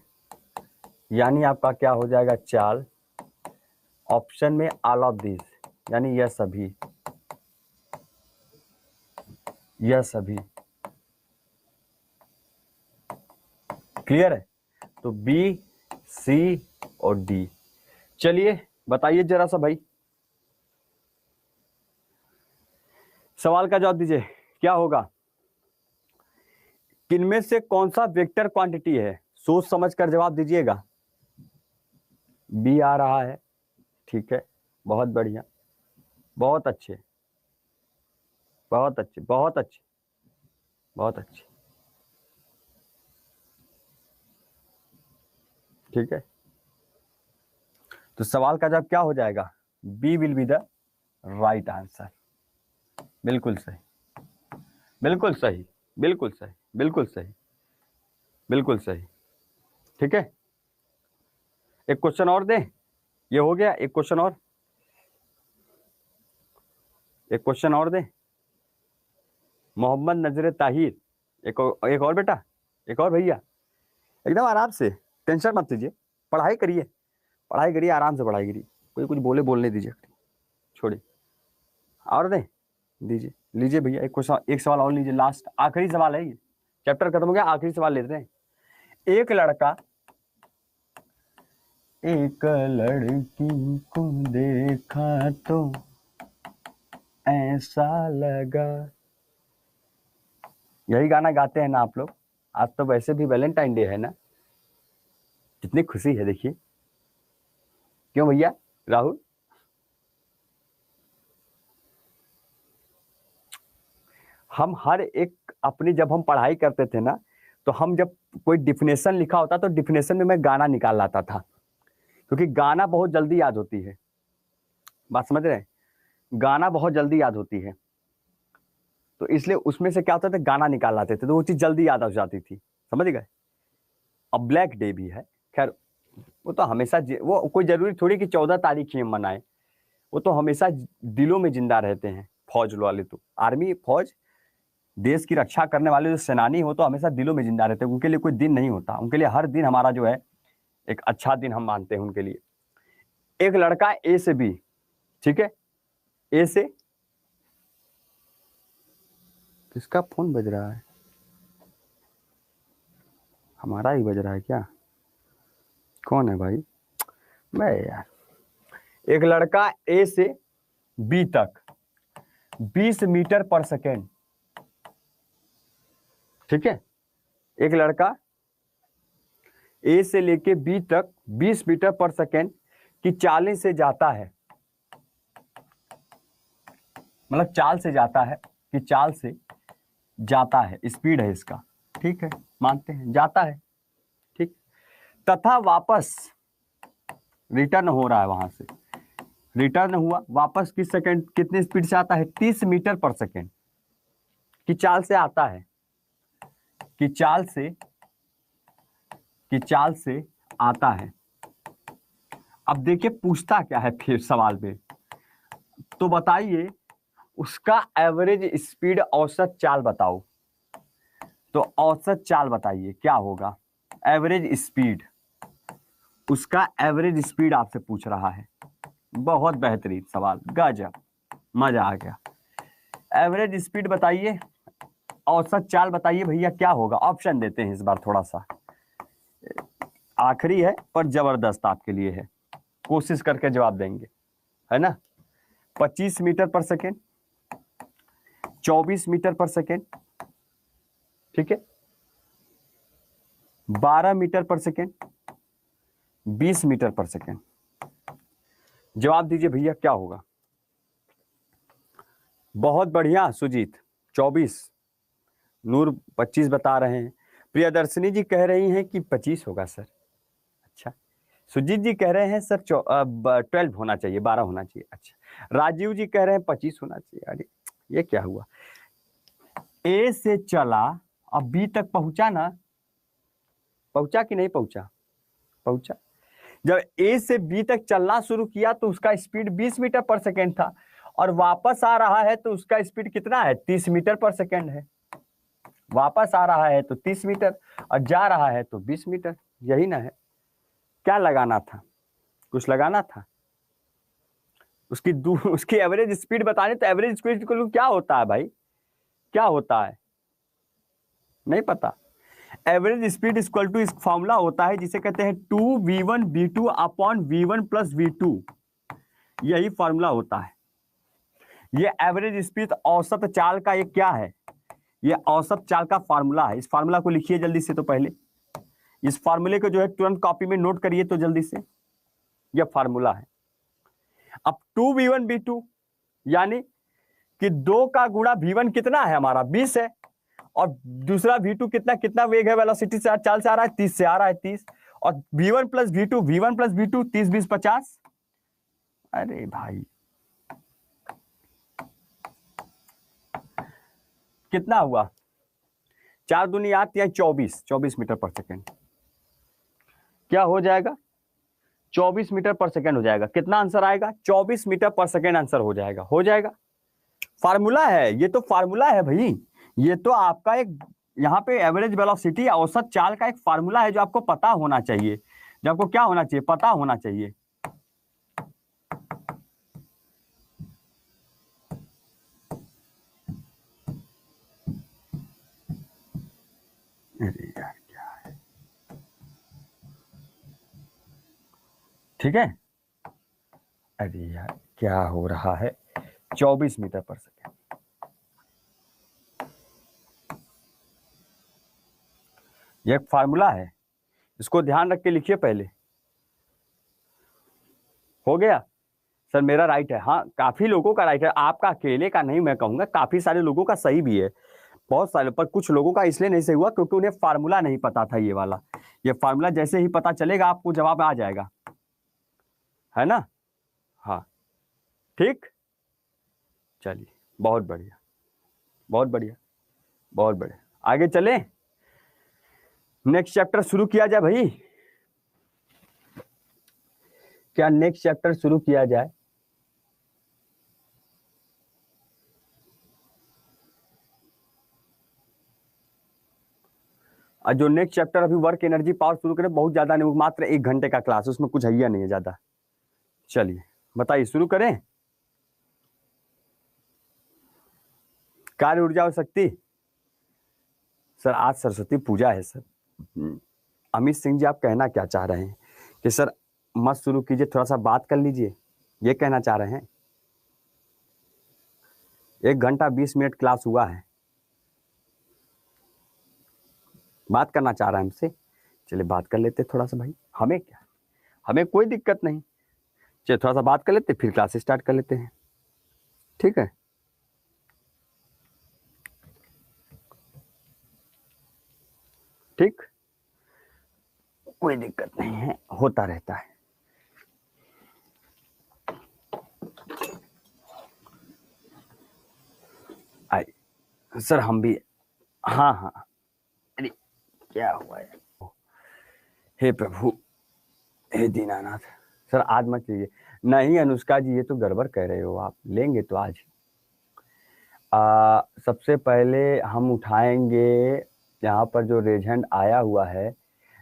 यानी आपका क्या हो जाएगा? चाल, ऑप्शन में ऑल ऑफ दिस यानी यह सभी, यह सभी। क्लियर है? तो बी, सी और डी। चलिए बताइए जरा सा भाई, सवाल का जवाब दीजिए, क्या होगा? किनमें से कौन सा वेक्टर क्वांटिटी है? सोच समझ कर जवाब दीजिएगा। बी आ रहा है, ठीक है, बहुत बढ़िया, बहुत अच्छे, बहुत अच्छे, बहुत अच्छे, बहुत अच्छे, ठीक है। तो सवाल का जवाब क्या हो जाएगा? B will be the right answer. बिल्कुल सही, बिल्कुल सही, बिल्कुल सही, बिल्कुल सही, बिल्कुल सही, ठीक है। एक क्वेश्चन और दें, ये हो गया, एक क्वेश्चन और, एक क्वेश्चन और दें। मोहम्मद नजर ताहिर, एक और बेटा, एक और भैया, एकदम आराम से, टेंशन मत लीजिए, पढ़ाई करिए, पढ़ाई करिए, आराम से पढ़ाई करिए, कोई कुछ बोलने दीजिए, छोड़िए। और दें, दीजिए, लीजिए भैया, एक क्वेश्चन, एक सवाल और लीजिए, लास्ट आखिरी सवाल है ये, चैप्टर खत्म हो गया, आखिरी सवाल लेते हैं। एक लड़का एक लड़की को देखा तो ऐसा लगा, यही गाना गाते हैं ना आप लोग? आज तो वैसे भी वैलेंटाइन डे है ना, कितनी खुशी है देखिए, क्यों भैया राहुल? हम हर एक अपनी, जब हम पढ़ाई करते थे ना, तो हम जब कोई डिफिनेशन लिखा होता तो डिफिनेशन में मैं गाना निकाल लाता था, क्योंकि गाना बहुत जल्दी याद होती है, बात समझ रहे हैं? गाना बहुत जल्दी याद होती है, तो इसलिए उसमें से क्या होता था, गाना निकाल लाते थे, तो वो चीज जल्दी याद हो जाती थी, समझ गए? अब ब्लैक डे भी है, खैर वो तो हमेशा, वो कोई जरूरी थोड़ी कि 14 तारीख ही हम मनाए, वो तो हमेशा दिलों में जिंदा रहते हैं। फौज वाले तो, आर्मी फौज, देश की रक्षा करने वाले जो सेनानी हो, तो हमेशा दिलों में जिंदा रहते हैं, उनके लिए कोई दिन नहीं होता, उनके लिए हर दिन हमारा जो है एक अच्छा दिन हम मानते हैं उनके लिए। एक लड़का ए से बी, ठीक है, ए से, किसका फोन बज रहा है? हमारा ही बज रहा है क्या? कौन है भाई? मैं यार, एक लड़का ए से बी तक 20 मीटर पर सेकेंड, ठीक है, एक लड़का ए से लेके बी तक 20 मीटर पर सेकेंड की चाल से जाता है, मतलब चाल से जाता है, कि चाल से जाता है, स्पीड है इसका, ठीक है, मानते हैं जाता है, ठीक, तथा वापस रिटर्न हो रहा है, वहां से रिटर्न हुआ, वापस किस सेकेंड, कितने स्पीड से आता है? 30 मीटर पर सेकेंड की चाल से आता है, की चाल से आता है। अब देखिए पूछता क्या है फिर सवाल में, तो बताइए उसका एवरेज स्पीड, औसत चाल बताओ। तो औसत चाल बताइए क्या होगा, एवरेज स्पीड, उसका एवरेज स्पीड आपसे पूछ रहा है। बहुत बेहतरीन सवाल, गजब, मजा आ गया। एवरेज स्पीड बताइए, औसत चाल बताइए भैया क्या होगा। ऑप्शन देते हैं इस बार, थोड़ा सा आखिरी है पर जबरदस्त आपके लिए है, कोशिश करके जवाब देंगे, है ना। 25 metre per second, 24 metre per second, ठीक है, 12 metre per second, 20 metre per second. जवाब दीजिए भैया क्या होगा। बहुत बढ़िया सुजीत, 24। नूर 25 बता रहे हैं। प्रियदर्शनी जी कह रही हैं कि 25 होगा सर। अच्छा, सुजीत जी कह रहे हैं सर 12 होना चाहिए, 12 होना चाहिए। अच्छा, राजीव जी कह रहे हैं 25 होना चाहिए। अरे ये क्या हुआ, ए से चला अब बी तक पहुंचा ना, पहुंचा कि नहीं पहुंचा, पहुंचा। जब ए से बी तक चलना शुरू किया तो उसका स्पीड 20 मीटर पर सेकेंड था, और वापस आ रहा है तो उसका स्पीड कितना है, 30 मीटर पर सेकेंड है। वापस आ रहा है तो 30 मीटर और जा रहा है तो 20 मीटर, यही ना है। क्या लगाना था, कुछ लगाना था। उसकी एवरेज स्पीड बताने, तो एवरेज स्पीड क्या होता है भाई, क्या होता है, नहीं पता। एवरेज स्पीड इक्वल टू, इस फॉर्मूला होता है जिसे कहते हैं 2v1v2 upon v1 plus v2, यही फॉर्मूला होता है। ये एवरेज स्पीड औसत चाल का ये क्या है, ये औसत चाल का फॉर्मूला है। इस फॉर्मूला को लिखिए जल्दी से, तो पहले इस फॉर्मूले को जो है तुरंत कॉपी में नोट करिए तो जल्दी से, यह फॉर्मूला है। अब 2v1v2 यानी कि 2 का गुणा v1 कितना है हमारा 20 है, और दूसरा v2 कितना कितना वेग है, वेलोसिटी से चाल से आ रहा है 30 से आ रहा है 30, और v1 प्लस v2 30 20 50। अरे भाई कितना हुआ, 4 दूनी 8 या 24 मीटर पर सेकेंड, क्या हो जाएगा 24 मीटर पर सेकेंड हो जाएगा। कितना आंसर आएगा, 24 मीटर पर सेकेंड आंसर हो जाएगा, हो जाएगा। फार्मूला है ये, तो फार्मूला है भाई, ये तो आपका एक यहाँ पे एवरेज वेलोसिटी, औसत चाल का एक फार्मूला है जो आपको पता होना चाहिए, जो आपको क्या होना चाहिए, पता होना चाहिए। अरे यार क्या है, ठीक है। अरे यार क्या हो रहा है, 24 मीटर पर सेकेंड, ये एक फार्मूला है, इसको ध्यान रख के लिखिए पहले। हो गया सर, मेरा राइट है, हाँ काफी लोगों का राइट है, आपका अकेले का नहीं, मैं कहूंगा काफी सारे लोगों का सही भी है, बहुत सारे, पर कुछ लोगों का इसलिए नहीं सही हुआ क्योंकि उन्हें फार्मूला नहीं पता था ये वाला। ये फार्मूला जैसे ही पता चलेगा आपको जवाब आ जाएगा, है ना। हाँ ठीक, चलिए बहुत बढ़िया, बहुत बढ़िया, बहुत बढ़िया, आगे चले, नेक्स्ट चैप्टर शुरू किया जाए भाई, क्या नेक्स्ट चैप्टर शुरू किया जाए। जो नेक्स्ट चैप्टर अभी वर्क एनर्जी पावर शुरू करें, बहुत ज्यादा नहीं, मात्र 1 घंटे का क्लास, उसमें कुछ हैया नहीं है ज्यादा। चलिए बताइए शुरू करें। कार्य ऊर्जा और शक्ति, सर आज सरस्वती पूजा है सर। अमित सिंह जी आप कहना क्या चाह रहे हैं कि सर मत शुरू कीजिए, थोड़ा सा बात कर लीजिए, ये कहना चाह रहे हैं। 1 घंटा 20 मिनट क्लास हुआ है, बात करना चाह रहा है हमसे, चलिए बात कर लेते थोड़ा सा भाई, हमें क्या, हमें कोई दिक्कत नहीं, चलिए थोड़ा सा बात कर लेते फिर क्लास स्टार्ट कर लेते हैं, ठीक है। ठीक, कोई दिक्कत नहीं है, होता रहता है। आई सर हम भी, हाँ हाँ, अरे क्या हुआ है? हे प्रभु, हे दीनानाथ। सर आज मत लीजिए। नहीं अनुष्का जी, ये तो गड़बड़ कह रहे हो आप। लेंगे तो आज। सबसे पहले हम उठाएंगे यहाँ पर जो रेजेंट आया हुआ है,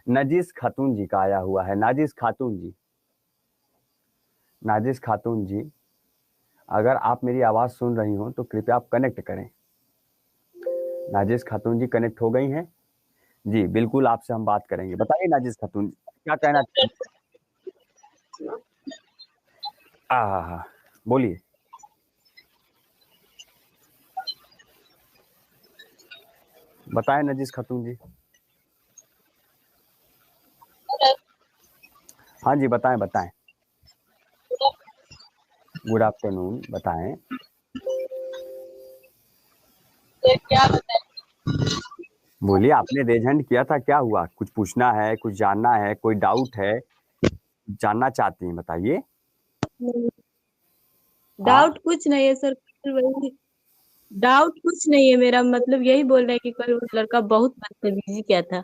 नाजिस खातून जी का आया हुआ है। नाजिस खातून जी, नाजिस खातून जी, अगर आप मेरी आवाज़ सुन रही हो तो कृपया आप कनेक्ट करें। नाजिस खातून जी कनेक्ट हो गई हैं जी, बिल्कुल आपसे हम बात करेंगे। बताइए नाजिस खातून जी, क्या कहना चाहिए? हाँ, बोलिए। बताएं नजीस खातून जी। हाँ जी, बताएं बताएं। गुड आफ्टरनून, बताएं। क्या बताएं? बोलिए, आपने रेज हैंड किया था, क्या हुआ? कुछ पूछना है, कुछ जानना है, कोई डाउट है, जानना चाहती हैं, बताइए। डाउट कुछ नहीं है सर, वही डाउट कुछ नहीं है मेरा, मतलब यही बोल रहे हैं कि कल वो लड़का बहुत बदतमीजी किया था।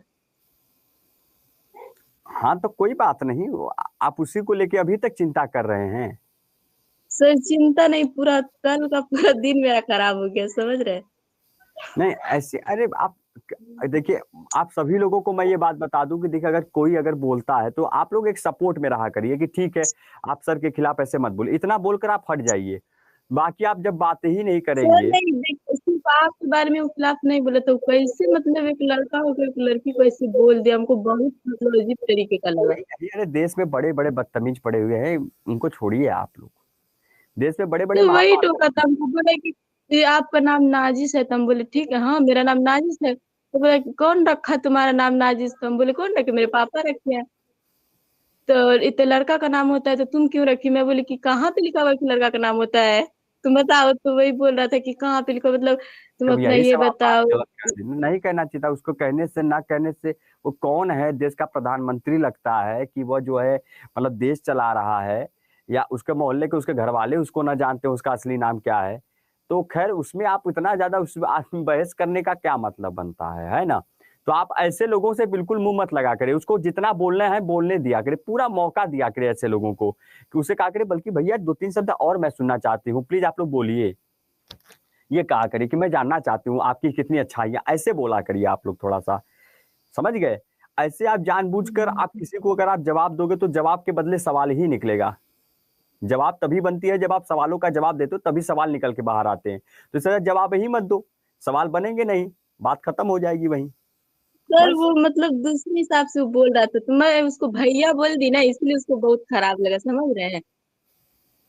हाँ तो कोई बात नहीं, आप उसी को लेके अभी तक चिंता कर रहे हैं। सर चिंता नहीं, पूरा कल का पूरा दिन मेरा खराब हो गया, समझ रहे हैं? नहीं ऐसे, अरे आप देखिए, आप सभी लोगों को मैं ये बात बता दूं कि देखिए, अगर कोई अगर बोलता है तो आप लोग एक सपोर्ट में रहा करिए कि ठीक है, आप सर के खिलाफ ऐसे मत बोलिए, इतना बोलकर आप हट जाइए। बाकी आप जब बातें ही नहीं सर करेंगे। नहीं, सिर्फ आपके बारे में वो खिलाफ नहीं बोला तो कैसे, मतलब एक लड़का होकर एक लड़की को ऐसे बोल दिया, हमको बहुत मतलब अजीब तरीके का लगा। अरे देश में बड़े बड़े बदतमीज पड़े हुए हैं, उनको छोड़िए आप लोग। देश में बड़े बड़े तो वही महापात्र। टोका था, हमको बोला कि ये आपका नाम नाजिस है, तो हम बोले ठीक है, हाँ मेरा नाम नाजिस है। तो बोला कि कौन रखा तुम्हारा नाम नाजिस? तो हम बोले कौन रखे, मेरे पापा रखे हैं। तो इतने लड़का का नाम होता है तो तुम क्यों रखी? मैं बोली कि कहाँ पे लिखा हुआ है कि लड़का का नाम होता है, तुम बताओ। तो वही बोल रहा था कि कहाँ पे लिखा, मतलब तुम जब अपना यही ये सब आप बात बताओ। गलत कर दी, नहीं कहना चाहिए था उसको, कहने से ना कहने से। वो कौन है? देश का प्रधानमंत्री लगता है कि वो जो है मतलब देश चला रहा है, या उसके मोहल्ले के उसके घर वाले उसको ना जानते हो उसका असली नाम क्या है? तो खैर उसमें आप इतना ज्यादा उस बहस करने का क्या मतलब बनता है ना? तो आप ऐसे लोगों से बिल्कुल मुंह मत लगा करे, उसको जितना बोलना है बोलने दिया करे, पूरा मौका दिया करे ऐसे लोगों को कि उसे कहा करे, बल्कि भैया दो तीन शब्द और मैं सुनना चाहती हूँ, प्लीज आप लोग बोलिए। ये कहा करिए कि मैं जानना चाहती हूँ आपकी कितनी अच्छाइयाँ, ऐसे बोला करिए आप लोग थोड़ा सा, समझ गए? ऐसे आप जानबूझकर आप किसी को अगर आप जवाब दोगे तो जवाब के बदले सवाल ही निकलेगा। जवाब तभी बनती है जब आप सवालों का जवाब देते हो, तभी सवाल निकल के बाहर आते हैं। तो इसलिए जवाब ही मत दो, सवाल बनेंगे नहीं, बात खत्म हो जाएगी वहीं। सर बस। वो मतलब दूसरे हिसाब से वो बोल रहा था, तो मैं उसको भैया बोल दी ना, इसलिए उसको बहुत खराब लगा, समझ रहे हैं?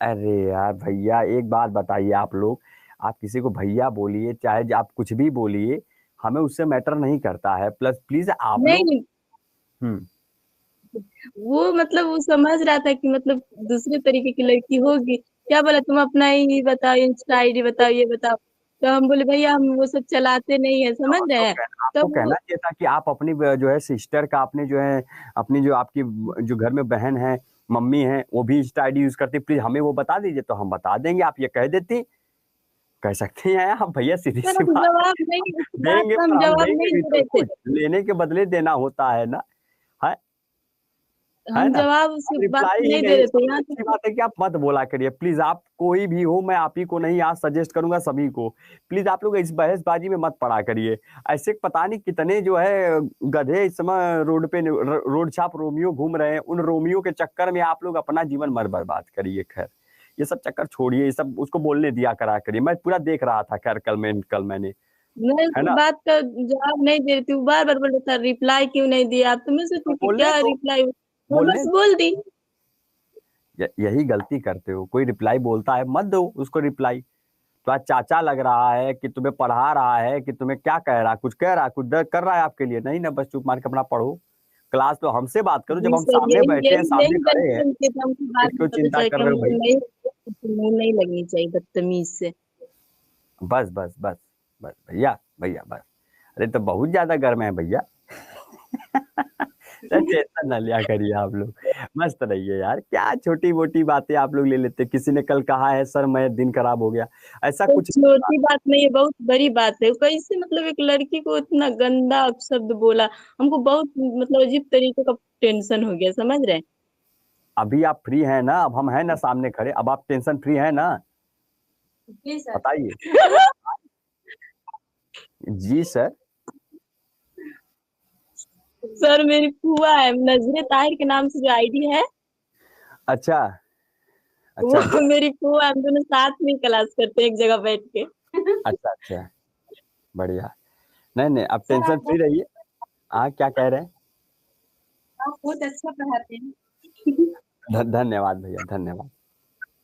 अरे यार भैया, एक बात बताइए आप लोग, आप किसी को भैया बोलिए चाहे आप कुछ भी बोलिए, हमें उससे मैटर नहीं करता है। प्लस प्लीज आप लोग। नहीं, हम्म। वो मतलब वो समझ रहा था कि मतलब दूसरे तरीके की लड़की होगी। क्या बोला, तुम अपना ही बताओ, इंस्टा आईडी बताओ, ये बताओ। तो हम बोले भैया हम वो सब चलाते नहीं है, समझ रहे हैं? आपको तब कहना वो चाहिए था कि आप अपनी जो है सिस्टर का, अपने जो है अपनी जो आपकी जो घर में बहन है, मम्मी है, वो भी इंस्टा आईडी यूज करती, प्लीज हमें वो बता दीजिए तो हम बता देंगे। आप ये कह देती, कह सकती हैं आप भैया, सीधी सर सी हम बात जवाब है। नहीं, इस बात देंगे का पर हम हम जवाब देंगे नहीं भी दे तो रहे थे। कुछ लेने के बदले देना होता है ना। है है हम ना? जवाब आप उसकी बात रिप्लाई का ही नहीं दे नहीं, रहे थे, सबसे यहाँ अच्छी तक बात है कि आप मत बोला करिए प्लीज। आप कोई भी हो, मैं आप ही को नहीं आज सजेस्ट करूंगा, सभी को। प्लीज आप लोग इस बहसबाजी में मत पड़ा करिए। ऐसे पता नहीं कितने जो है गधे इस समय रोड पे रोड छाप रोमियो घूम रहे हैं, उन रोमियो के चक्कर में आप लोग अपना जीवन मत बर्बाद करिए। खैर ये सब चक्कर छोड़िए, ये सब उसको बोलने दिया करा करिए। मैं पूरा देख रहा था, खैर कल मैंने, मैं है उसकी ना? बात का जवाब नहीं दे रही थी, वो बार बार बोल रहा था रिप्लाई क्यों नहीं दिया आप? तो मैं तो सोची कि बोलने क्या दो, रिप्लाई, मैं बोलने बस बोल दी। यही गलती करते हो। कोई रिप्लाई बोलता है मत दो उसको रिप्लाई। तो आज चाचा लग रहा है कि तुम्हें पढ़ा रहा है, कि तुम्हें क्या कह रहा है, कुछ कह रहा है, कुछ कर रहा है आपके लिए? नहीं ना, बस चुप मार के अपना पढ़ो। क्लास तो हमसे बात करो जब जी हम सर, सामने यही बैठे हैं, यही सामने यही खड़े गलती हैं। उनकी थी, हमको बाद फिर में क्यों पता चिंता चला कर कि रहे हो हमको भाई? नहीं नहीं लगनी चाहिए बदतमीज से। बस बस बस, बस भैया भैया बस। अरे तो बहुत ज्यादा गर्म है भैया। सर टेंशन ना लिया करिए आप लोग, मस्त रहिए यार, क्या छोटी मोटी बातें आप लोग ले लेते। किसी ने कल कहा है सर मैं दिन खराब हो गया, ऐसा कोई कुछ नहीं। छोटी बात नहीं है, बहुत बड़ी बात है। कैसे मतलब एक लड़की को इतना गंदा अपशब्द बोला, हमको बहुत मतलब अजीब तरीके का टेंशन हो गया, समझ रहे हैं। अभी आप फ्री हैं ना, अब हम हैं ना सामने खड़े, अब आप टेंशन फ्री हैं ना, जी सर। बताइए। जी सर। सर मेरी फुआ है, नजरे ताहिर के नाम से जो आईडी है, अच्छा वो अच्छा अच्छा मेरी फुआ है, हम दोनों साथ में क्लास करते हैं एक जगह बैठ के। अच्छा अच्छा, बढ़िया। नहीं नहीं, आप सर टेंशन आप फ्री रहिए। हाँ, क्या कह रहे हैं? बहुत अच्छा पढ़ाते हैं। धन्यवाद भैया, धन्यवाद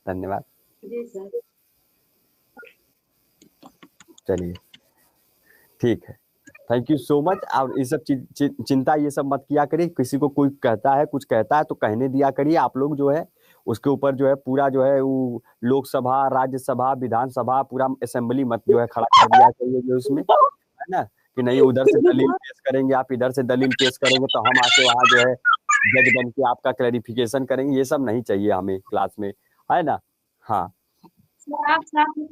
धन्यवाद। जी सर। चलिए, ठीक है, थैंक यू सो मच। और ये सब चिंता ये सब मत किया करिए, किसी को कोई कहता है कुछ कहता है तो कहने दिया करिए। आप लोग जो है उसके ऊपर जो है पूरा जो है वो लोकसभा, राज्यसभा, विधानसभा, पूरा असेंबली मत जो है खड़ा कर दिया करिए जो उसमें, है ना, कि नहीं उधर से दलील पेश करेंगे आप, इधर से दलील पेश करेंगे तो हम आके वहाँ जो है जज बन के आपका क्लैरिफिकेशन करेंगे। ये सब नहीं चाहिए हमें क्लास में, है ना। हाँ, सर आप साथ में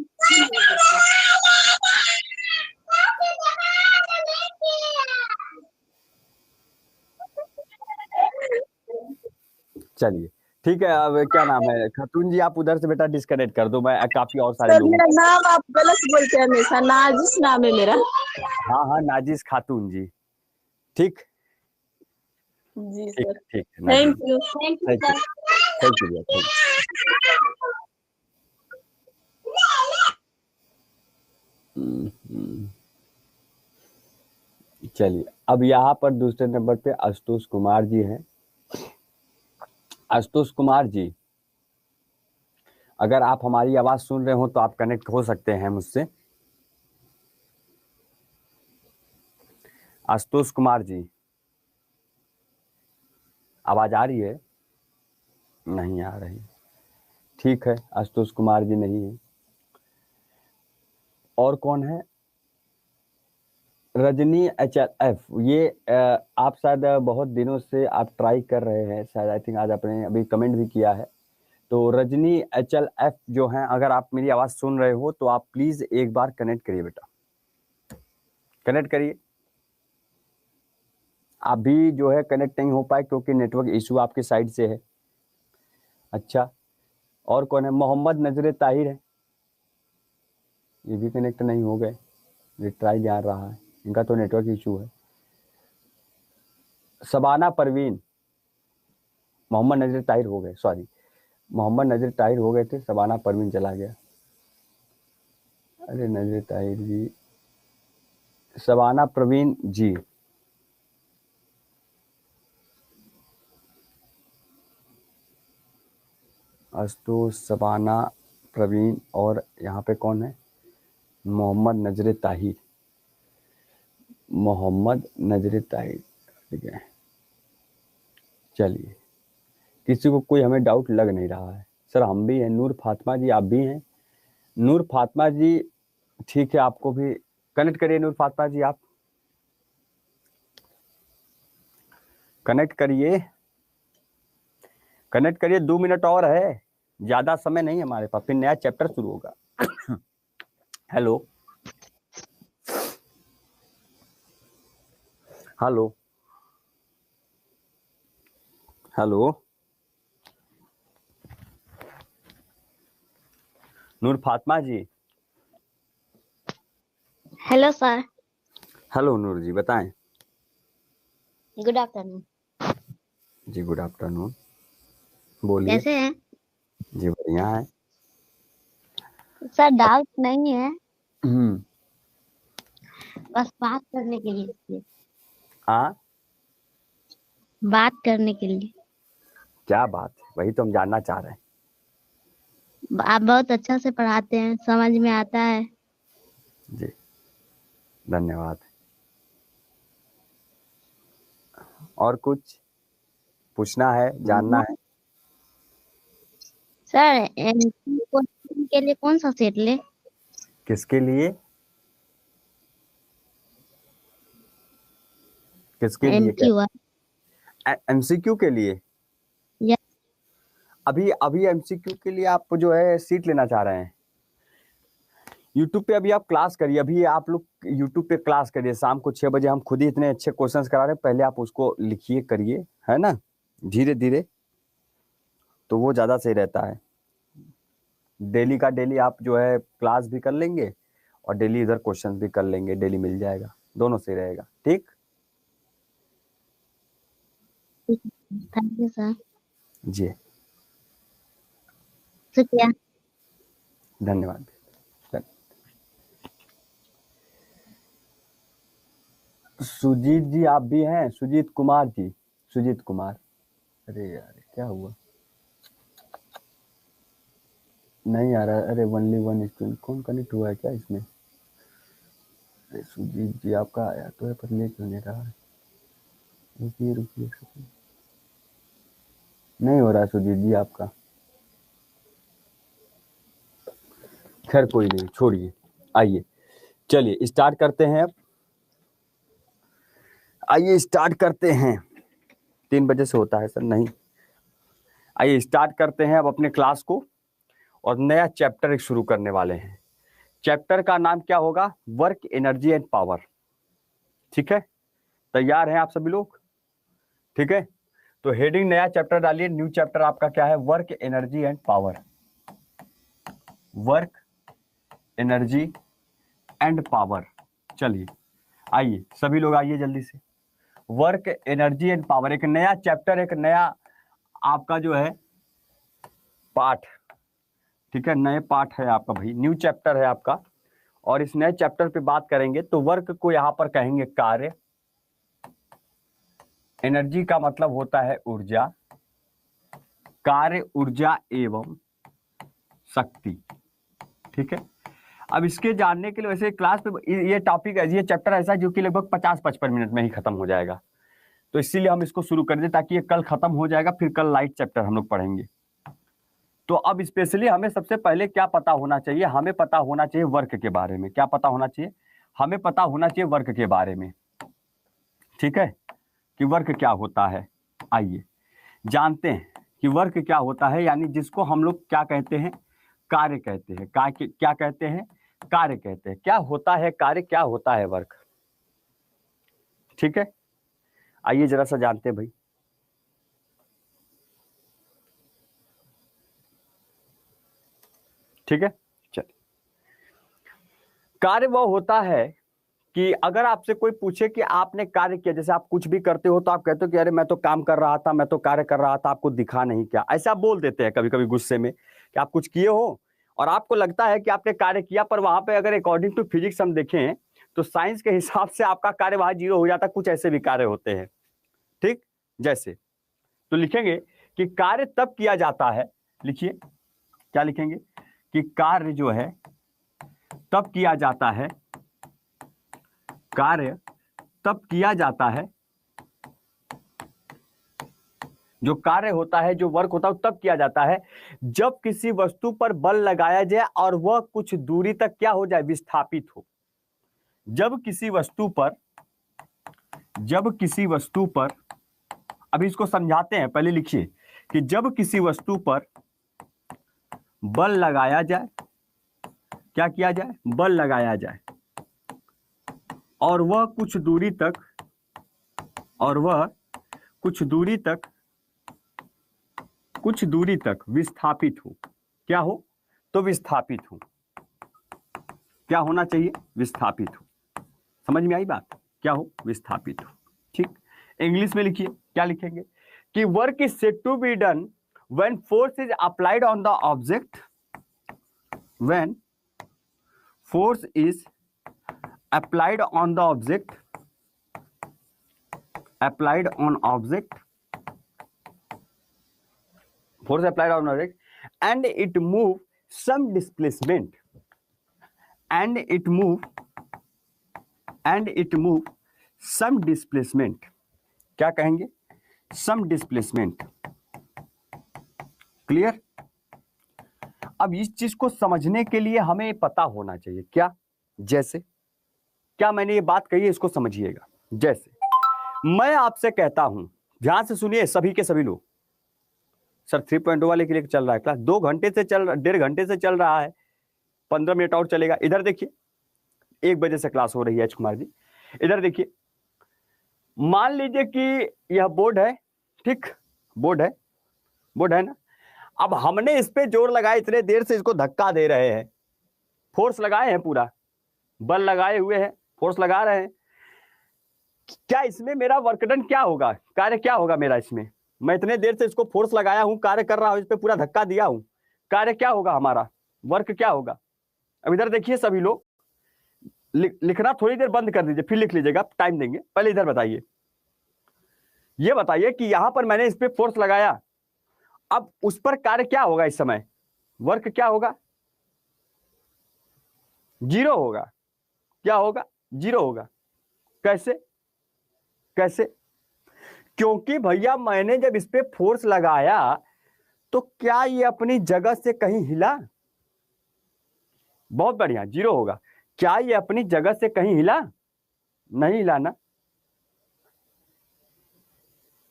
चलिए, ठीक है। अब क्या नाम है, खातून जी आप उधर से बेटा डिस्कनेक्ट कर दो, मैं काफी और सारे सर लोगों मेरा को। नाम आप गलत बोलते हैं हमेशा, नाजिश नाम है मेरा। हाँ हाँ, नाजिस खातून जी, ठीक। जी ठीक सर। है, ठीक है Nazis. Thank you, thank you thank you, sir. Thank you भैया, थैंक यू। चलिए, अब यहाँ पर दूसरे नंबर पे आशुतोष कुमार जी हैं। आशुतोष कुमार जी, अगर आप हमारी आवाज सुन रहे हो तो आप कनेक्ट हो सकते हैं मुझसे। आशुतोष कुमार जी, आवाज आ रही है? नहीं आ रही, ठीक है, आशुतोष कुमार जी नहीं है। और कौन है? रजनी HLF, ये आप शायद बहुत दिनों से आप ट्राई कर रहे हैं शायद, आई थिंक आज आपने अभी कमेंट भी किया है। तो रजनी HLF जो हैं, अगर आप मेरी आवाज सुन रहे हो तो आप प्लीज एक बार कनेक्ट करिए बेटा, कनेक्ट करिए। आप भी जो है कनेक्ट नहीं हो पाए क्योंकि नेटवर्क इशू आपके साइड से है। अच्छा, और कौन है? मोहम्मद नजरे ताहिर है, ये भी कनेक्ट नहीं हो गए, रिट्राई जा रहा है, इनका तो नेटवर्क इशू है। शबाना परवीन, मोहम्मद नजर ताहिर हो गए, सॉरी, मोहम्मद नजर ताहिर हो गए थे, शबाना परवीन चला गया। अरे नजर ताहिर जी, शबाना प्रवीण जी, आशुतोष, शबाना, प्रवीण, और यहाँ पे कौन है? मोहम्मद नजर ताहिर, मोहम्मद नजर ताहिर, ठीक है। चलिए, किसी को कोई हमें डाउट लग नहीं रहा है। सर हम भी हैं, नूर फातिमा जी आप भी हैं? नूर फातिमा जी, ठीक है, आपको भी कनेक्ट करिए। नूर फातिमा जी आप कनेक्ट करिए, कनेक्ट करिए, 2 मिनट और है, ज्यादा समय नहीं है हमारे पास, फिर नया चैप्टर शुरू होगा। Hello hello hello, Noor Fatima ji. Hello sir. Hello Noor ji, बताएं। Good afternoon. जी गुड आफ्टरनून, बोलिए। कैसे हैं जी बढ़िया है। सर? डाउट नहीं है, हम्म। बस बात करने के लिए किए। हाँ, बात करने के लिए। क्या बात है, वही तो हम जानना चाह रहे हैं। आप बहुत अच्छा से पढ़ाते हैं, समझ में आता है। जी धन्यवाद। और कुछ पूछना है, जानना है? सर कोचिंग के लिए कौन सा सेट ले? किसके लिए? किसके लिए क्या? MQ एमसीक्यू के लिए? यस अभी अभी एमसीक्यू के लिए आप जो है सीट लेना चाह रहे हैं? यूट्यूब पे अभी आप क्लास करिए, अभी आप लोग यूट्यूब पे क्लास करिए, शाम को 6 बजे हम खुद ही इतने अच्छे क्वेश्चंस करा रहे हैं, पहले आप उसको लिखिए करिए, है ना, धीरे धीरे, तो वो ज़्यादा सही रहता है। डेली का डेली आप जो है क्लास भी कर लेंगे और डेली इधर क्वेश्चंस भी कर लेंगे, डेली मिल जाएगा, दोनों सही रहेगा। ठीक, थैंक यू सर। जी शुक्रिया। धन्यवाद। सुजीत जी आप भी हैं? सुजीत कुमार जी, सुजीत कुमार, अरे यार क्या हुआ, नहीं आ रहा। अरे ओनली वन स्टूडेंट, कौन कनेक्ट हुआ है क्या इसमें? अरे सुजीत जी आपका आया तो है पर ले क्यों नहीं रहा है? रुकिए रुकिए, नहीं हो रहा सुजीत जी आपका। खैर कोई नहीं, छोड़िए, आइए चलिए स्टार्ट करते हैं अब। आइए स्टार्ट करते हैं। 3 बजे से होता है सर? नहीं, आइए स्टार्ट करते हैं अब अपने क्लास को और नया चैप्टर एक शुरू करने वाले हैं। चैप्टर का नाम क्या होगा? Work, energy and power. ठीक है, तैयार हैं आप सभी लोग? ठीक है, तो हेडिंग नया चैप्टर डालिए। न्यू चैप्टर आपका क्या है? Work, energy and power. Work, energy and power. चलिए आइए सभी लोग आइए जल्दी से। वर्क, एनर्जी एंड पावर, एक नया चैप्टर, एक नया आपका जो है पाठ। ठीक है, नए पाठ है आपका भाई, न्यू चैप्टर है आपका, और इस नए चैप्टर पे बात करेंगे। तो वर्क को यहां पर कहेंगे कार्य, एनर्जी का मतलब होता है ऊर्जा, कार्य, ऊर्जा एवं शक्ति। ठीक है, अब इसके जानने के लिए वैसे क्लास पे ये टॉपिक है, ये चैप्टर ऐसा है जो कि लगभग 50-55 मिनट में ही खत्म हो जाएगा, तो इसीलिए हम इसको शुरू कर दें ताकि ये कल खत्म हो जाएगा, फिर कल लाइट चैप्टर हम लोग पढ़ेंगे। तो अब स्पेशली हमें सबसे पहले क्या पता होना चाहिए? हमें पता होना चाहिए वर्क के बारे में। क्या पता होना चाहिए? हमें पता होना चाहिए वर्क के बारे में। ठीक है, कि वर्क क्या होता है। आइए जानते हैं कि वर्क क्या होता है, यानी जिसको हम लोग क्या कहते हैं? कार्य कहते हैं। क्या कहते हैं? कार्य कहते हैं। क्या होता है कार्य, क्या होता है वर्क? ठीक है, आइए जरा सा जानते हैं भाई। ठीक है, चलिए। कार्य वह होता है कि अगर आपसे कोई पूछे कि आपने कार्य किया, जैसे आप कुछ भी करते हो तो आप कहते हो कि अरे मैं तो काम कर रहा था, मैं तो कार्य कर रहा था, आपको दिखा नहीं क्या? ऐसा बोल देते हैं कभी कभी गुस्से में कि आप कुछ किए हो और आपको लगता है कि आपने कार्य किया, पर वहां पे अगर अकॉर्डिंग टू फिजिक्स हम देखें तो साइंस के हिसाब से आपका कार्य वहां 0 हो जाता है। कुछ ऐसे भी कार्य होते हैं। ठीक, जैसे तो लिखेंगे कि कार्य तब किया जाता है, लिखिए क्या लिखेंगे? कि कार्य जो है तब किया जाता है, कार्य तब किया जाता है, जो कार्य होता है, जो वर्क होता है, तब किया जाता है जब किसी वस्तु पर बल लगाया जाए और वह कुछ दूरी तक क्या हो जाए? विस्थापित हो। जब किसी वस्तु पर अभी इसको समझाते हैं, पहले लिखिए कि जब किसी वस्तु पर बल लगाया जाए, क्या किया जाए? बल लगाया जाए, और वह कुछ दूरी तक विस्थापित हो। क्या हो? तो विस्थापित हो। क्या होना चाहिए? विस्थापित हो। समझ में आई बात? क्या हो? विस्थापित हो। ठीक, इंग्लिश में लिखिए, क्या लिखेंगे? कि work is said to be done when force is applied on the object, when force is applied on object force applied on object and it move some displacement some displacement। क्या कहेंगे? some displacement। Clear? अब इस चीज को समझने के लिए हमें पता होना चाहिए क्या? जैसे क्या मैंने ये बात कही है, इसको समझिएगा। जैसे मैं आपसे कहता हूं ध्यान से सुनिए सभी के सभी लोग। सर 3.0 वाले के लिए चल रहा है क्लास, 2 घंटे से डेढ़ घंटे से चल रहा है, 15 मिनट और चलेगा। इधर देखिए 1 बजे से क्लास हो रही है एच कुमार जी। इधर देखिए, मान लीजिए कि यह बोर्ड है, ठीक, बोर्ड है ना। अब हमने इस पे जोर लगाया, इतने देर से इसको धक्का दे रहे हैं, फोर्स लगाए हैं, पूरा बल लगाए हुए हैं, फोर्स लगा रहे हैं। क्या इसमें मेरा वर्क डन क्या होगा, कार्य क्या होगा मेरा इसमें? मैं इतने देर से इसको फोर्स लगाया हूं, कार्य कर रहा हूं, इस पे पूरा धक्का दिया हूं, कार्य क्या होगा हमारा, वर्क क्या होगा? अब इधर देखिए सभी लोग, लिखना थोड़ी देर बंद कर दीजिए, फिर लिख लीजिएगा, टाइम देंगे। पहले इधर बताइए, ये बताइए कि यहां पर मैंने इस पे फोर्स लगाया, अब उस पर कार्य क्या होगा इस समय, वर्क क्या होगा? 0 होगा। क्या होगा? 0 होगा। कैसे? कैसे? क्योंकि भैया मैंने जब इस पे फोर्स लगाया तो क्या ये अपनी जगह से कहीं हिला? बहुत बढ़िया, 0 होगा। क्या ये अपनी जगह से कहीं हिला? नहीं हिला ना,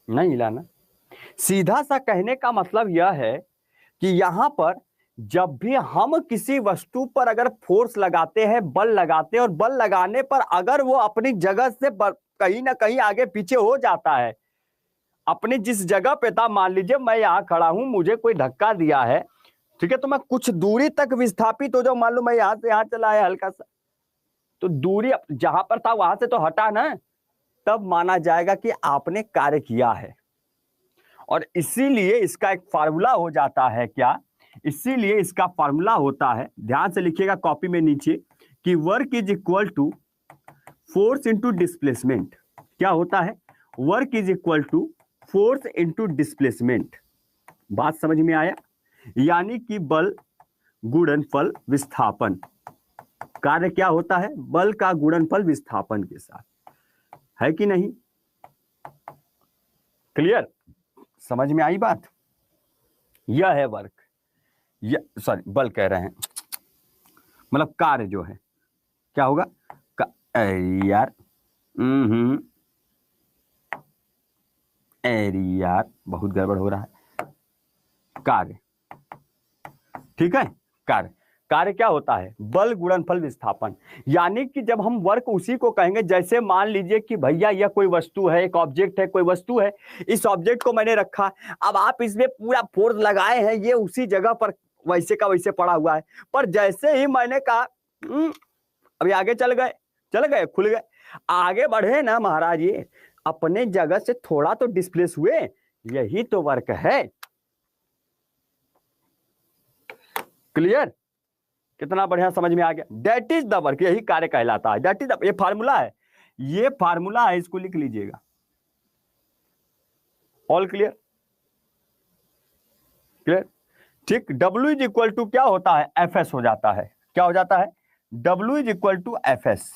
नहीं हिला ना। सीधा सा कहने का मतलब यह है कि यहां पर जब भी हम किसी वस्तु पर अगर फोर्स लगाते हैं, बल लगाते हैं, और बल लगाने पर अगर वो अपनी जगह से कहीं ना कहीं आगे पीछे हो जाता है, अपनी जिस जगह पे था, मान लीजिए मैं यहां खड़ा हूं, मुझे कोई धक्का दिया है, ठीक है, तो मैं कुछ दूरी तक विस्थापित हो जाऊं, मान लो मैं यहां से यहां चला है हल्का सा, तो दूरी जहां पर था वहां से तो हटा ना, तब माना जाएगा कि आपने कार्य किया है। और इसीलिए इसका एक फार्मूला हो जाता है, क्या? इसीलिए इसका फार्मूला होता है, ध्यान से लिखिएगा कॉपी में नीचे, कि work is equal to force into displacement. क्या होता है? Work is equal to force into displacement. बात समझ में आया? यानी कि बल गुणनफल विस्थापन। कार्य क्या होता है? बल का गुणनफल विस्थापन के साथ, है कि नहीं? क्लियर? समझ में आई बात? यह है वर्क, सॉरी बल कह रहे हैं, मतलब कार्य जो है क्या होगा? यार यार बहुत गड़बड़ हो रहा है। कार्य, ठीक है, कार्य क्या होता है? बल गुणनफल विस्थापन। यानी कि जब हम वर्क उसी को कहेंगे, जैसे मान लीजिए कि भैया यह कोई वस्तु है, एक ऑब्जेक्ट है, कोई वस्तु है, इस ऑब्जेक्ट को मैंने रखा, अब आप इसमें पूरा फोर्स लगाए हैं, ये उसी जगह पर वैसे का वैसे पड़ा हुआ है, पर जैसे ही मैंने कहा अभी आगे चल गए, खुल गए, आगे बढ़े ना महाराज, ये अपने जगह से थोड़ा तो डिस्प्लेस हुए, यही तो वर्क है। क्लियर? कितना बढ़िया समझ में आ गया? दैट इज द वर्क, यही कार्य कहलाता है। दैट इज द, ये फार्मूला है, ये फार्मूला है, इसको लिख लीजिएगा। All clear? क्लियर? ठीक। W इज इक्वल टू क्या होता है? Fs हो जाता है। क्या हो जाता है? W is equal to Fs।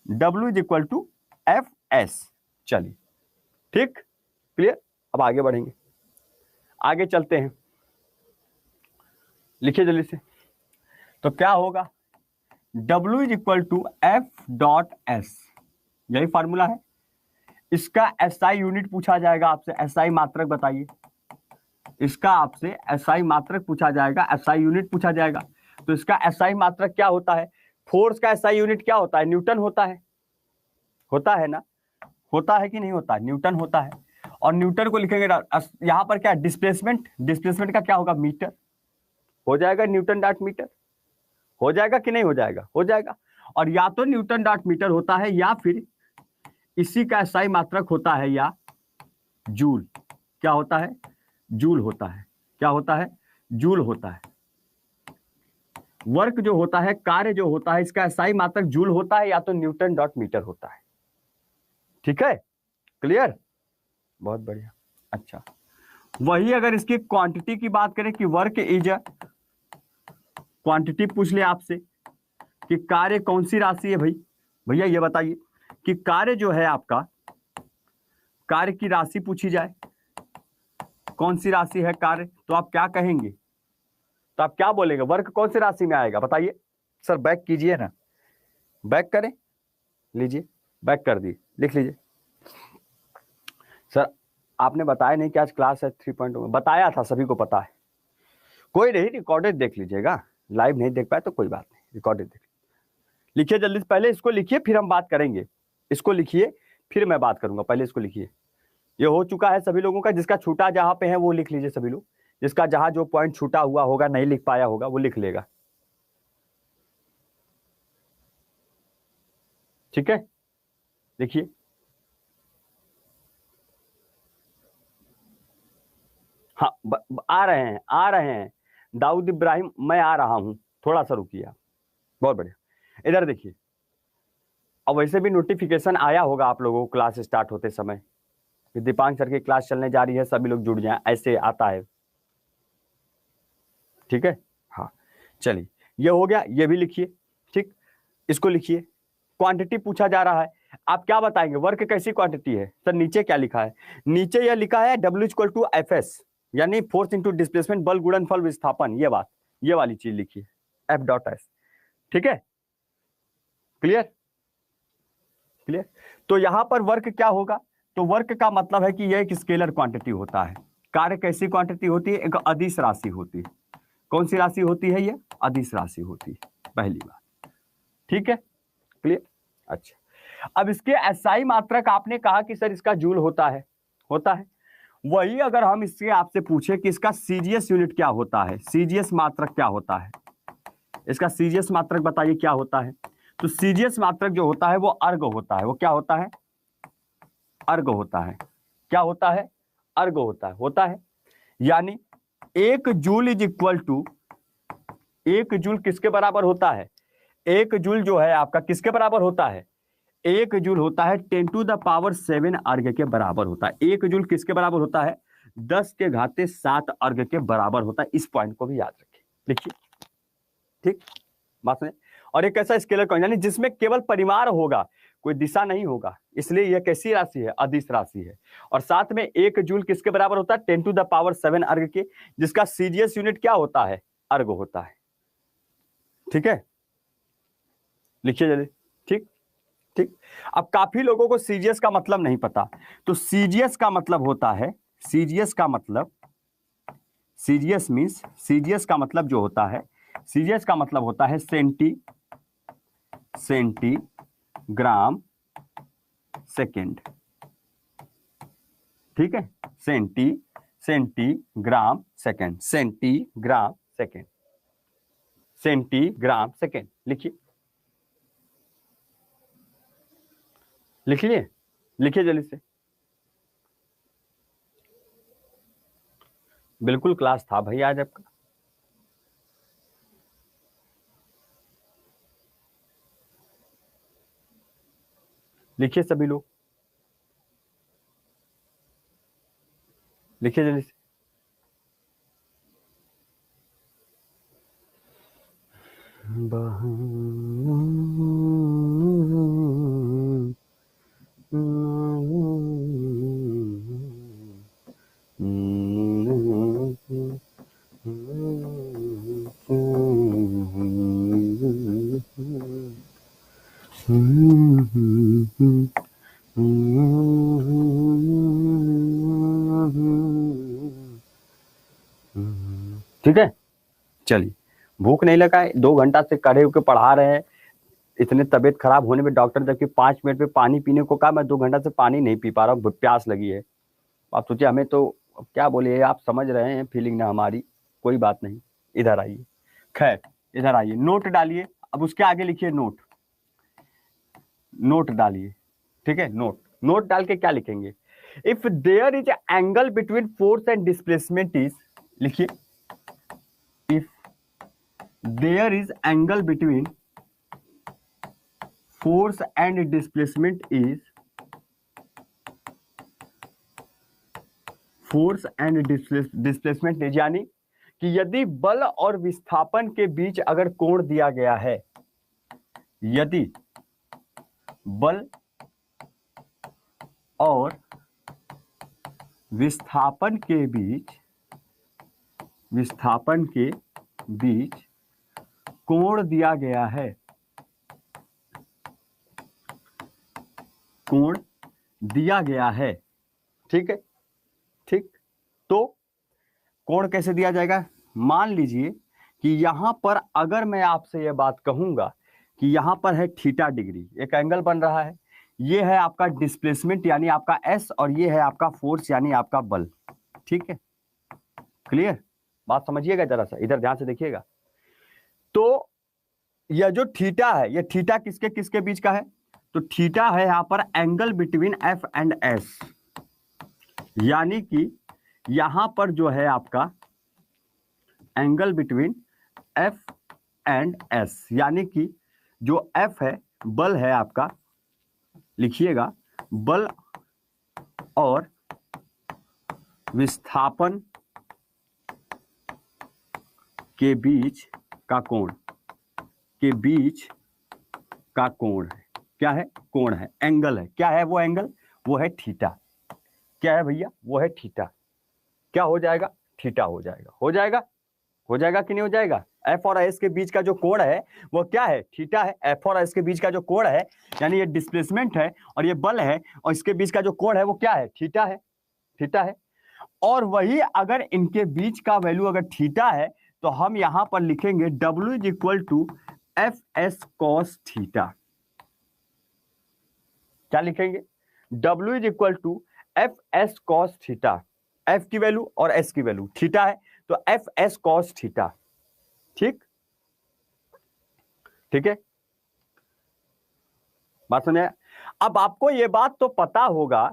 W is equal to Fs। चलिए, ठीक, क्लियर? अब आगे बढ़ेंगे, आगे चलते हैं, लिखिए जल्दी से। तो क्या होगा? W is equal to F dot S, यही फार्मूला है। इसका SI यूनिट पूछा जाएगा आपसे, SI मात्रक बताइए। इसका आपसे SI मात्रक पूछा जाएगा, SI यूनिट पूछा जाएगा। तो इसका SI मात्रक क्या होता है? फोर्स का SI यूनिट क्या होता है? न्यूटन होता है। होता है ना? होता है कि नहीं होता? न्यूटन होता है। और न्यूटन को लिखेंगे यहां पर क्या? डिस्प्लेसमेंट। डिस्प्लेसमेंट का क्या होगा? मीटर। हो जाएगा न्यूटन डॉट मीटर। हो जाएगा कि नहीं हो जाएगा? हो जाएगा। और या तो न्यूटन डॉट मीटर होता है, या फिर इसी का SI मात्रक होता है, या जूल। क्या होता है? जूल होता है। क्या होता है? जूल होता है। वर्क जो होता है, कार्य जो होता है, इसका SI मात्रक जूल होता है, या तो न्यूटन डॉट मीटर होता है। ठीक है? क्लियर? बहुत बढ़िया। अच्छा, वही अगर इसकी क्वांटिटी की बात करें कि वर्क इज अ क्वांटिटी, पूछ ले आपसे कि कार्य कौन सी राशि है। भैया ये बताइए कि कार्य जो है आपका, कार्य की राशि पूछी जाए, कौन सी राशि है कार्य, तो आप क्या कहेंगे? तो आप क्या बोलेंगे? वर्क कौन सी राशि में आएगा बताइए। सर बैक कीजिए ना। बैक करें, लीजिए, बैक कर दिए, लिख लीजिए। आपने बताया नहीं कि आज क्लास है 3.0 बताया था, सभी को पता है। कोई नहीं, रिकॉर्डेड देख लीजिएगा, लाइव नहीं देख पाए तो कोई बात नहीं, रिकॉर्डेड देख लिखिए जल्दी से, पहले इसको लिखिए फिर हम बात करेंगे। इसको लिखिए फिर मैं बात करूंगा, पहले इसको लिखिए। ये हो चुका है सभी लोगों का, जिसका छूटा जहां पे है वो लिख लीजिए सभी लोग, जिसका जहां जो पॉइंट छूटा हुआ होगा, नहीं लिख पाया होगा, वो लिख लेगा। ठीक है, लिखिए। हाँ आ रहे हैं, आ रहे हैं दाऊद इब्राहिम, मैं आ रहा हूं, थोड़ा सा रुकिए आप। बहुत बढ़िया, इधर देखिए। अब वैसे भी नोटिफिकेशन आया होगा आप लोगों को क्लास स्टार्ट होते समय कि दीपांक सर की क्लास चलने जा रही है, सभी लोग जुड़ जाएं, ऐसे आता है। ठीक है, हाँ चलिए, ये हो गया, ये भी लिखिए। ठीक, इसको लिखिए। क्वांटिटी पूछा जा रहा है, आप क्या बताएंगे, वर्क कैसी क्वांटिटी है? सर नीचे क्या लिखा है? नीचे यह लिखा है W=Fs, यानी फोर्स इंटू डिस्प्लेसमेंट, बल गुणनफल विस्थापन, ये बात, ये वाली चीज लिखिए, F.S। ठीक है, क्लियर क्लियर। तो यहां पर वर्क क्या होगा? तो वर्क का मतलब है कि यह एक स्केलर क्वांटिटी होता है। कार्य कैसी क्वांटिटी होती है? एक अदिश राशि होती है। कौन सी राशि होती है? ये अदिश राशि होती है, पहली बात। ठीक है, क्लियर। अच्छा, अब इसके एसआई मात्रक आपने कहा कि सर इसका जूल होता है, होता है। वही अगर हम इससे आपसे पूछे कि इसका सीजीएस यूनिट क्या होता है, सीजीएस मात्रक क्या होता है, इसका सीजीएस मात्रक बताइए क्या होता है? तो सीजीएस मात्रक जो होता है वो अर्ग होता है। वो क्या होता है? अर्ग होता है। क्या होता है? अर्ग होता है। यानी 1 joule is equal to, 1 joule किसके बराबर होता है? 1 जूल जो है आपका किसके बराबर होता है? 1 जूल होता है 10⁻7 अर्ग के बराबर होता है। 1 जूल किसके बराबर होता है? 10⁻7 अर्ग के बराबर होता है। इस पॉइंट को भी याद रखिए, लिखिए। ठीक, बात सुनिए। और एक ऐसा स्केलर क्वांटिटी यानी जिसमें केवल परिमाण होगा, कोई दिशा नहीं होगा, इसलिए यह कैसी राशि है? अदिश राशि है। और साथ में 1 जूल किसके बराबर होता है? 10⁻7 अर्ग के, जिसका सीजीएस यूनिट क्या होता है? अर्ग होता है। ठीक है, लिखिए जल्दी। ठीक ठीक। अब काफी लोगों को सीजीएस का मतलब नहीं पता, तो सीजीएस का मतलब होता है, सीजीएस का मतलब, सीजीएस मींस, सीजीएस का मतलब जो होता है, सीजीएस का मतलब होता है सेंटीग्राम सेकेंड। ठीक है, centigram second, centigram second, centigram second. लिखिए, लिखिए, लिखिए जल्दी से। बिल्कुल क्लास था भाई आज आपका। लिखिए सभी लोग, लिखिए जल्दी से। ठीक है, चलिए। भूख नहीं लगा है? 2 घंटा से खड़े होकर पढ़ा रहे हैं, इतने तबीयत खराब होने में डॉक्टर जबकि 5 मिनट में पानी पीने को कहा, मैं 2 घंटा से पानी नहीं पी पा रहा हूँ, प्यास लगी है। आप सोचिए, हमें तो अब क्या बोले, आप समझ रहे हैं फीलिंग ना हमारी। कोई बात नहीं, इधर आइए, खैर इधर आइए, नोट डालिए। अब उसके आगे लिखिए नोट, नोट डालिए। ठीक है, नोट, नोट डाल के क्या लिखेंगे? If there is angle between force and displacement is, लिखिए, if there is angle between force and displacement is, force and displacement is, यानी कि यदि बल और विस्थापन के बीच अगर कोण दिया गया है, यदि बल और विस्थापन के बीच, विस्थापन के बीच कोण दिया गया है, कोण दिया गया है, ठीक है, तो कोण कैसे दिया जाएगा? मान लीजिए कि यहां पर अगर मैं आपसे यह बात कहूंगा कि यहां पर है थीटा डिग्री, एक एंगल बन रहा है, ये है आपका डिस्प्लेसमेंट यानी आपका एस, और ये है आपका फोर्स यानी आपका बल। ठीक है, क्लियर? बात समझिएगा, जरा सा इधर ध्यान से देखिएगा। तो यह जो थीटा है, यह थीटा किसके किसके बीच का है? तो थीटा है यहां पर angle between F and S, यानी कि यहां पर जो है आपका angle between F and S, यानी कि जो एफ है बल है आपका, लिखिएगा बल और विस्थापन के बीच का कोण, के बीच का कोण है। क्या है? कोण है, एंगल है। क्या है वो एंगल? वो है थीटा। क्या है भैया? वो है थीटा। क्या हो जाएगा? थीटा हो जाएगा। हो जाएगा? हो जाएगा कि नहीं हो जाएगा? एफ और एस के बीच का जो कोण है वो क्या है? थीटा है। एफ और एस के बीच का जो कोण है, यानी ये डिस्प्लेसमेंट है और ये बल है, और इसके बीच का जो कोण है वो क्या है? थीटा है। थीटा है। और वही अगर इनके बीच का वैल्यू अगर थीटा है तो हम यहां पर लिखेंगे W is equal to F S cos theta. क्या लिखेंगे? W is equal to F S cos theta. F की वैल्यू और एस की वैल्यू थीटा है, तो एफ एस कॉस थीटा। ठीक, ठीक है, बात समझ? अब आपको यह बात तो पता होगा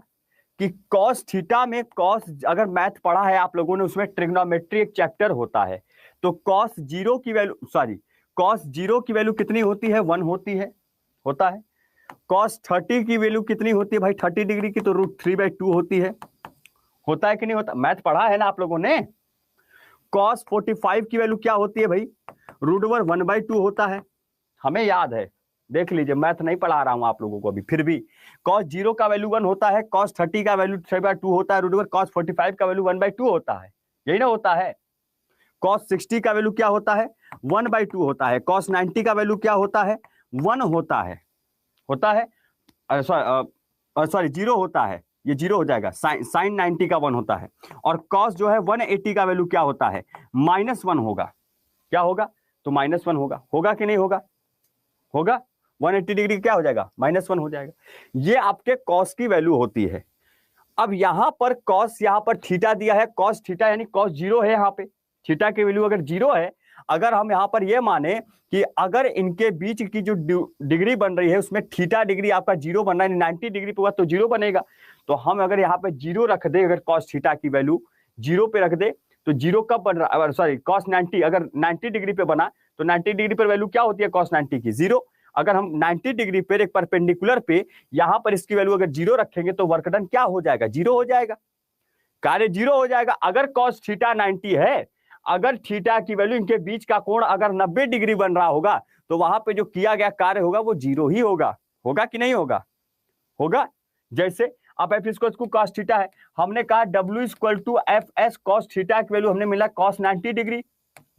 कि कॉस थीटा में कॉस, अगर मैथ पढ़ा है आप लोगों ने, उसमें ट्रिग्नोमेट्री एक चैप्टर होता है। तो कॉस जीरो की वैल्यू, सॉरी, कॉस जीरो की वैल्यू कितनी होती है? 1 होती है, होता है। कॉस 30 की वैल्यू कितनी होती है भाई? 30 डिग्री की तो √3/2 होती है। होता है कि नहीं होता? मैथ पढ़ा है ना आप लोगों ने। कॉस 45 की वैल्यू क्या होती है भाई? √1/2 होता है। हमें याद है, देख लीजिए, मैथ नहीं पढ़ा रहा हूं आप लोगों को अभी, फिर भी कॉस 0 का वैल्यू 1 होता है, कॉस 30 का वैल्यू 3/2 होता है, √, कॉस 45 का वैल्यू 1/2 होता है। यही ना होता है? कॉस 60 का वैल्यू क्या होता है? 1/2 होता है। कॉस 90 का वैल्यू क्या होता है? 1 होता है। होता है, सॉरी 0 होता है, ये 0 हो जाएगा। साइन 90 का 1 होता है। और कॉस जो है 180 का वैल्यू क्या होता है? -1 होगा। क्या होगा? तो -1 होगा। होगा कि नहीं होगा? होगा। 180 डिग्री क्या हो जाएगा? -1 हो जाएगा। ये आपके कॉस की वैल्यू होती है। अब यहां पर कॉस, यहां पर थीटा दिया है, कॉस थीटा यानी कॉस 0 है। यहां पे थीटा की वैल्यू अगर 0 है, अगर हम यहां पर यह माने कि अगर इनके बीच की जो डिग्री बन रही है उसमें थीटा डिग्री आपका 0 बन रहा है, 90 डिग्री पे हुआ तो 0 बनेगा। तो हम अगर यहाँ पे 0 रख दे, अगर कॉस थीटा की वैल्यू 0 पे रख दे, तो 0 कब बन रहा है? सॉरी, कॉस 90 अगर 90 डिग्री पे बना तो 90 डिग्री पर वैल्यू क्या होती है कॉस 90 की? 0। अगर हम 90 डिग्री पर एक परपेंडिकुलर पे यहां पर इसकी वैल्यू अगर 0 रखेंगे तो वर्क डन क्या हो जाएगा? 0 हो जाएगा। कार्य 0 हो जाएगा। अगर कॉस थीटा 90 है, अगर थीटा की वैल्यू, इनके बीच का कोण अगर 90 डिग्री बन रहा होगा, तो वहां पे जो किया गया कार्य होगा वो 0 ही होगा। होगा कि नहीं होगा? होगा। जैसे अब एफ इसको कॉस थीटा है, हमने कहा W equal to F S cos theta की वैल्यू हमने मिला कॉस 90 डिग्री।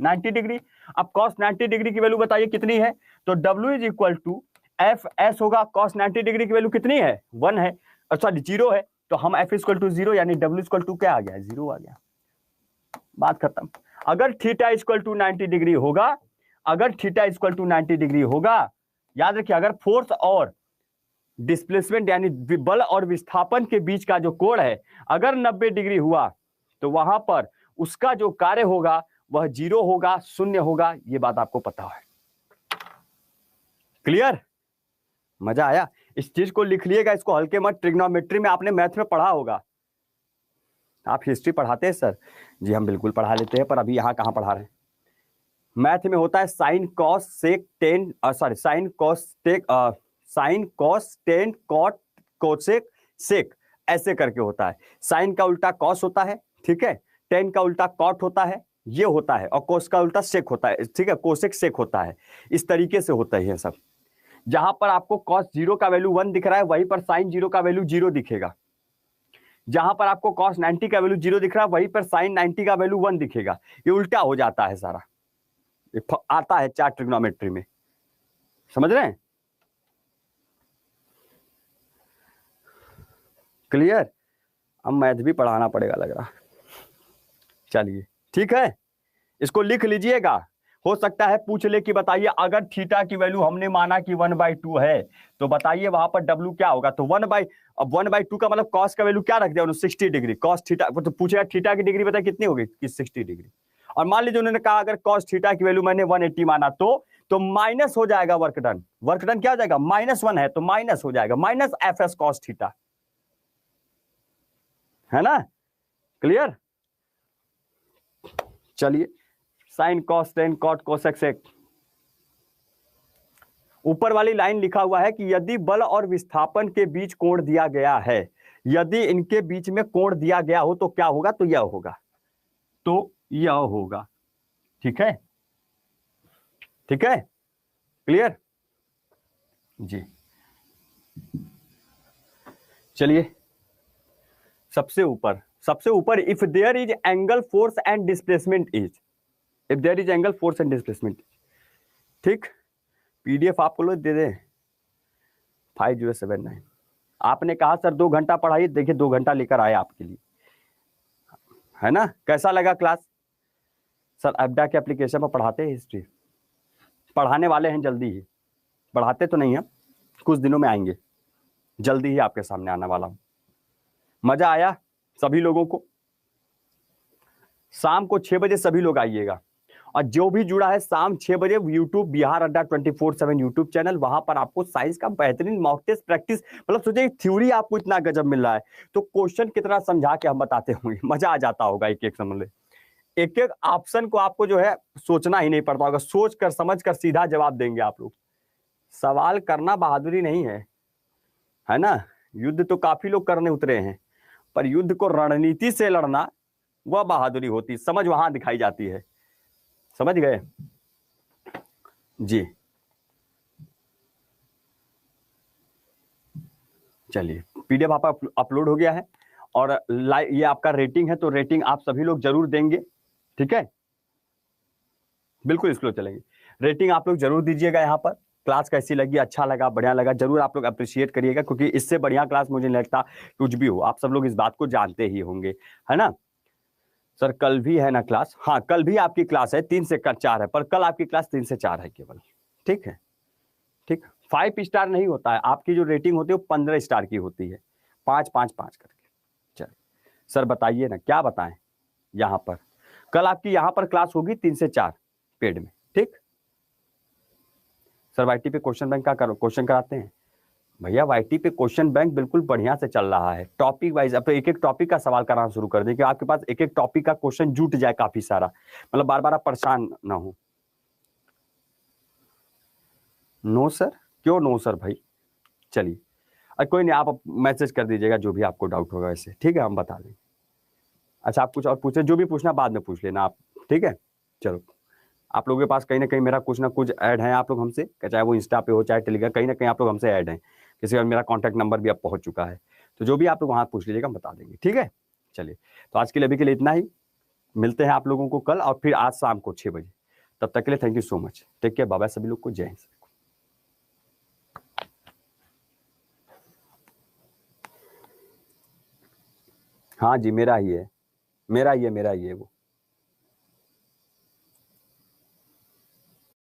90 डिग्री। अब कॉस 90 डिग्री की वैल्यू बताइए कितनी है? तो W is equal to F S होगा। कॉस 90 डिग्री की वैल्यू कितनी है? 1 है, सॉरी 0 है। तो हम एफ इक्वल टू 0 यानी W इक्वल टू क्या आ गया? 0 आ गया। बात खत्म। अगर थीटा इक्वल टू 90 डिग्री होगा, अगर थीटा इक्वल टू 90 डिग्री होगा, याद रखिए, अगर फोर्स और डिस्प्लेसमेंट यानी बल और विस्थापन के बीच का जो कोण है अगर 90 डिग्री हुआ, तो वहां पर उसका जो कार्य होगा वह 0 होगा, 0 होगा। ये बात आपको पता है। क्लियर? मजा आया? इस चीज को लिख लिएगा, इसको हल्के मत। ट्रिग्नोमेट्री में आपने मैथ में पढ़ा होगा। आप हिस्ट्री पढ़ाते हैं सर? जी हम बिल्कुल पढ़ा लेते हैं, पर अभी यहां कहां पढ़ा रहे हैं। मैथ में होता है sine cos sec tan, sorry sine cos tech, sine cos tan cot cosec sec, ऐसे करके होता है। साइन का उल्टा कॉस होता है, ठीक है, टेन का उल्टा कॉट होता है, ये होता है, और कोस का उल्टा सेक होता है, ठीक है, कोसेक सेक होता है। इस तरीके से होता है ये सब। जहां पर आपको कॉस 0 का वैल्यू 1 दिख रहा है, वहीं पर साइन 0 का वैल्यू 0 दिखेगा। जहां पर आपको कॉस 90 का वैल्यू 0 दिख रहा है, वहीं पर साइन 90 का वैल्यू 1 दिखेगा। ये उल्टा हो जाता है सारा, आता है चार्ट ट्रिग्नोमेट्री में। समझ रहे हैं? क्लियर? अब मैथ भी पढ़ाना पड़ेगा लग रहा। चलिए ठीक है, इसको लिख लीजिएगा। हो सकता है पूछ ले कि बताइए अगर थीटा की वैल्यू हमने माना कि 1/2 है तो बताइए वहां पर डब्ल्यू क्या होगा। तो 1/2 का मतलब कॉस का वैल्यू क्या रख दिया उन्होंने, 60 डिग्री। कॉस थीटा तो पूछेगा थीटा की डिग्री बताइए कितनी होगी कि 60 डिग्री। और मान लीजिए उन्होंने कहा अगर कॉस थीटा की वैल्यू मैंने 180 माना तो माइनस हो जाएगा वर्क डन। वर्क डन क्या हो जाएगा, -1 है तो माइनस हो जाएगा, माइनस FS कॉस थीटा, है ना, क्लियर। चलिए sine cos tan cot cosec sec. ऊपर वाली लाइन लिखा हुआ है कि यदि बल और विस्थापन के बीच कोण दिया गया है, यदि इनके बीच में कोण दिया गया हो तो क्या होगा, तो यह होगा, तो यह होगा। ठीक है, ठीक है, क्लियर जी। चलिए सबसे ऊपर if there is angle force and displacement is, if there is angle force and displacement, ठीक। PDF आपको लोग दे दे 5079। आपने कहा सर 2 घंटा पढ़ाइए, देखिए 2 घंटा लेकर आए आपके लिए, है ना। कैसा लगा क्लास सर? एबडा के एप्लीकेशन पर पढ़ाते हैं हिस्ट्री, पढ़ाने वाले हैं जल्दी ही, पढ़ाते तो नहीं है, कुछ दिनों में आएंगे, जल्दी ही आपके सामने आने वाला हूं। मजा आया सभी लोगों को? शाम को 6 बजे सभी लोग आइएगा, और जो भी जुड़ा है शाम 6 बजे यूट्यूब बिहार अड्डा 24/7 यूट्यूब चैनल, वहां पर आपको साइंस का बेहतरीन मॉक टेस्ट प्रैक्टिस, मतलब सोचिए थ्योरी आपको इतना गजब मिल रहा है तो क्वेश्चन कितना समझा के हम बताते होंगे, मजा आ जाता होगा। एक एक समझ ले, एक एक ऑप्शन को आपको जो है सोचना ही नहीं पड़ता होगा, सोच कर समझ कर सीधा जवाब देंगे आप लोग। सवाल करना बहादुरी नहीं है ना। युद्ध तो काफी लोग करने उतरे हैं, पर युद्ध को रणनीति से लड़ना वह बहादुरी होती, समझ वहां दिखाई जाती है, समझ गए जी। चलिए PDF आपका अपलोड हो गया है, और ये आपका रेटिंग है, तो रेटिंग आप सभी लोग जरूर देंगे, ठीक है, बिल्कुल स्लो चलेंगे। रेटिंग आप लोग जरूर दीजिएगा। यहाँ पर क्लास कैसी लगी, अच्छा लगा, बढ़िया लगा, जरूर आप लोग अप्रिशिएट करिएगा, क्योंकि इससे बढ़िया क्लास मुझे नहीं लगता कुछ भी हो। आप सब लोग इस बात को जानते ही होंगे, है ना। सर कल भी है ना क्लास? हाँ कल भी आपकी क्लास है, 3 से 4 है, पर कल आपकी क्लास 3 से 4 है केवल, ठीक है, ठीक। 5 स्टार नहीं होता है, आपकी जो रेटिंग होती है वो 15 स्टार की होती है, 5-5-5 करके। चलिए सर बताइए ना, क्या बताएं। यहाँ पर कल आपकी यहाँ पर क्लास होगी 3 से 4 पेड में, ठीक। सर YT पे क्वेश्चन बैंक का क्वेश्चन कराते हैं भैया। YT पे क्वेश्चन बैंक बिल्कुल बढ़िया से चल रहा है, टॉपिक वाइज। अब तो एक एक टॉपिक का सवाल कराना शुरू कर दें कि आपके पास एक एक टॉपिक का क्वेश्चन जुट जाए काफी सारा, मतलब बार बार आप परेशान ना हो। नो सर, क्यों नो सर भाई? चलिए कोई नहीं, आप मैसेज कर दीजिएगा जो भी आपको डाउट होगा वैसे, ठीक है, हम बता देंगे। अच्छा आप कुछ और पूछे, जो भी पूछना बाद में पूछ लेना आप, ठीक है। चलो आप लोगों के पास कहीं ना कहीं मेरा कुछ ना कुछ ऐड है, आप लोग हमसे, चाहे वो इंस्टा पे हो चाहे टेलीग्राम, कहीं ना कहीं आप लोग हमसे ऐड हैं, किसी का मेरा कॉन्टैक्ट नंबर भी अब पहुंच चुका है, तो जो भी आप लोग वहां पूछ लीजिएगा हम बता देंगे, ठीक है। चलिए तो आज के लिए अभी के लिए इतना ही, मिलते हैं आप लोगों को कल, और फिर आज शाम को 6 बजे। तब तक के लिए thank you so much, take care, bye bye सभी लोग को, जय हिंद। हाँ जी मेरा ही है वो।